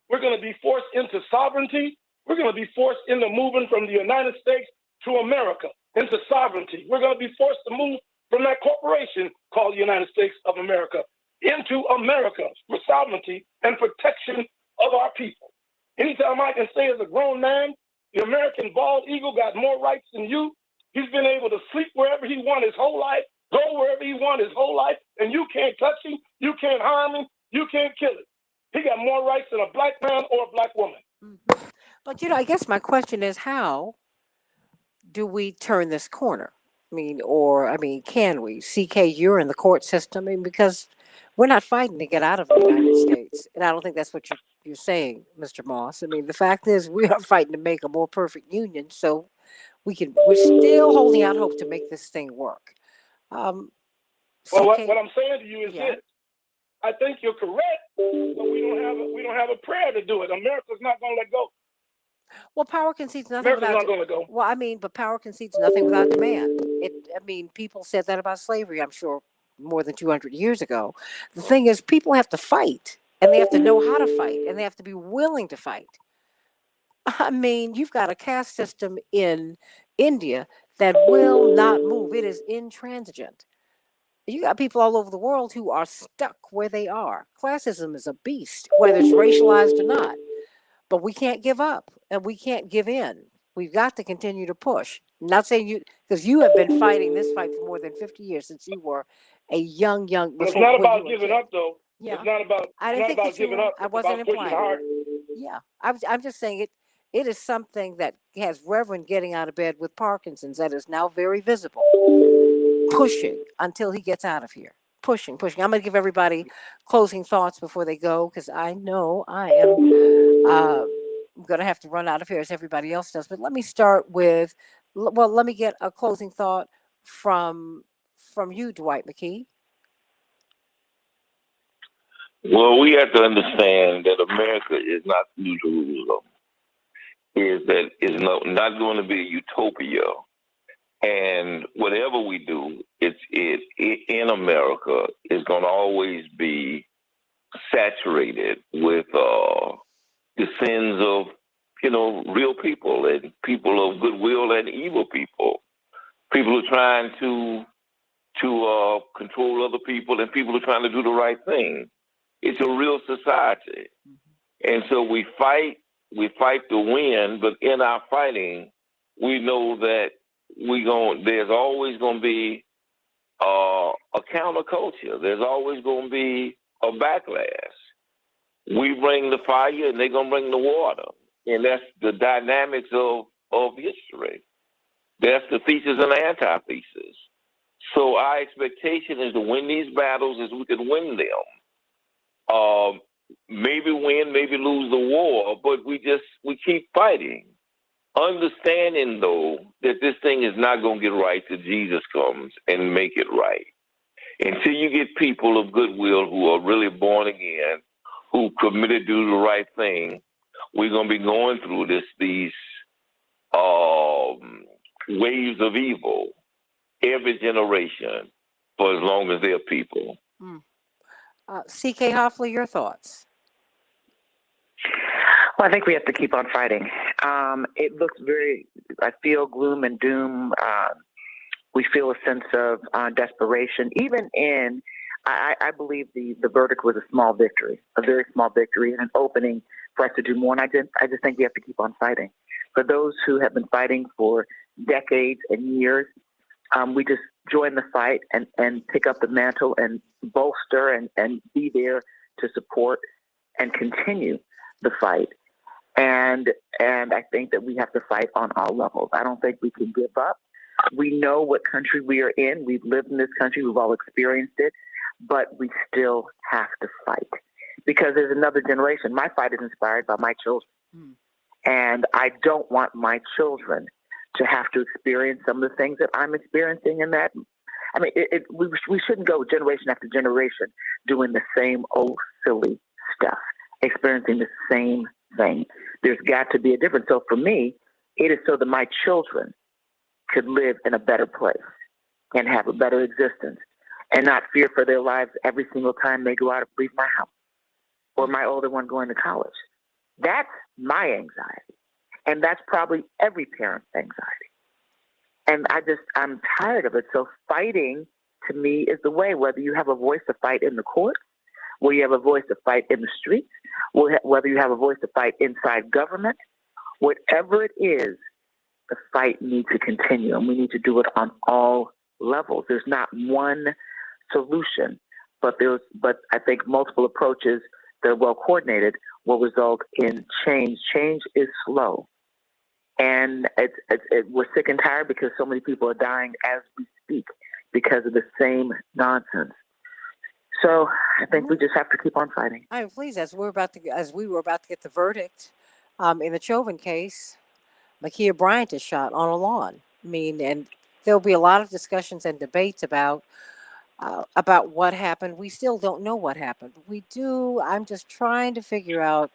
We're going to be forced into sovereignty. We're going to be forced into moving from the United States to America, into sovereignty. We're going to be forced to move from that corporation called the United States of America into America for sovereignty and protection of our people. Anytime I can say as a grown man, the American bald eagle got more rights than you. He's been able to sleep wherever he wants his whole life, go wherever he wants his whole life, and you can't touch him, you can't harm him, you can't kill him. He got more rights than a black man or a black woman. But, I guess my question is, how do we turn this corner? Can we? CK, you're in the court system, because we're not fighting to get out of the United States. And I don't think that's what you're saying, Mr. Moss. The fact is we are fighting to make a more perfect union so we're still holding out hope to make this thing work. Well, what I'm saying to you is this. I think you're correct, but we don't have a prayer to do it. America's not going to let go. Well, power concedes nothing America's without. not going to go. Well, I mean, but power concedes nothing without demand. I mean, people said that about slavery. I'm sure more than 200 years ago. The thing is, people have to fight, and they have to know how to fight, and they have to be willing to fight. I mean, you've got a caste system in India that will not move. It is intransigent. You got people all over the world who are stuck where they are. Classism is a beast, whether it's racialized or not. But we can't give up and we can't give in. We've got to continue to push. Not saying you, because you have been fighting this fight for more than 50 years since you were a young. It's not When you about were a giving kid. up, though. Yeah. It's not about. I It's didn't not think about that you giving were. up. I It's wasn't about pushing implying. hard. Yeah, I'm just saying it. It is something that has Reverend getting out of bed with Parkinson's that is now very visible. Pushing until he gets out of here. Pushing. I'm going to give everybody closing thoughts before they go because I know I am going to have to run out of here as everybody else does. But let me start with, well, let me get a closing thought from you, Dwight McKee. Well, we have to understand that America is not futurism. Is that is not going to be a utopia, and whatever we do, it in America is going to always be saturated with the sins of real people and people of goodwill and evil people who are trying to control other people and people who are trying to do the right thing. It's a real society, and so we fight to win. But in our fighting, we know that there's always going to be a counterculture. There's always going to be a backlash. We bring the fire and they're going to bring the water. And that's the dynamics of history. That's the thesis and the antithesis. So our expectation is to win these battles as we can win them. Maybe win, maybe lose the war, but we keep fighting. Understanding, though, that this thing is not going to get right till Jesus comes and make it right. Until you get people of goodwill who are really born again, who committed to do the right thing, we're going to be going through these waves of evil every generation for as long as there are people. C.K. Hoffley, your thoughts? Well, I think we have to keep on fighting. It looks I feel gloom and doom. We feel a sense of desperation. Even I believe the verdict was a small victory, a very small victory, and an opening for us to do more. And I just think we have to keep on fighting. For those who have been fighting for decades and years, we just join the fight and pick up the mantle and bolster and be there to support and continue the fight. And I think that we have to fight on all levels. I don't think we can give up. We know what country we are in. We've lived in this country. We've all experienced it. But we still have to fight because there's another generation. My fight is inspired by my children. And I don't want my children to have to experience some of the things that I'm experiencing in that. I mean, we shouldn't go generation after generation doing the same old silly stuff, experiencing the same thing. There's got to be a difference. So for me, it is so that my children could live in a better place and have a better existence and not fear for their lives every single time they go out and leave my house or my older one going to college. That's my anxiety. And that's probably every parent's anxiety. And I'm tired of it. So fighting to me is the way, whether you have a voice to fight in the courts, whether you have a voice to fight in the streets, whether you have a voice to fight inside government, whatever it is, the fight needs to continue. And we need to do it on all levels. There's not one solution, but I think multiple approaches that are well coordinated will result in change. Change is slow. And we're sick and tired because so many people are dying as we speak because of the same nonsense. So I think we just have to keep on fighting. I'm pleased as we were about to get the verdict in the Chauvin case. Makia Bryant is shot on a lawn. I mean, and there'll be a lot of discussions and debates about what happened. We still don't know what happened. We do. I'm just trying to figure out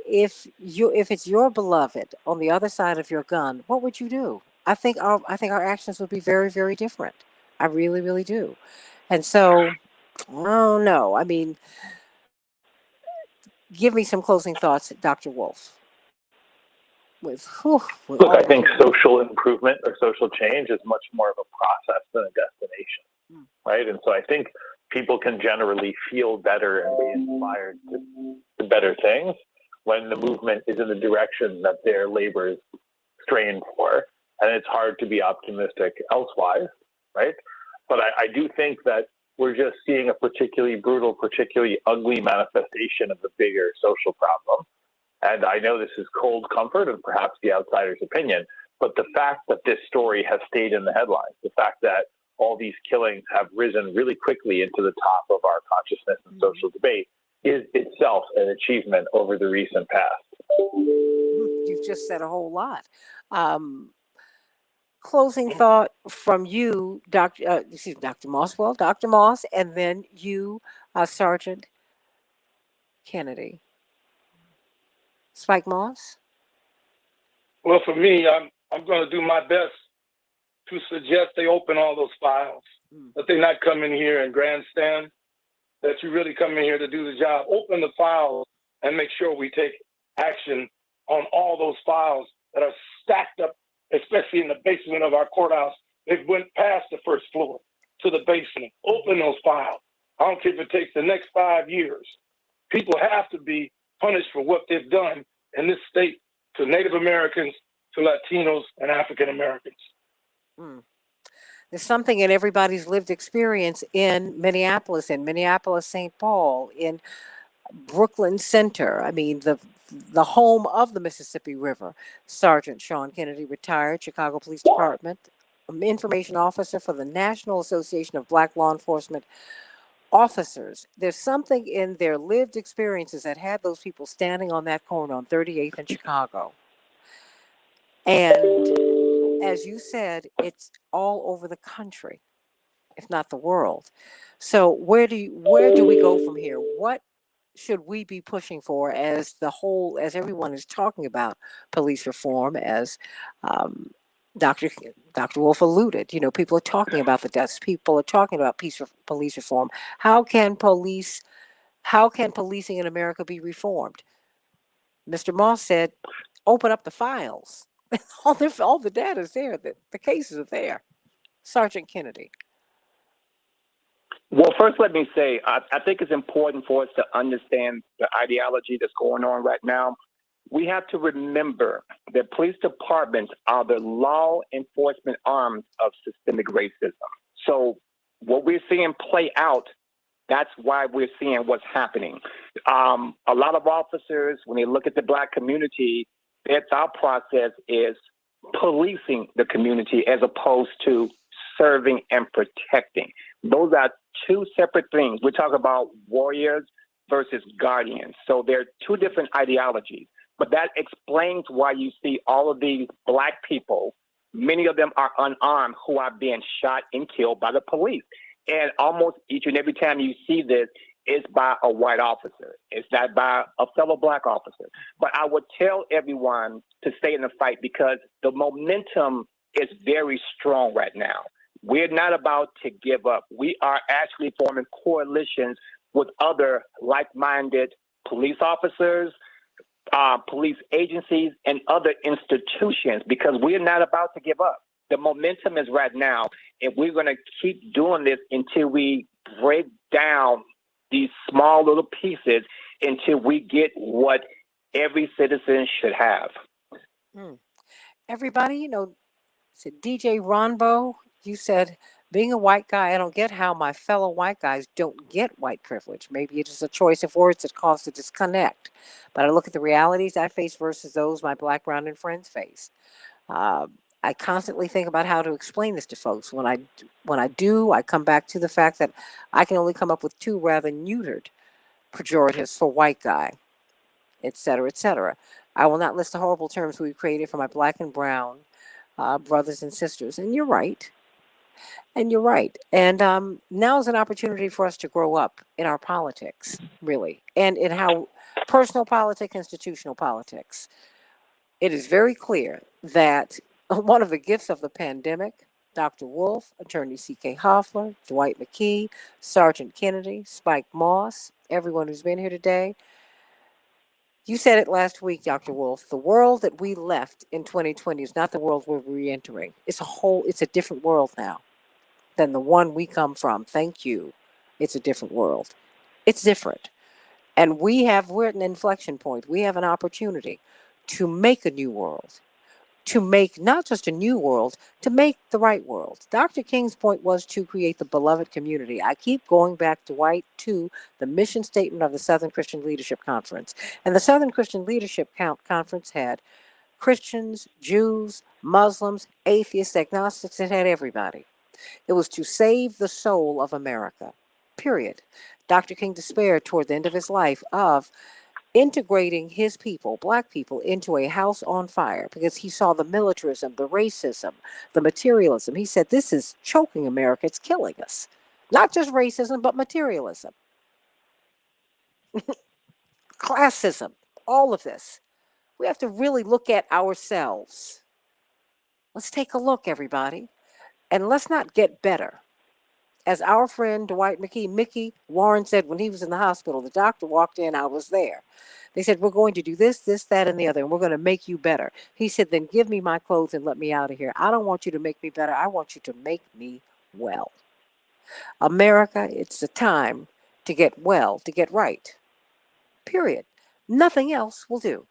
if it's your beloved on the other side of your gun, what would you do? I think our actions would be very, very different. I really, really do. And so, I don't know. I mean, give me some closing thoughts, Dr. Wolf. With Look, all I we're think doing. social improvement or social change is much more of a process than a destination, right? And so I think people can generally feel better and be inspired to better things when the movement is in the direction that their labor is strained for. And it's hard to be optimistic elsewise, right? But I do think that we're just seeing a particularly brutal, particularly ugly manifestation of the bigger social problem. And I know this is cold comfort and perhaps the outsider's opinion, but the fact that this story has stayed in the headlines, the fact that all these killings have risen really quickly into the top of our consciousness and social debate is itself an achievement over the recent past. You've just said a whole lot. Closing thought from you, Dr. Moss. Well, Dr. Moss, and then you, Sergeant Kennedy. Spike Moss. Well, for me, I'm going to do my best to suggest they open all those files, that they not come in here and grandstand, that you really come in here to do the job. Open the files and make sure we take action on all those files that are stacked up, especially in the basement of our courthouse. They've went past the first floor to the basement. Open those files. I don't care if it takes the next 5 years. People have to be punished for what they've done in this state to Native Americans, to Latinos, and African Americans. There's something in everybody's lived experience in Minneapolis, St. Paul, in Brooklyn Center. I mean, the home of the Mississippi River. Sergeant Sean Kennedy, retired, Chicago Police Department, information officer for the National Association of Black Law Enforcement Officers. There's something in their lived experiences that had those people standing on that corner on 38th in Chicago. And as you said, it's all over the country, if not the world. So where do we go from here? What should we be pushing for as everyone is talking about police reform, as Dr. Wolf alluded, people are talking about the deaths. People are talking about police reform. How can policing in America be reformed? Mr. Moss said, open up the files. all the data is there. The cases are there. Sergeant Kennedy. Well, first, let me say, I think it's important for us to understand the ideology that's going on right now. We have to remember that police departments are the law enforcement arms of systemic racism. So what we're seeing play out, that's why we're seeing what's happening. A lot of officers, when they look at the Black community, their thought process is policing the community as opposed to serving and protecting. Those are two separate things. We're talking about warriors versus guardians. So they're two different ideologies. But that explains why you see all of these Black people, many of them are unarmed, who are being shot and killed by the police. And almost each and every time you see this, it's by a white officer. It's not by a fellow Black officer. But I would tell everyone to stay in the fight because the momentum is very strong right now. We're not about to give up. We are actually forming coalitions with other like-minded police officers, police agencies, and other institutions because we're not about to give up. The momentum is right now, and we're going to keep doing this until we break down these small little pieces until we get what every citizen should have. Everybody, said DJ Ronbo, you said, being a white guy, I don't get how my fellow white guys don't get white privilege. Maybe it is a choice of words that cause a disconnect. But I look at the realities I face versus those my Black, brown, and friends face. I constantly think about how to explain this to folks. When I do, I come back to the fact that I can only come up with two rather neutered pejoratives for white guy, et cetera, et cetera. I will not list the horrible terms we've created for my Black and brown brothers and sisters. And you're right. And now is an opportunity for us to grow up in our politics, really, and in how Personal politics, institutional politics. It is very clear that one of the gifts of the pandemic, Dr. Wolf, Attorney C.K. Hoffler, Dwight McKee, Sergeant Kennedy, Spike Moss, everyone who's been here today. You said it last week, Dr. Wolf. The world that we left in 2020 is not the world we're re-entering. It's a different world now than the one we come from. Thank you. It's a different world. It's different. And we're at an inflection point. We have an opportunity to make a new world, to make not just a new world, to make the right world. Dr. King's point was to create the beloved community. I keep going back, Dwight, to the mission statement of the Southern Christian Leadership Conference. And the Southern Christian Leadership Conference had Christians, Jews, Muslims, atheists, agnostics. It had everybody. It was to save the soul of America, period. Dr. King despaired toward the end of his life of integrating his people, black people, into a house on fire because he saw the militarism, the racism, the materialism. He said, this is choking America. It's killing us. Not just racism, but materialism, classism, all of this. We have to really look at ourselves. Let's take a look, everybody, and let's not get better. As our friend Dwight McKee, Mickey Warren said when he was in the hospital, the doctor walked in, I was there. They said, we're going to do this, this, that, and the other, and we're going to make you better. He said, then give me my clothes and let me out of here. I don't want you to make me better. I want you to make me well. America, it's the time to get well, to get right. Period. Nothing else will do.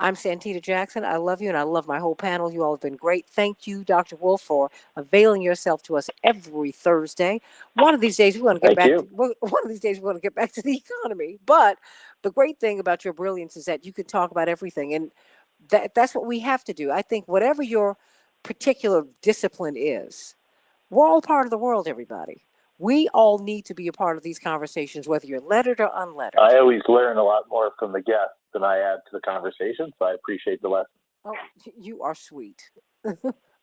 I'm Santita Jackson. I love you, and I love my whole panel. You all have been great. Thank you, Dr. Wolf, for availing yourself to us every Thursday. One of these days, we want to get back. One of these days, we want to get back to the economy. But the great thing about your brilliance is that you can talk about everything, and that's what we have to do. I think whatever your particular discipline is, we're all part of the world, everybody. We all need to be a part of these conversations, whether you're lettered or unlettered. I always learn a lot more from the guests than I add to the conversation, so I appreciate the lesson. Oh, you are sweet.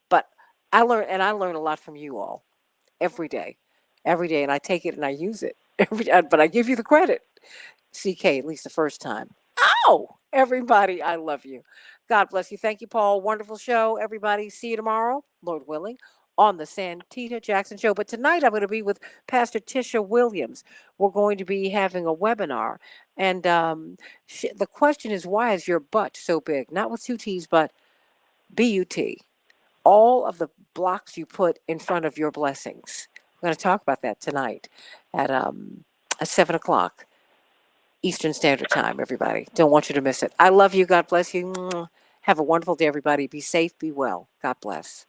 But I learn a lot from you all every day, and I take it and I use it every day. But I give you the credit, CK, at least the first time. Ow! Everybody, I love you. God bless you. Thank you, Paul. Wonderful show, everybody. See you tomorrow, Lord willing, on the Santita Jackson Show. But tonight I'm going to be with Pastor Tisha Williams. We're going to be having a webinar. And the question is, why is your butt so big? Not with two T's, but B-U-T. All of the blocks you put in front of your blessings. We're going to talk about that tonight at 7 o'clock Eastern Standard Time, everybody. Don't want you to miss it. I love you. God bless you. Have a wonderful day, everybody. Be safe, be well. God bless.